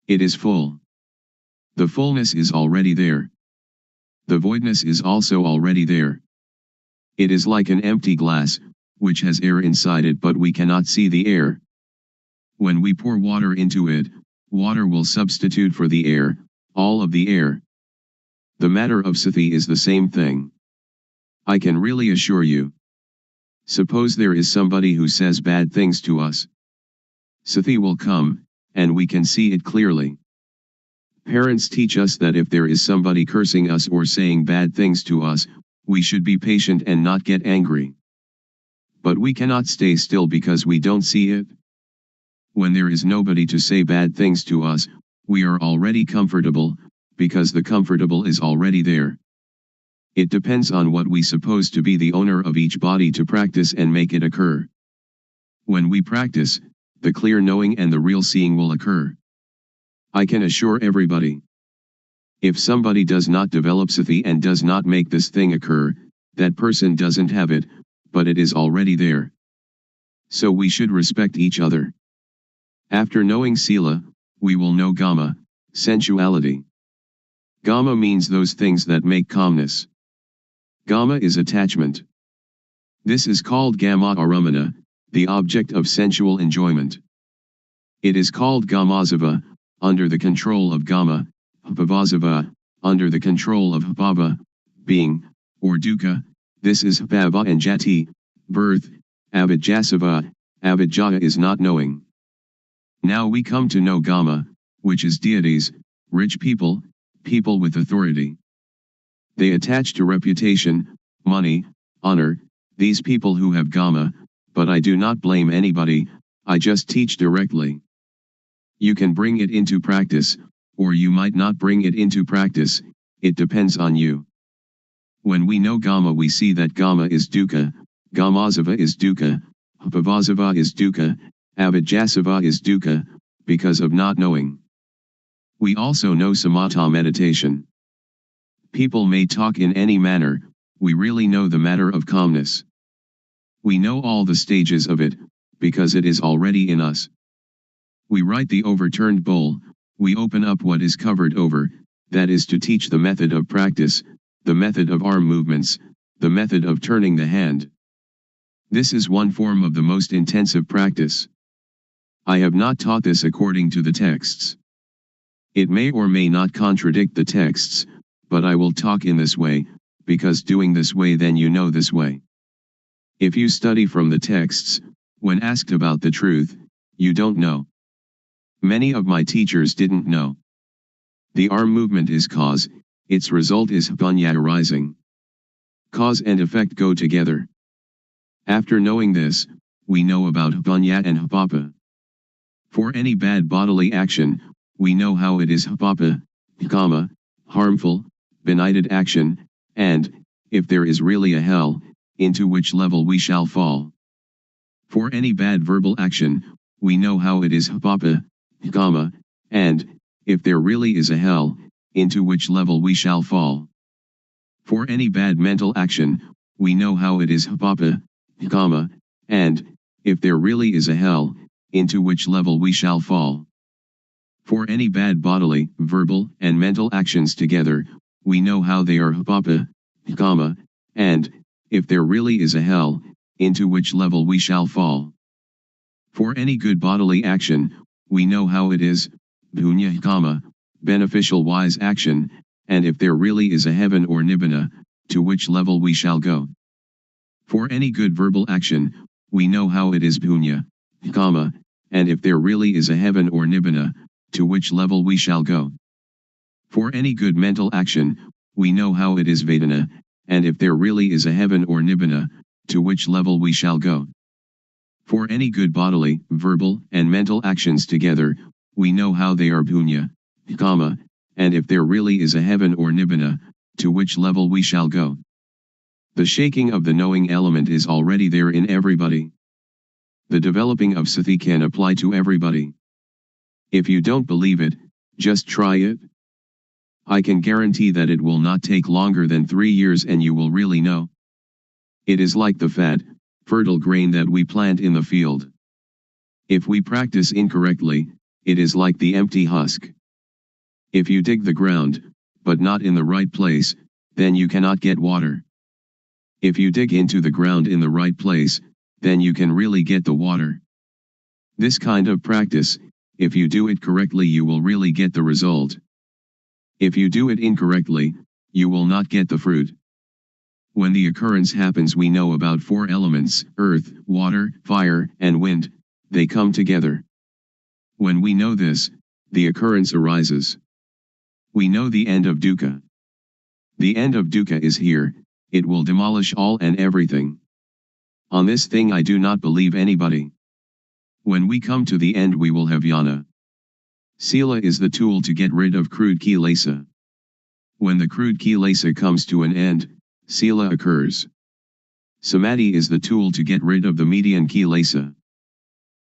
It is full. The fullness is already there. The voidness is also already there. It is like an empty glass, which has air inside it but we cannot see the air. When we pour water into it, water will substitute for the air, all of the air. The matter of sati is the same thing. I can really assure you. Suppose there is somebody who says bad things to us. Sati will come, and we can see it clearly. Parents teach us that if there is somebody cursing us or saying bad things to us, we should be patient and not get angry. But we cannot stay still because we don't see it. When there is nobody to say bad things to us, we are already comfortable, because the comfortable is already there. It depends on what we suppose to be the owner of each body to practice and make it occur. When we practice, the clear knowing and the real seeing will occur. I can assure everybody. If somebody does not develop sati and does not make this thing occur, that person doesn't have it, but it is already there. So we should respect each other. After knowing sila, we will know gama, sensuality. Gama means those things that make calmness. Gama is attachment. This is called gama aramana, the object of sensual enjoyment. It is called gamazava, under the control of gama, bhavazava, under the control of bhava, being, or dukkha. This is bhava and jati, birth. Avijjasava, avijjaya is not knowing. Now we come to know gama, which is deities, rich people, people with authority. They attach to reputation, money, honor, these people who have gama, but I do not blame anybody, I just teach directly. You can bring it into practice, or you might not bring it into practice, it depends on you. When we know gama, we see that gama is dukkha, gamazava is dukkha, bhavazava is dukkha, avijjasava is dukkha, because of not knowing. We also know samatha meditation. People may talk in any manner, we really know the matter of calmness. We know all the stages of it, because it is already in us. We write the overturned bowl, we open up what is covered over, that is to teach the method of practice, the method of arm movements, the method of turning the hand. This is one form of the most intensive practice. I have not taught this according to the texts. It may or may not contradict the texts, but I will talk in this way, because doing this way then you know this way. If you study from the texts, when asked about the truth, you don't know. Many of my teachers didn't know. The arm movement is cause, its result is punya arising. Cause and effect go together. After knowing this, we know about punya and papa. For any bad bodily action, we know how it is papa, kama, harmful, benighted action, and, if there is really a hell, into which level we shall fall. For any bad verbal action, we know how it is papa, kama, and, if there really is a hell, into which level we shall fall. For any bad mental action, we know how it is papa, kama, and, if there really is a hell, into which level we shall fall. For any bad bodily, verbal, and mental actions together, we know how they are papa, kama, and, if there really is a hell, into which level we shall fall. For any good bodily action, we know how it is, punya kama, beneficial wise action, and if there really is a heaven or nibbana, to which level we shall go. For any good verbal action, we know how it is punya, kama, and if there really is a heaven or nibbana, to which level we shall go. For any good mental action, we know how it is vedana, and if there really is a heaven or nibbana, to which level we shall go. For any good bodily, verbal, and mental actions together, we know how they are punya, kama, and if there really is a heaven or nibbana, to which level we shall go. The shaking of the knowing element is already there in everybody. The developing of sati can apply to everybody. If you don't believe it, just try it. I can guarantee that it will not take longer than 3 years and you will really know. It is like the fat, fertile grain that we plant in the field. If we practice incorrectly, it is like the empty husk. If you dig the ground, but not in the right place, then you cannot get water. If you dig into the ground in the right place, then you can really get the water. This kind of practice, if you do it correctly, you will really get the result. If you do it incorrectly, you will not get the fruit. When the occurrence happens, we know about 4 elements, earth, water, fire, and wind, they come together. When we know this, the occurrence arises. We know the end of dukkha. The end of dukkha is here, it will demolish all and everything. On this thing I do not believe anybody. When we come to the end we will have jnana. Sila is the tool to get rid of crude kilesa. When the crude kilesa comes to an end, sila occurs. Samadhi is the tool to get rid of the median kilesa.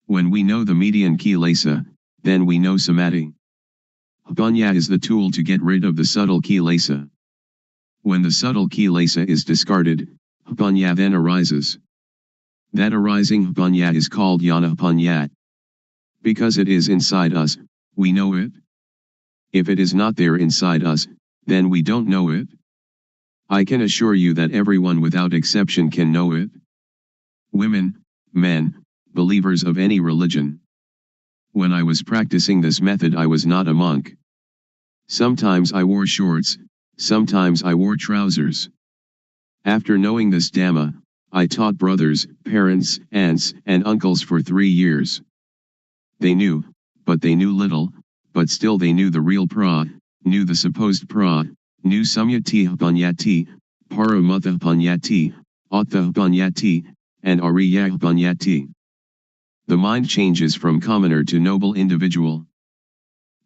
When we know the median kilesa, then we know samadhi. Panya is the tool to get rid of the subtle kilesa. When the subtle kilesa is discarded, Panya then arises. That arising Panya is called Jnana Panya. Because it is inside us, we know it. If it is not there inside us, then we don't know it. I can assure you that everyone without exception can know it. Women, men, believers of any religion. When I was practicing this method, I was not a monk. Sometimes I wore shorts, sometimes I wore trousers. After knowing this Dhamma, I taught brothers, parents, aunts, and uncles for 3 years. They knew, but they knew little, but still they knew the real pra, knew the supposed pra, knew Samyati Panyati, Paramatha Panyati, Atha Panyati, and Ariya Panyati. The mind changes from commoner to noble individual.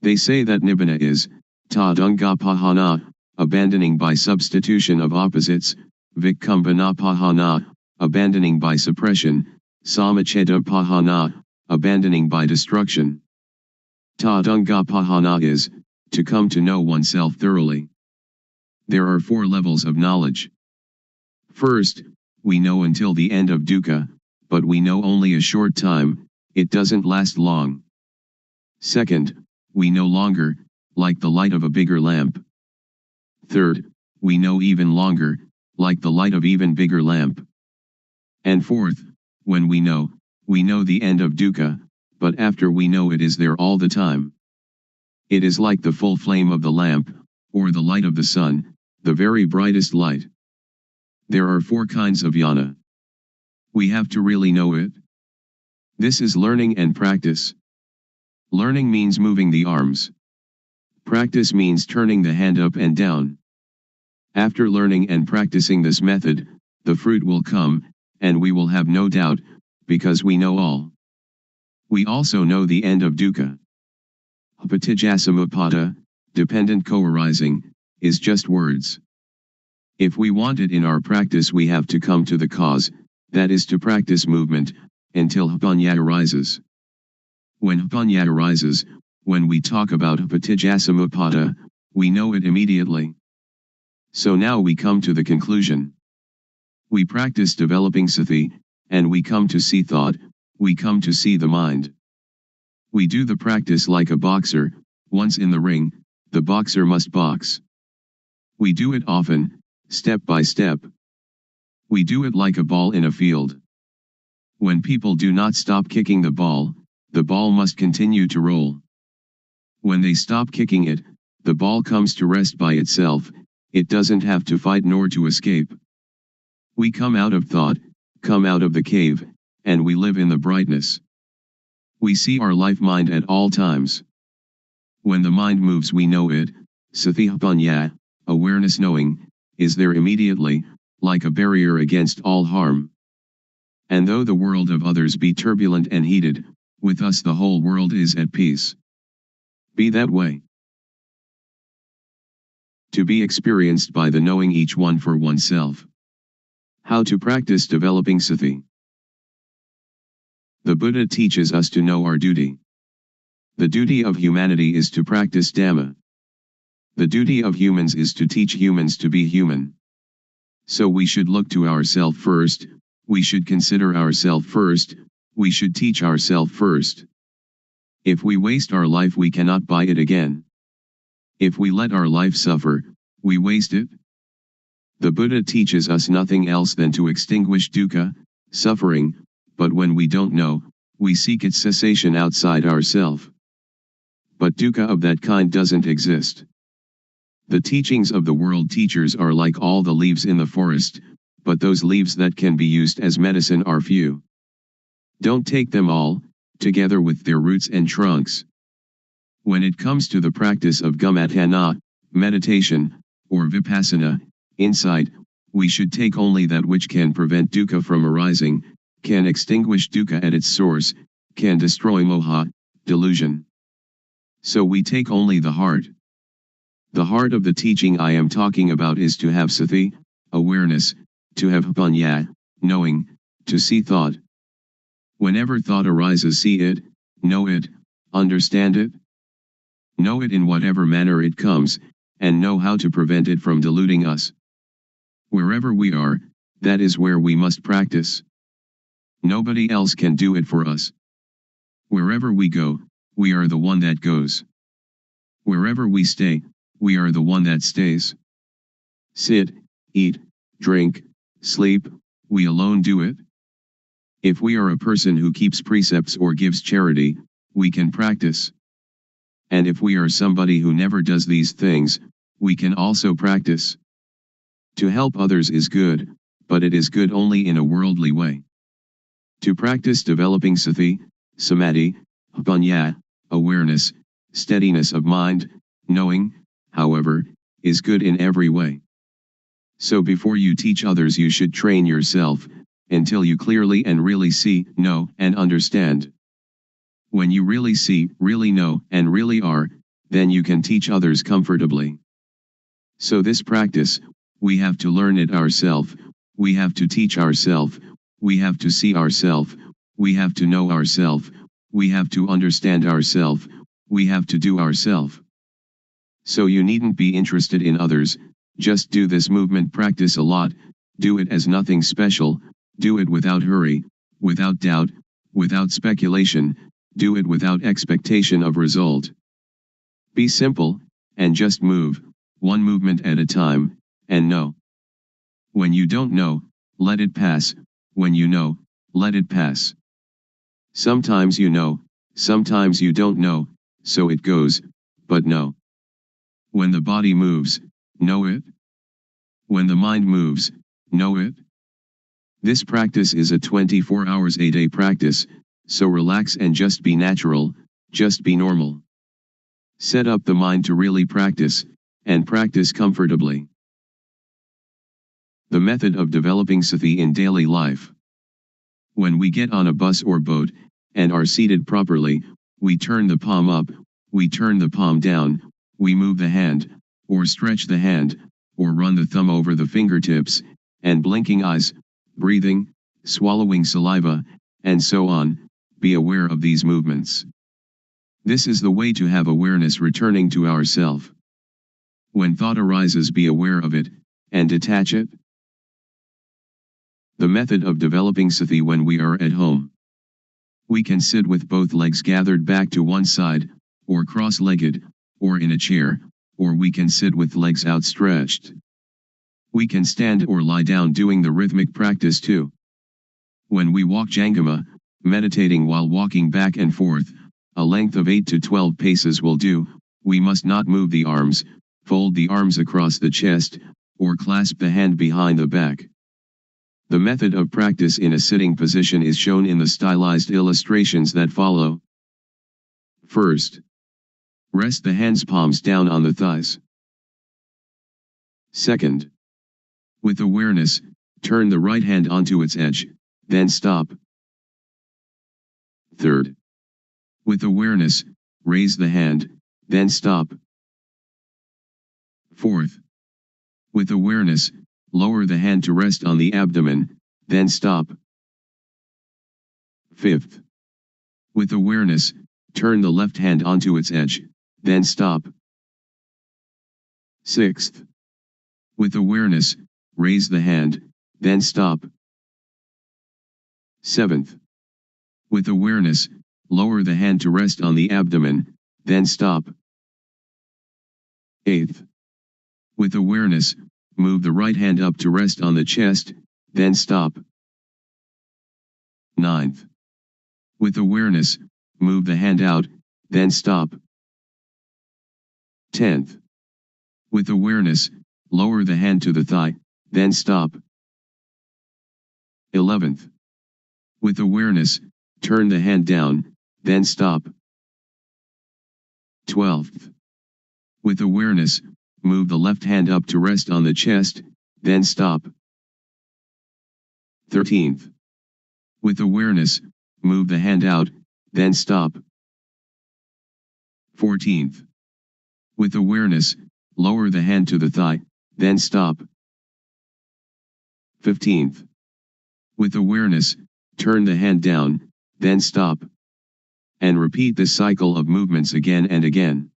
They say that Nibbana is, ta dunga pahana, abandoning by substitution of opposites, vikkumbana pahana, abandoning by suppression, samacheda pahana, abandoning by destruction. Ta dunga pahana is, to come to know oneself thoroughly. There are 4 levels of knowledge. First, we know until the end of dukkha, but we know only a short time, it doesn't last long. Second, we know longer, like the light of a bigger lamp. Third, we know even longer, like the light of even bigger lamp. And fourth, when we know the end of dukkha, but after we know it is there all the time. It is like the full flame of the lamp, or the light of the sun, the very brightest light. There are 4 kinds of jnana. We have to really know it. This is learning and practice. Learning means moving the arms. Practice means turning the hand up and down. After learning and practicing this method, the fruit will come, and we will have no doubt, because we know all. We also know the end of dukkha. Patijjasamuppada, dependent co-arising, is just words. If we want it in our practice, we have to come to the cause, that is to practice movement, until Panya arises. When Panya arises, when we talk about Patijjasamuppada, we know it immediately. So now we come to the conclusion. We practice developing sati, and we come to see thought, we come to see the mind. We do the practice like a boxer, once in the ring, the boxer must box. We do it often, step by step. We do it like a ball in a field. When people do not stop kicking the ball must continue to roll. When they stop kicking it, the ball comes to rest by itself, it doesn't have to fight nor to escape. We come out of thought, come out of the cave, and we live in the brightness. We see our life mind at all times. When the mind moves, we know it, sathipanya, awareness knowing, is there immediately, like a barrier against all harm. And though the world of others be turbulent and heated, with us the whole world is at peace. Be that way. To be experienced by the knowing each one for oneself. How to practice developing sati. The Buddha teaches us to know our duty. The duty of humanity is to practice Dhamma. The duty of humans is to teach humans to be human. So we should look to ourselves first, we should consider ourselves first, we should teach ourselves first. If we waste our life, we cannot buy it again. If we let our life suffer, we waste it. The Buddha teaches us nothing else than to extinguish dukkha, suffering, but when we don't know, we seek its cessation outside ourselves. But dukkha of that kind doesn't exist. The teachings of the world teachers are like all the leaves in the forest, but those leaves that can be used as medicine are few. Don't take them all, together with their roots and trunks. When it comes to the practice of gamatana, meditation, or vipassana, insight, we should take only that which can prevent dukkha from arising, can extinguish dukkha at its source, can destroy moha, delusion. So we take only the heart. The heart of the teaching I am talking about is to have sati, awareness, to have panya, knowing, to see thought. Whenever thought arises, see it, know it, understand it. Know it in whatever manner it comes, and know how to prevent it from deluding us. Wherever we are, that is where we must practice. Nobody else can do it for us. Wherever we go, we are the one that goes. Wherever we stay, we are the one that stays. Sit, eat, drink, sleep, we alone do it. If we are a person who keeps precepts or gives charity, we can practice. And if we are somebody who never does these things, we can also practice. To help others is good, but it is good only in a worldly way. To practice developing sati, samadhi, panya, awareness, steadiness of mind, knowing, however, is good in every way. So before you teach others, you should train yourself, until you clearly and really see, know, and understand. When you really see, really know, and really are, then you can teach others comfortably. So this practice, we have to learn it ourselves, we have to teach ourselves, we have to see ourselves, we have to know ourselves, we have to understand ourselves, we have to do ourselves. So you needn't be interested in others, just do this movement practice a lot, do it as nothing special, do it without hurry, without doubt, without speculation, do it without expectation of result. Be simple, and just move, one movement at a time, and know. When you don't know, let it pass, when you know, let it pass. Sometimes you know, sometimes you don't know, so it goes, but know. When the body moves, know it. When the mind moves, know it. This practice is a 24 hours a day practice, so relax and just be natural, just be normal. Set up the mind to really practice, and practice comfortably. The method of developing sati in daily life. When we get on a bus or boat, and are seated properly, we turn the palm up, we turn the palm down, we move the hand, or stretch the hand, or run the thumb over the fingertips, and blinking eyes, breathing, swallowing saliva, and so on, be aware of these movements. This is the way to have awareness returning to ourself. When thought arises, be aware of it, and detach it. The method of developing sati when we are at home. We can sit with both legs gathered back to one side, or cross-legged, or in a chair, or we can sit with legs outstretched. We can stand or lie down doing the rhythmic practice too. When we walk Jangama, meditating while walking back and forth, a length of 8 to 12 paces will do, we must not move the arms, fold the arms across the chest, or clasp the hand behind the back. The method of practice in a sitting position is shown in the stylized illustrations that follow. First, rest the hands palms down on the thighs. Second, with awareness, turn the right hand onto its edge, then stop. Third, with awareness, raise the hand, then stop. Fourth, with awareness, lower the hand to rest on the abdomen, then stop. Fifth, with awareness, turn the left hand onto its edge, then stop. Sixth, with awareness, raise the hand, then stop. Seventh, with awareness, lower the hand to rest on the abdomen, then stop. Eighth, with awareness, move the right hand up to rest on the chest, then stop. Ninth, with awareness, move the hand out, then stop. 10th, with awareness, lower the hand to the thigh, then stop. 11th, with awareness, turn the hand down, then stop. 12th, with awareness, move the left hand up to rest on the chest, then stop. 13th, with awareness, move the hand out, then stop. 14th, with awareness, lower the hand to the thigh, then stop. 15th, with awareness, turn the hand down, then stop. And repeat this cycle of movements again and again.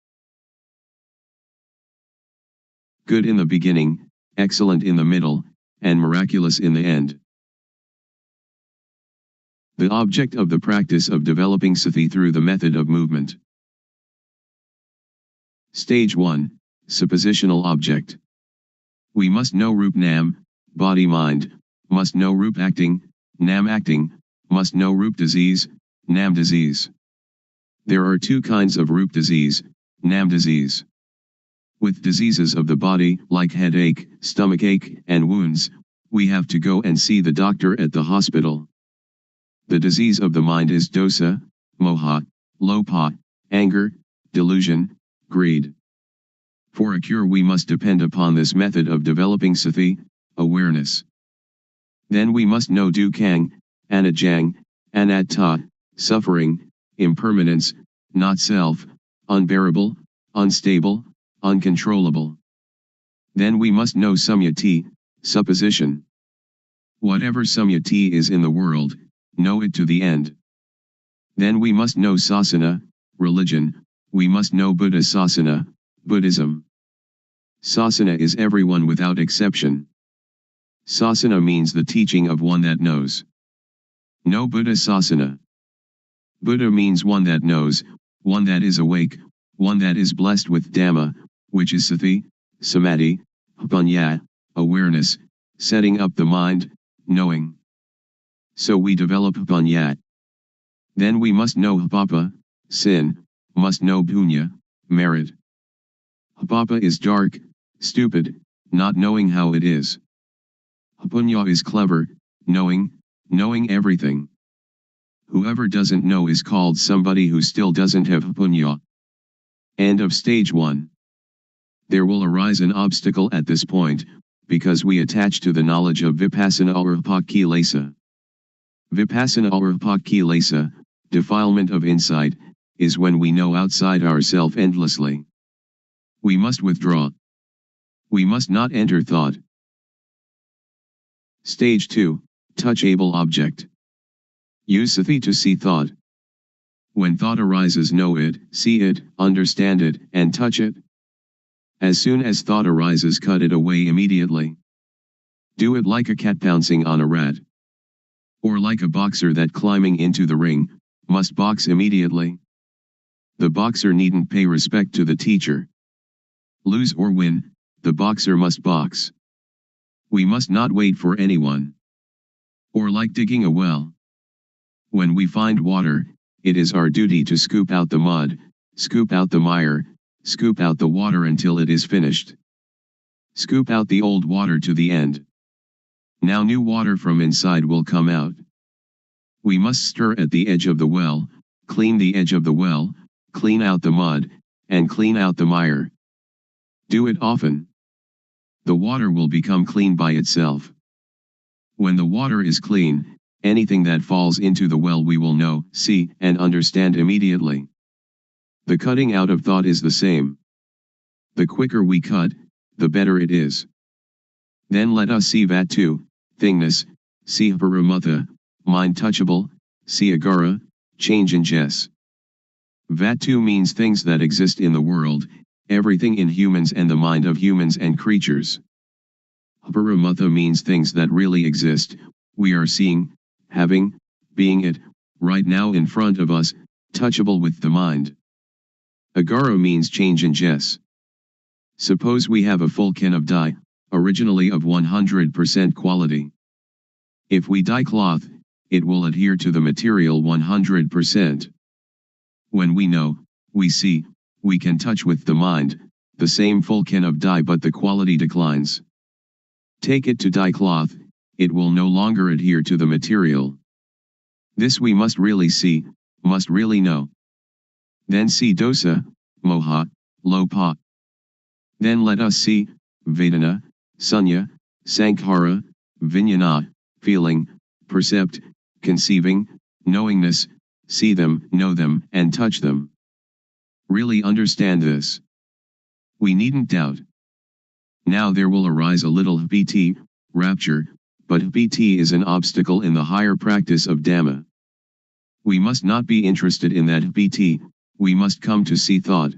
good in the beginning, excellent in the middle, and miraculous in the end. The object of the practice of developing sati through the method of movement. Stage 1, Suppositional Object. We must know Rup Nam, body-mind, must know Rup acting, Nam acting, must know Rup disease, Nam disease. There are two kinds of Rup disease, Nam disease. With diseases of the body, like headache, stomachache, and wounds, we have to go and see the doctor at the hospital. The disease of the mind is dosa, moha, lopa, anger, delusion, greed. For a cure we must depend upon this method of developing sati, awareness. Then we must know dukkhang, anajang, anatta, suffering, impermanence, not self, unbearable, unstable, uncontrollable. Then we must know samyati, supposition. Whatever samyati is in the world, know it to the end. Then we must know sasana, religion, we must know Buddha sasana, Buddhism. Sasana is everyone without exception. Sasana means the teaching of one that knows. Know Buddha sasana. Buddha means one that knows, one that is awake, one that is blessed with Dhamma, which is sati, samadhi, panya, awareness, setting up the mind, knowing. So we develop panya. Then we must know papa, sin, must know punya, merit. Papa is dark, stupid, not knowing how it is. Punya is clever, knowing everything. Whoever doesn't know is called somebody who still doesn't have punya. End of stage 1. There will arise an obstacle at this point, because we attach to the knowledge of Vipassana or Kilesa. Vipassana or Kilesa, defilement of insight, is when we know outside ourself endlessly. We must withdraw. We must not enter thought. Stage 2, Touchable Object. Use sati to see thought. When thought arises, know it, see it, understand it, and touch it. As soon as thought arises, cut it away immediately. Do it like a cat pouncing on a rat. Or like a boxer that climbing into the ring, must box immediately. The boxer needn't pay respect to the teacher. Lose or win, the boxer must box. We must not wait for anyone. Or like digging a well. When we find water, it is our duty to scoop out the mud, scoop out the mire, scoop out the water until it is finished. Scoop out the old water to the end. Now new water from inside will come out. We must stir at the edge of the well, clean the edge of the well, clean out the mud, and clean out the mire. Do it often. The water will become clean by itself. When the water is clean, anything that falls into the well we will know, see, and understand immediately. The cutting out of thought is the same. The quicker we cut, the better it is. Then let us see Vatu, thingness, see Paramutha, mind touchable, see Agara, change in Jess. Vatu means things that exist in the world, everything in humans and the mind of humans and creatures. Paramutha means things that really exist, we are seeing, having, being it, right now in front of us, touchable with the mind. Agara means change in Jess. Suppose we have a full can of dye, originally of 100% quality. If we dye cloth, it will adhere to the material 100%. When we know, we see, we can touch with the mind, the same full can of dye but the quality declines. Take it to dye cloth, it will no longer adhere to the material. This we must really see, must really know. Then see dosa, moha, lopa. Then let us see, vedana, sunya, sankhara, vijnana, feeling, percept, conceiving, knowingness, see them, know them, and touch them. Really understand this. We needn't doubt. Now there will arise a little bhiti, rapture, but bhiti is an obstacle in the higher practice of Dhamma. We must not be interested in that bhiti, we must come to see thought.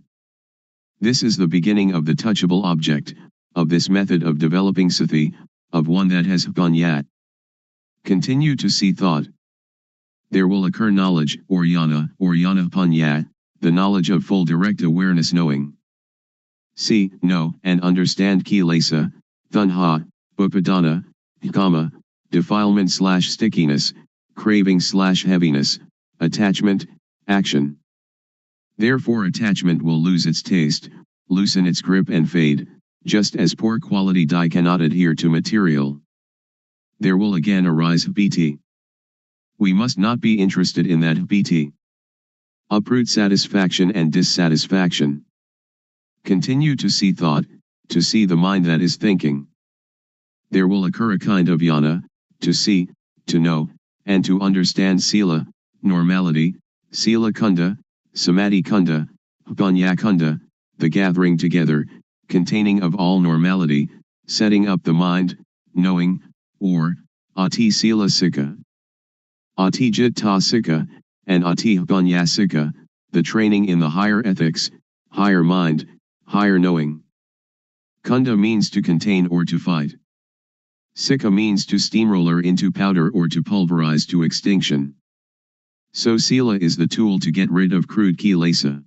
This is the beginning of the touchable object, of this method of developing sati, of one that has panya. Continue to see thought. There will occur knowledge, or jnana panya, the knowledge of full direct awareness knowing. See, know, and understand kilesa, tanha, upadana, kama, defilement/stickiness, craving/heaviness, attachment, action. Therefore attachment will lose its taste, loosen its grip and fade, just as poor quality dye cannot adhere to material. There will again arise pt. We must not be interested in that pt. Uproot satisfaction and dissatisfaction. Continue to see thought, to see the mind that is thinking. There will occur a kind of jnana, to see, to know, and to understand sila, normality, sila kunda, samadhi kunda, panya kunda, the gathering together, containing of all normality, setting up the mind, knowing, or, ati sila sikha. Ati jitta sikha, and ati panya sikha, the training in the higher ethics, higher mind, higher knowing. Kunda means to contain or to fight. Sikha means to steamroller into powder or to pulverize to extinction. So sila is the tool to get rid of crude kilesa.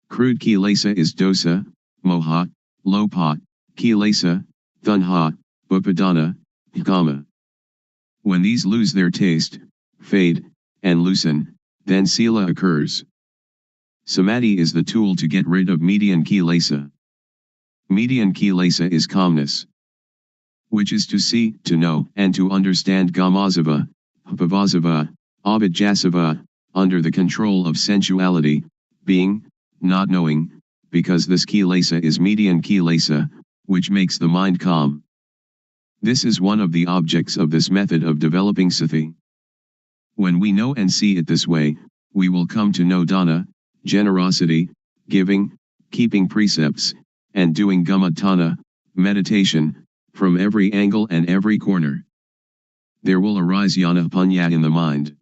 Crude kilesa is dosa, moha, lopa, kilesa, tanha, upadana, kama. When these lose their taste, fade, and loosen, then sila occurs. Samadhi is the tool to get rid of median kilesa. Median kilesa is calmness, which is to see, to know, and to understand gamazava, upavasava, avijasava, under the control of sensuality, being, not knowing, because this kilesa is median kilesa, which makes the mind calm. This is one of the objects of this method of developing sati. When we know and see it this way, we will come to know dana, generosity, giving, keeping precepts, and doing gamatana, meditation, from every angle and every corner. There will arise jnana panya in the mind.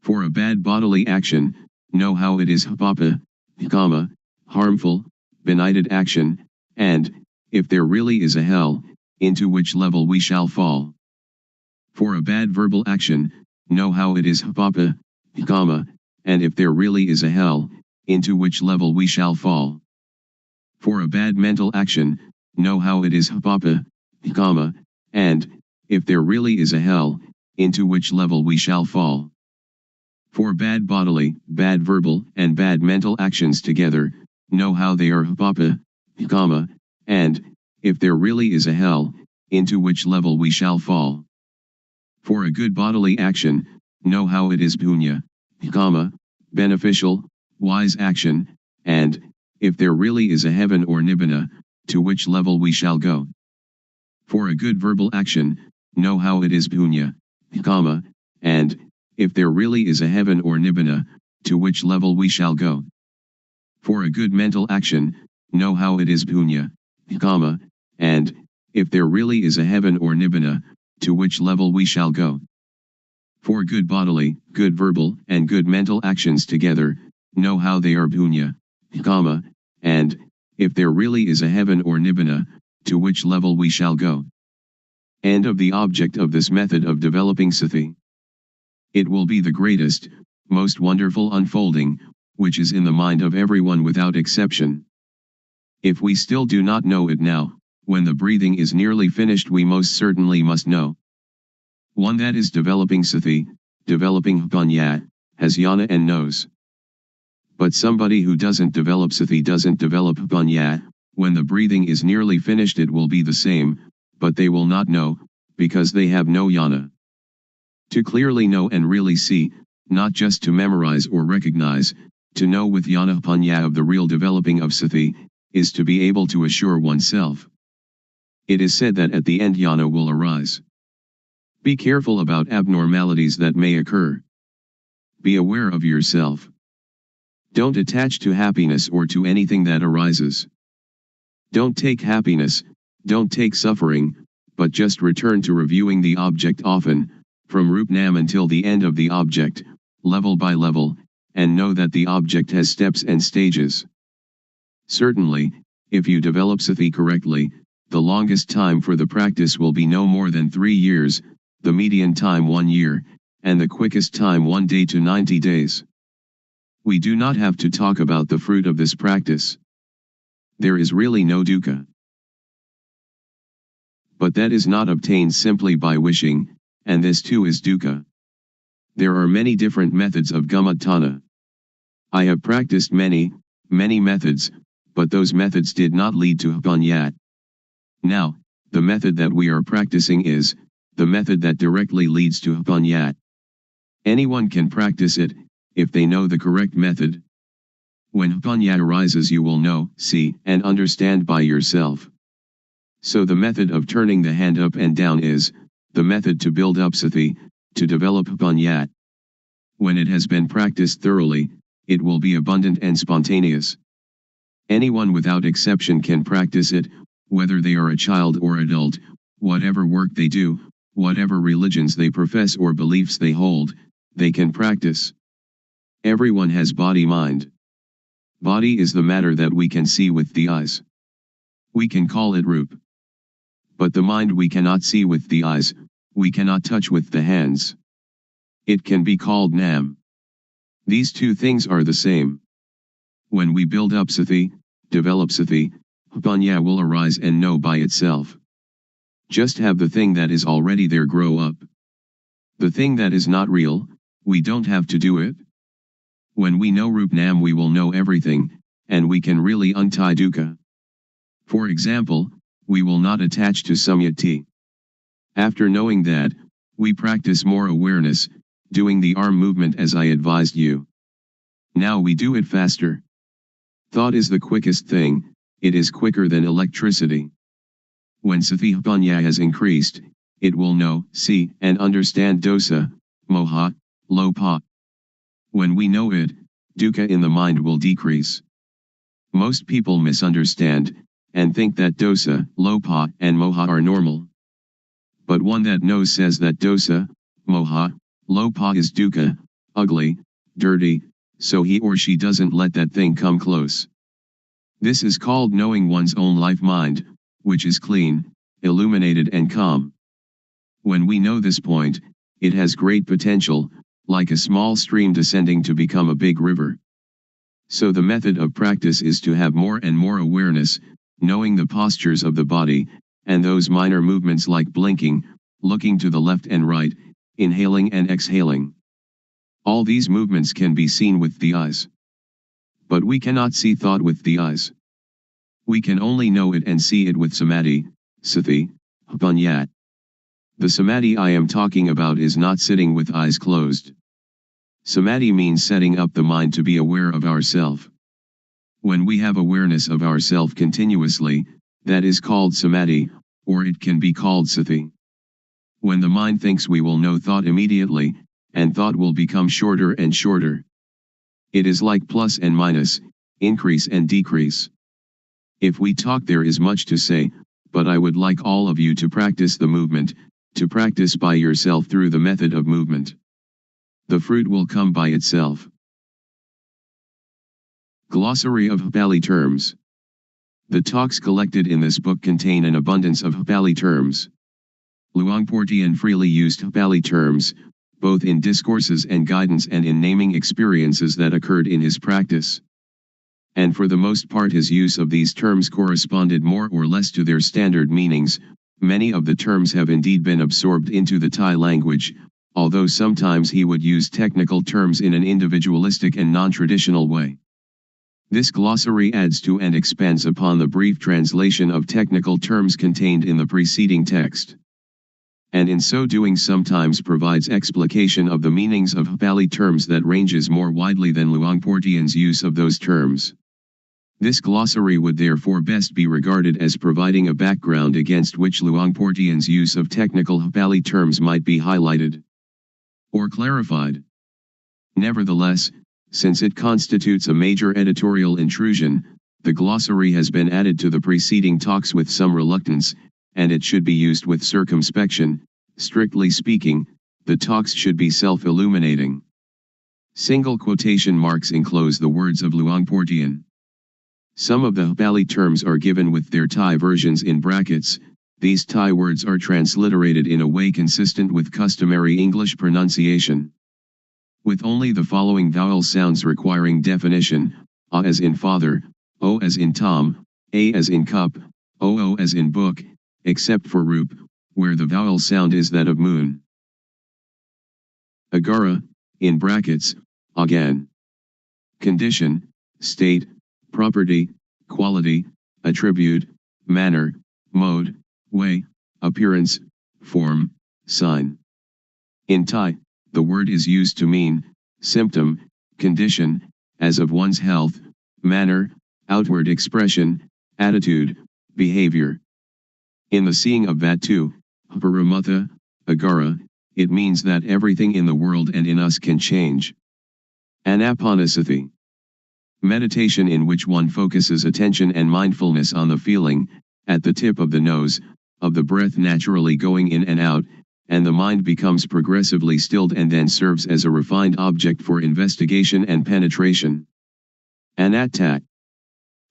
For a bad bodily action, know how it is papa, kama, harmful, benighted action, and, if there really is a hell, into which level we shall fall. For a bad verbal action, know how it is papa, kama, and if there really is a hell, into which level we shall fall. For a bad mental action, know how it is papa, kama, and, if there really is a hell, into which level we shall fall. For bad bodily, bad verbal, and bad mental actions together, know how they are papa, kama, and, if there really is a hell, into which level we shall fall. For a good bodily action, know how it is punya, kama, beneficial, wise action, and, if there really is a heaven or nibbana, to which level we shall go. For a good verbal action, know how it is punya, kama, and, if there really is a heaven or nibbana, to which level we shall go. For a good mental action, know how it is punya, kama, and, if there really is a heaven or nibbana, to which level we shall go. For good bodily, good verbal, and good mental actions together, know how they are punya, kama, and, if there really is a heaven or nibbana, to which level we shall go. End of the object of this method of developing sati. It will be the greatest, most wonderful unfolding, which is in the mind of everyone without exception. If we still do not know it now, when the breathing is nearly finished we most certainly must know. One that is developing sati, developing panya, has jnana and knows. But somebody who doesn't develop sati doesn't develop panya, when the breathing is nearly finished it will be the same, but they will not know, because they have no jnana. To clearly know and really see, not just to memorize or recognize, to know with jnana panya of the real developing of sati, is to be able to assure oneself. It is said that at the end jnana will arise. Be careful about abnormalities that may occur. Be aware of yourself. Don't attach to happiness or to anything that arises. Don't take happiness, don't take suffering, but just return to reviewing the object often, from Rupnam until the end of the object, level by level, and know that the object has steps and stages. Certainly, If you develop sati correctly, the longest time for the practice will be no more than 3 years, the median time 1 year, and the quickest time 1 day to 90 days. We do not have to talk about the fruit of this practice. There is really no dukkha. But that is not obtained simply by wishing, and this too is dukkha. There are many different methods of gamatana. I have practiced many methods, but those methods did not lead to Vipassana. Now, the method that we are practicing is the method that directly leads to Vipassana. Anyone can practice it, if they know the correct method. When Vipassana arises, you will know, see, and understand by yourself. So the method of turning the hand up and down is the method to build up sati, to develop Vipassana. When it has been practiced thoroughly, it will be abundant and spontaneous. Anyone without exception can practice it, whether they are a child or adult, whatever work they do, whatever religions they profess or beliefs they hold, they can practice. Everyone has body-mind. Body is the matter that we can see with the eyes. We can call it rup. But the mind we cannot see with the eyes, we cannot touch with the hands. It can be called nam. These two things are the same. When we build up sati, develop sati, Vipassana will arise and know by itself. Just have the thing that is already there grow up. The thing that is not real, we don't have to do it. When we know rup nam, we will know everything, and we can really untie dukkha. For example, we will not attach to samyati. After knowing that, we practice more awareness, doing the arm movement as I advised you. Now we do it faster. Thought is the quickest thing, it is quicker than electricity. When sati Vipassana has increased, it will know, see, and understand dosa, moha, lopa. When we know it, dukkha in the mind will decrease. Most people misunderstand, and think that dosa, lopa, and moha are normal. But one that knows says that dosa, moha, lopa is dukkha, ugly, dirty, so he or she doesn't let that thing come close. This is called knowing one's own life mind, which is clean, illuminated and calm. When we know this point, it has great potential, like a small stream descending to become a big river. So the method of practice is to have more and more awareness, knowing the postures of the body, and those minor movements like blinking, looking to the left and right, inhaling and exhaling. All these movements can be seen with the eyes. But we cannot see thought with the eyes. We can only know it and see it with samadhi, sati, Vipassana. The samadhi I am talking about is not sitting with eyes closed. Samadhi means setting up the mind to be aware of ourself. When we have awareness of ourself continuously, that is called samadhi, or it can be called sati. When the mind thinks, we will know thought immediately, and thought will become shorter and shorter. It is like plus and minus, increase and decrease. If we talk, there is much to say, but I would like all of you to practice the movement, to practice by yourself through the method of movement. The fruit will come by itself. Glossary of Pali terms. The talks collected in this book contain an abundance of Pali terms. Luangpor Teean freely used Pali terms, both in discourses and guidance and in naming experiences that occurred in his practice. And for the most part his use of these terms corresponded more or less to their standard meanings. Many of the terms have indeed been absorbed into the Thai language, although sometimes he would use technical terms in an individualistic and non-traditional way. This glossary adds to and expands upon the brief translation of technical terms contained in the preceding text. And in so doing sometimes provides explication of the meanings of Pali terms that ranges more widely than Luangpor Teean's use of those terms. This glossary would therefore best be regarded as providing a background against which Luangpor Teean's use of technical Pali terms might be highlighted or clarified. Nevertheless, since it constitutes a major editorial intrusion, the glossary has been added to the preceding talks with some reluctance, and it should be used with circumspection. Strictly speaking, the talks should be self-illuminating. Single quotation marks enclose the words of Luangpor Teean. Some of the Pali terms are given with their Thai versions in brackets. These Thai words are transliterated in a way consistent with customary English pronunciation, with only the following vowel sounds requiring definition: A as in father, O as in Tom, A as in cup, O as in book, except for Rup, where the vowel sound is that of moon. Agara, in brackets, again. Condition, state, property, quality, attribute, manner, mode, way, appearance, form, sign. In Thai, the word is used to mean symptom, condition, as of one's health, manner, outward expression, attitude, behavior. In the seeing of Vatu, Paramatha, Agara, it means that everything in the world and in us can change. Anapanasati. Meditation in which one focuses attention and mindfulness on the feeling, at the tip of the nose, of the breath naturally going in and out, and the mind becomes progressively stilled and then serves as a refined object for investigation and penetration. Anatta.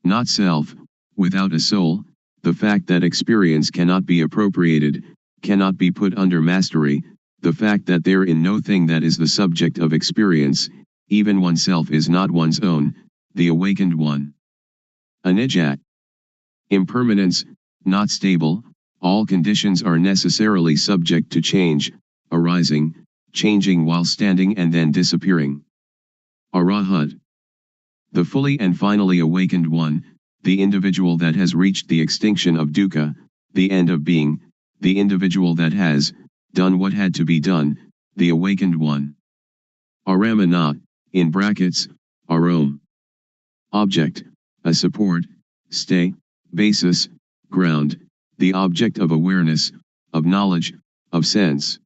Not self, without a soul, the fact that experience cannot be appropriated, cannot be put under mastery, the fact that there is no thing that is the subject of experience, even oneself is not one's own, the awakened one. Anicca. Impermanence, not stable, all conditions are necessarily subject to change, arising, changing while standing and then disappearing. Arahat. The fully and finally awakened one, the individual that has reached the extinction of dukkha, the end of being, the individual that has done what had to be done, the awakened one. Aramana, in brackets, arom. Object, a support, stay, basis, ground, the object of awareness, of knowledge, of sense.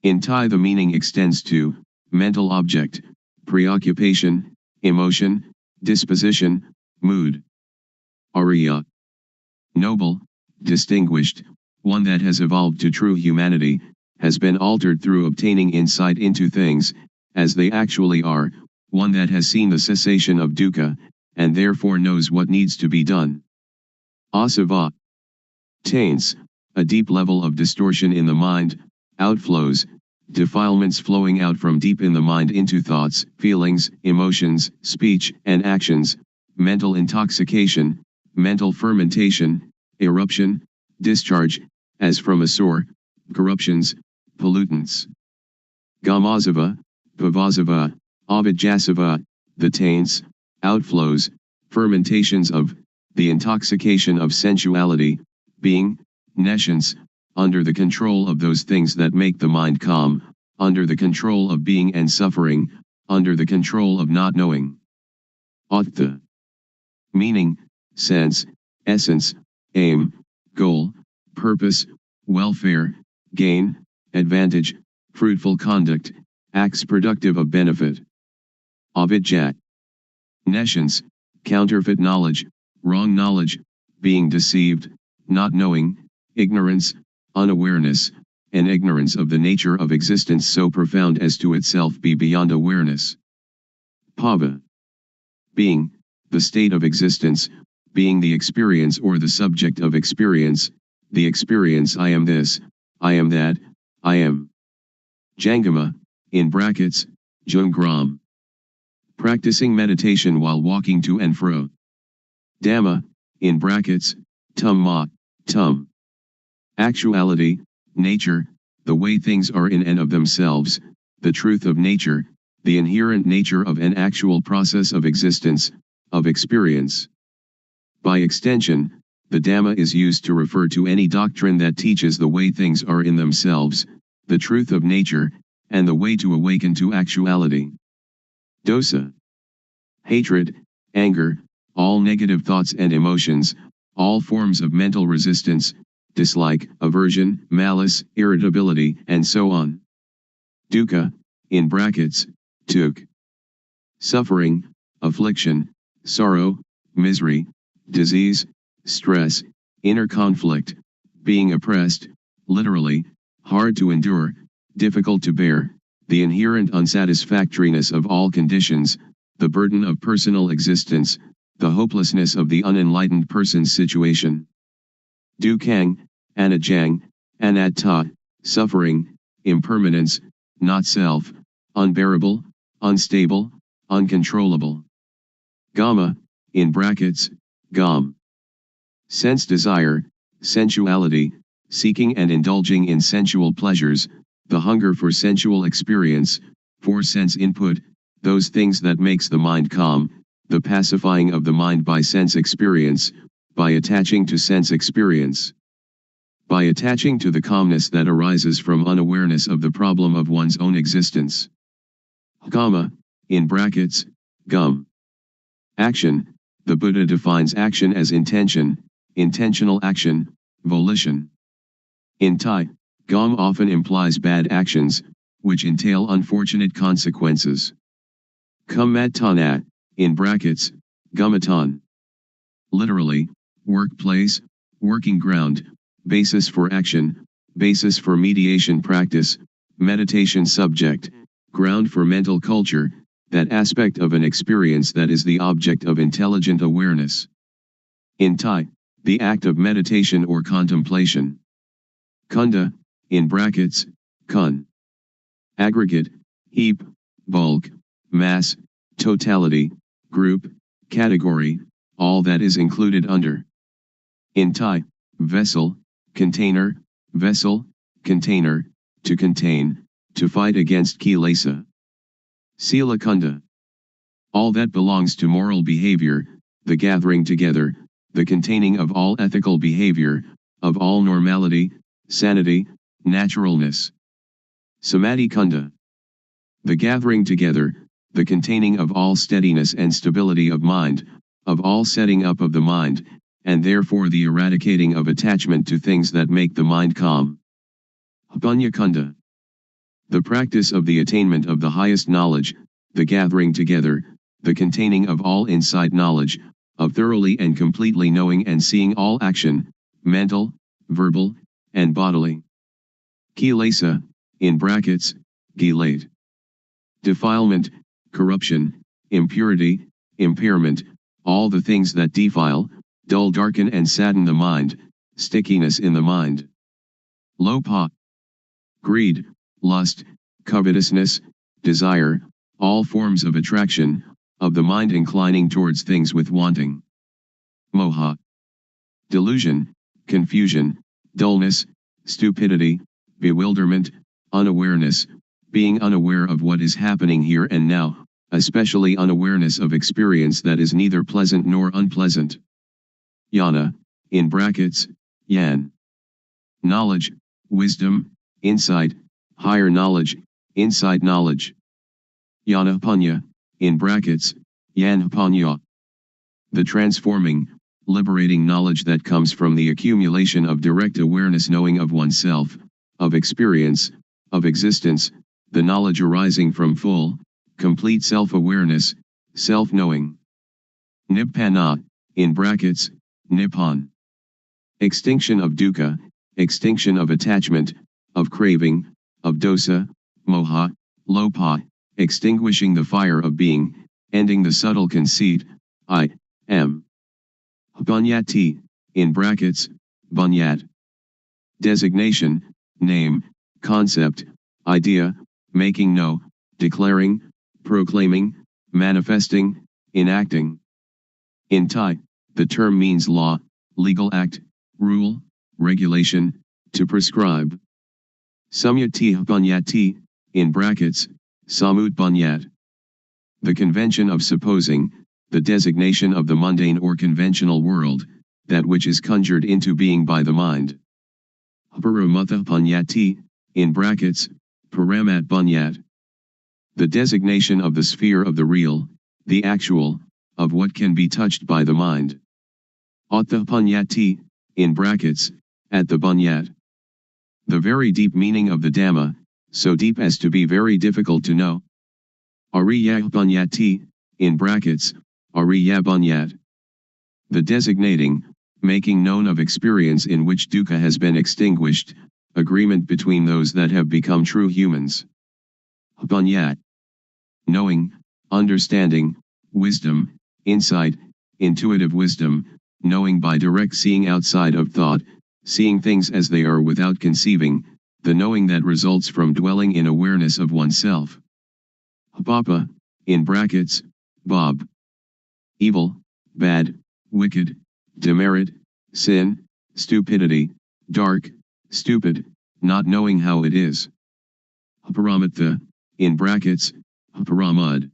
In Thai the meaning extends to mental object, preoccupation, emotion, disposition, mood. Arya. Noble, distinguished, one that has evolved to true humanity, has been altered through obtaining insight into things, as they actually are, one that has seen the cessation of dukkha, and therefore knows what needs to be done. Asava. Taints, a deep level of distortion in the mind, outflows, defilements flowing out from deep in the mind into thoughts, feelings, emotions, speech, and actions, mental intoxication, mental fermentation, eruption, discharge, as from a sore, corruptions, pollutants. Gamazava, Pavasava, Avijasava, the taints, outflows, fermentations of, the intoxication of sensuality, being, nescience, under the control of those things that make the mind calm, under the control of being and suffering, under the control of not knowing. Atta. Meaning, sense, essence, aim, goal, purpose, welfare, gain, advantage, fruitful conduct, acts productive of benefit. Avidya. Nescience, counterfeit knowledge, wrong knowledge, being deceived, not knowing, ignorance, unawareness, and ignorance of the nature of existence so profound as to itself be beyond awareness. Bhava. Being, the state of existence, being the experience or the subject of experience, the experience I am this, I am that, I am. Jangama, in brackets, Jungram. Practicing meditation while walking to and fro. Dhamma, in brackets, Tumma, Tum. Actuality, nature, the way things are in and of themselves, the truth of nature, the inherent nature of an actual process of existence, of experience. By extension, the Dhamma is used to refer to any doctrine that teaches the way things are in themselves, the truth of nature, and the way to awaken to actuality. Dosa. Hatred, anger, all negative thoughts and emotions, all forms of mental resistance, dislike, aversion, malice, irritability, and so on. Dukkha, in brackets, tuk. Suffering, affliction, sorrow, misery, disease, stress, inner conflict, being oppressed, literally, hard to endure, difficult to bear, the inherent unsatisfactoriness of all conditions, the burden of personal existence, the hopelessness of the unenlightened person's situation. Dukang, anajang, anatta, suffering, impermanence, not self, unbearable, unstable, uncontrollable. Gama, in brackets, gam. Sense desire, sensuality, seeking and indulging in sensual pleasures, the hunger for sensual experience, for sense input, those things that makes the mind calm, the pacifying of the mind by sense experience, by attaching to sense experience. By attaching to the calmness that arises from unawareness of the problem of one's own existence. Kama, in brackets, gum. Action, the Buddha defines action as intention, intentional action, volition. In Thai, gam often implies bad actions, which entail unfortunate consequences. Kumatanat, in brackets, gumatan. Literally, workplace, working ground, basis for action, basis for mediation practice, meditation subject, ground for mental culture, that aspect of an experience that is the object of intelligent awareness. In Thai, the act of meditation or contemplation. Kunda, in brackets, kun. Aggregate, heap, bulk, mass, totality, group, category, all that is included under. In Thai, vessel, container, vessel, container, to contain, to fight against kilesa. Sila kunda. All that belongs to moral behavior, the gathering together, the containing of all ethical behavior, of all normality, sanity, naturalness. Samadhi kunda. The gathering together, the containing of all steadiness and stability of mind, of all setting up of the mind, and therefore the eradicating of attachment to things that make the mind calm. Punya kunda. The practice of the attainment of the highest knowledge, the gathering together, the containing of all insight knowledge, of thoroughly and completely knowing and seeing all action, mental, verbal, and bodily. Kilesa, in brackets, gilate. Defilement, corruption, impurity, impairment, all the things that defile, dull, darken and sadden the mind, stickiness in the mind. Lopa. Greed, lust, covetousness, desire, all forms of attraction, of the mind inclining towards things with wanting. Moha. Delusion, confusion, dullness, stupidity, bewilderment, unawareness, being unaware of what is happening here and now, especially unawareness of experience that is neither pleasant nor unpleasant. Yana, in brackets, yan. Knowledge, wisdom, insight, higher knowledge, inside knowledge. Yana Punya, in brackets, yan Panya. The transforming, liberating knowledge that comes from the accumulation of direct awareness, knowing of oneself, of experience, of existence, the knowledge arising from full, complete self-awareness, self-knowing. Nibbana, in brackets, Nippon. Extinction of dukkha, extinction of attachment, of craving, of dosa, moha, lopa, extinguishing the fire of being, ending the subtle conceit, I am. Bunyati, in brackets, bunyat. Designation, name, concept, idea, making know, declaring, proclaiming, manifesting, enacting. In Thai, the term means law, legal act, rule, regulation, to prescribe. Samyati bunyati, in brackets, samut bunyat. The convention of supposing, the designation of the mundane or conventional world, that which is conjured into being by the mind. Paramatha bunyati, in brackets, paramat bunyat. The designation of the sphere of the real, the actual, of what can be touched by the mind. Atta bunyati, in brackets, at the bunyat. The very deep meaning of the Dhamma, so deep as to be very difficult to know. Ariya bunyati, in brackets, ariya bunyat. The designating, making known of experience in which dukkha has been extinguished, agreement between those that have become true humans. Bunyat. Knowing, understanding, wisdom, insight, intuitive wisdom, knowing by direct seeing outside of thought, seeing things as they are without conceiving, the knowing that results from dwelling in awareness of oneself. Bapa, in brackets, Bob. Evil, bad, wicked, demerit, sin, stupidity, dark, stupid, not knowing how it is. Paramatha, in brackets, Paramad.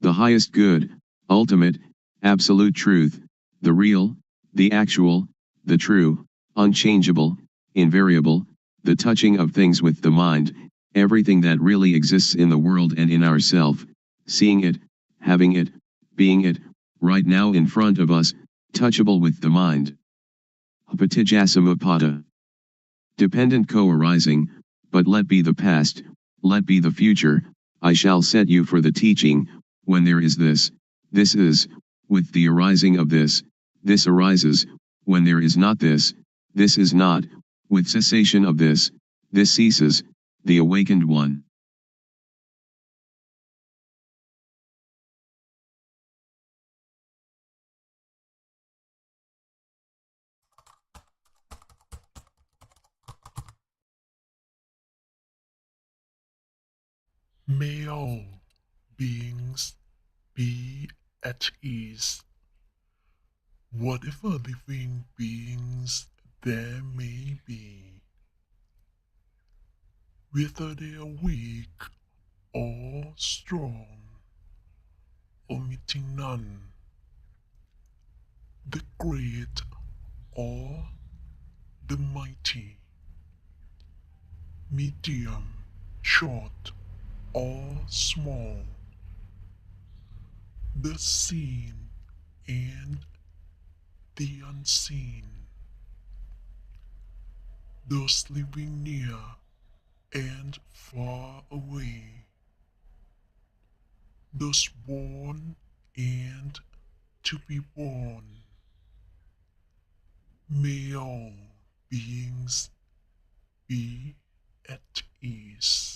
The highest good, ultimate, absolute truth, the real, the actual, the true, unchangeable, invariable, the touching of things with the mind, everything that really exists in the world and in ourself, seeing it, having it, being it, right now in front of us, touchable with the mind. Patijasamuppada. Dependent co-arising, but let be the past, let be the future, I shall set you for the teaching, when there is this is, with the arising of this arises, when there is not this is not, with cessation of this ceases, the awakened one. May all beings be at ease. Whatever living beings there may be, whether they are weak or strong, omitting none, the great or the mighty, medium, short or small, the seen and the unseen, those living near and far away, those born and to be born. May all beings be at ease.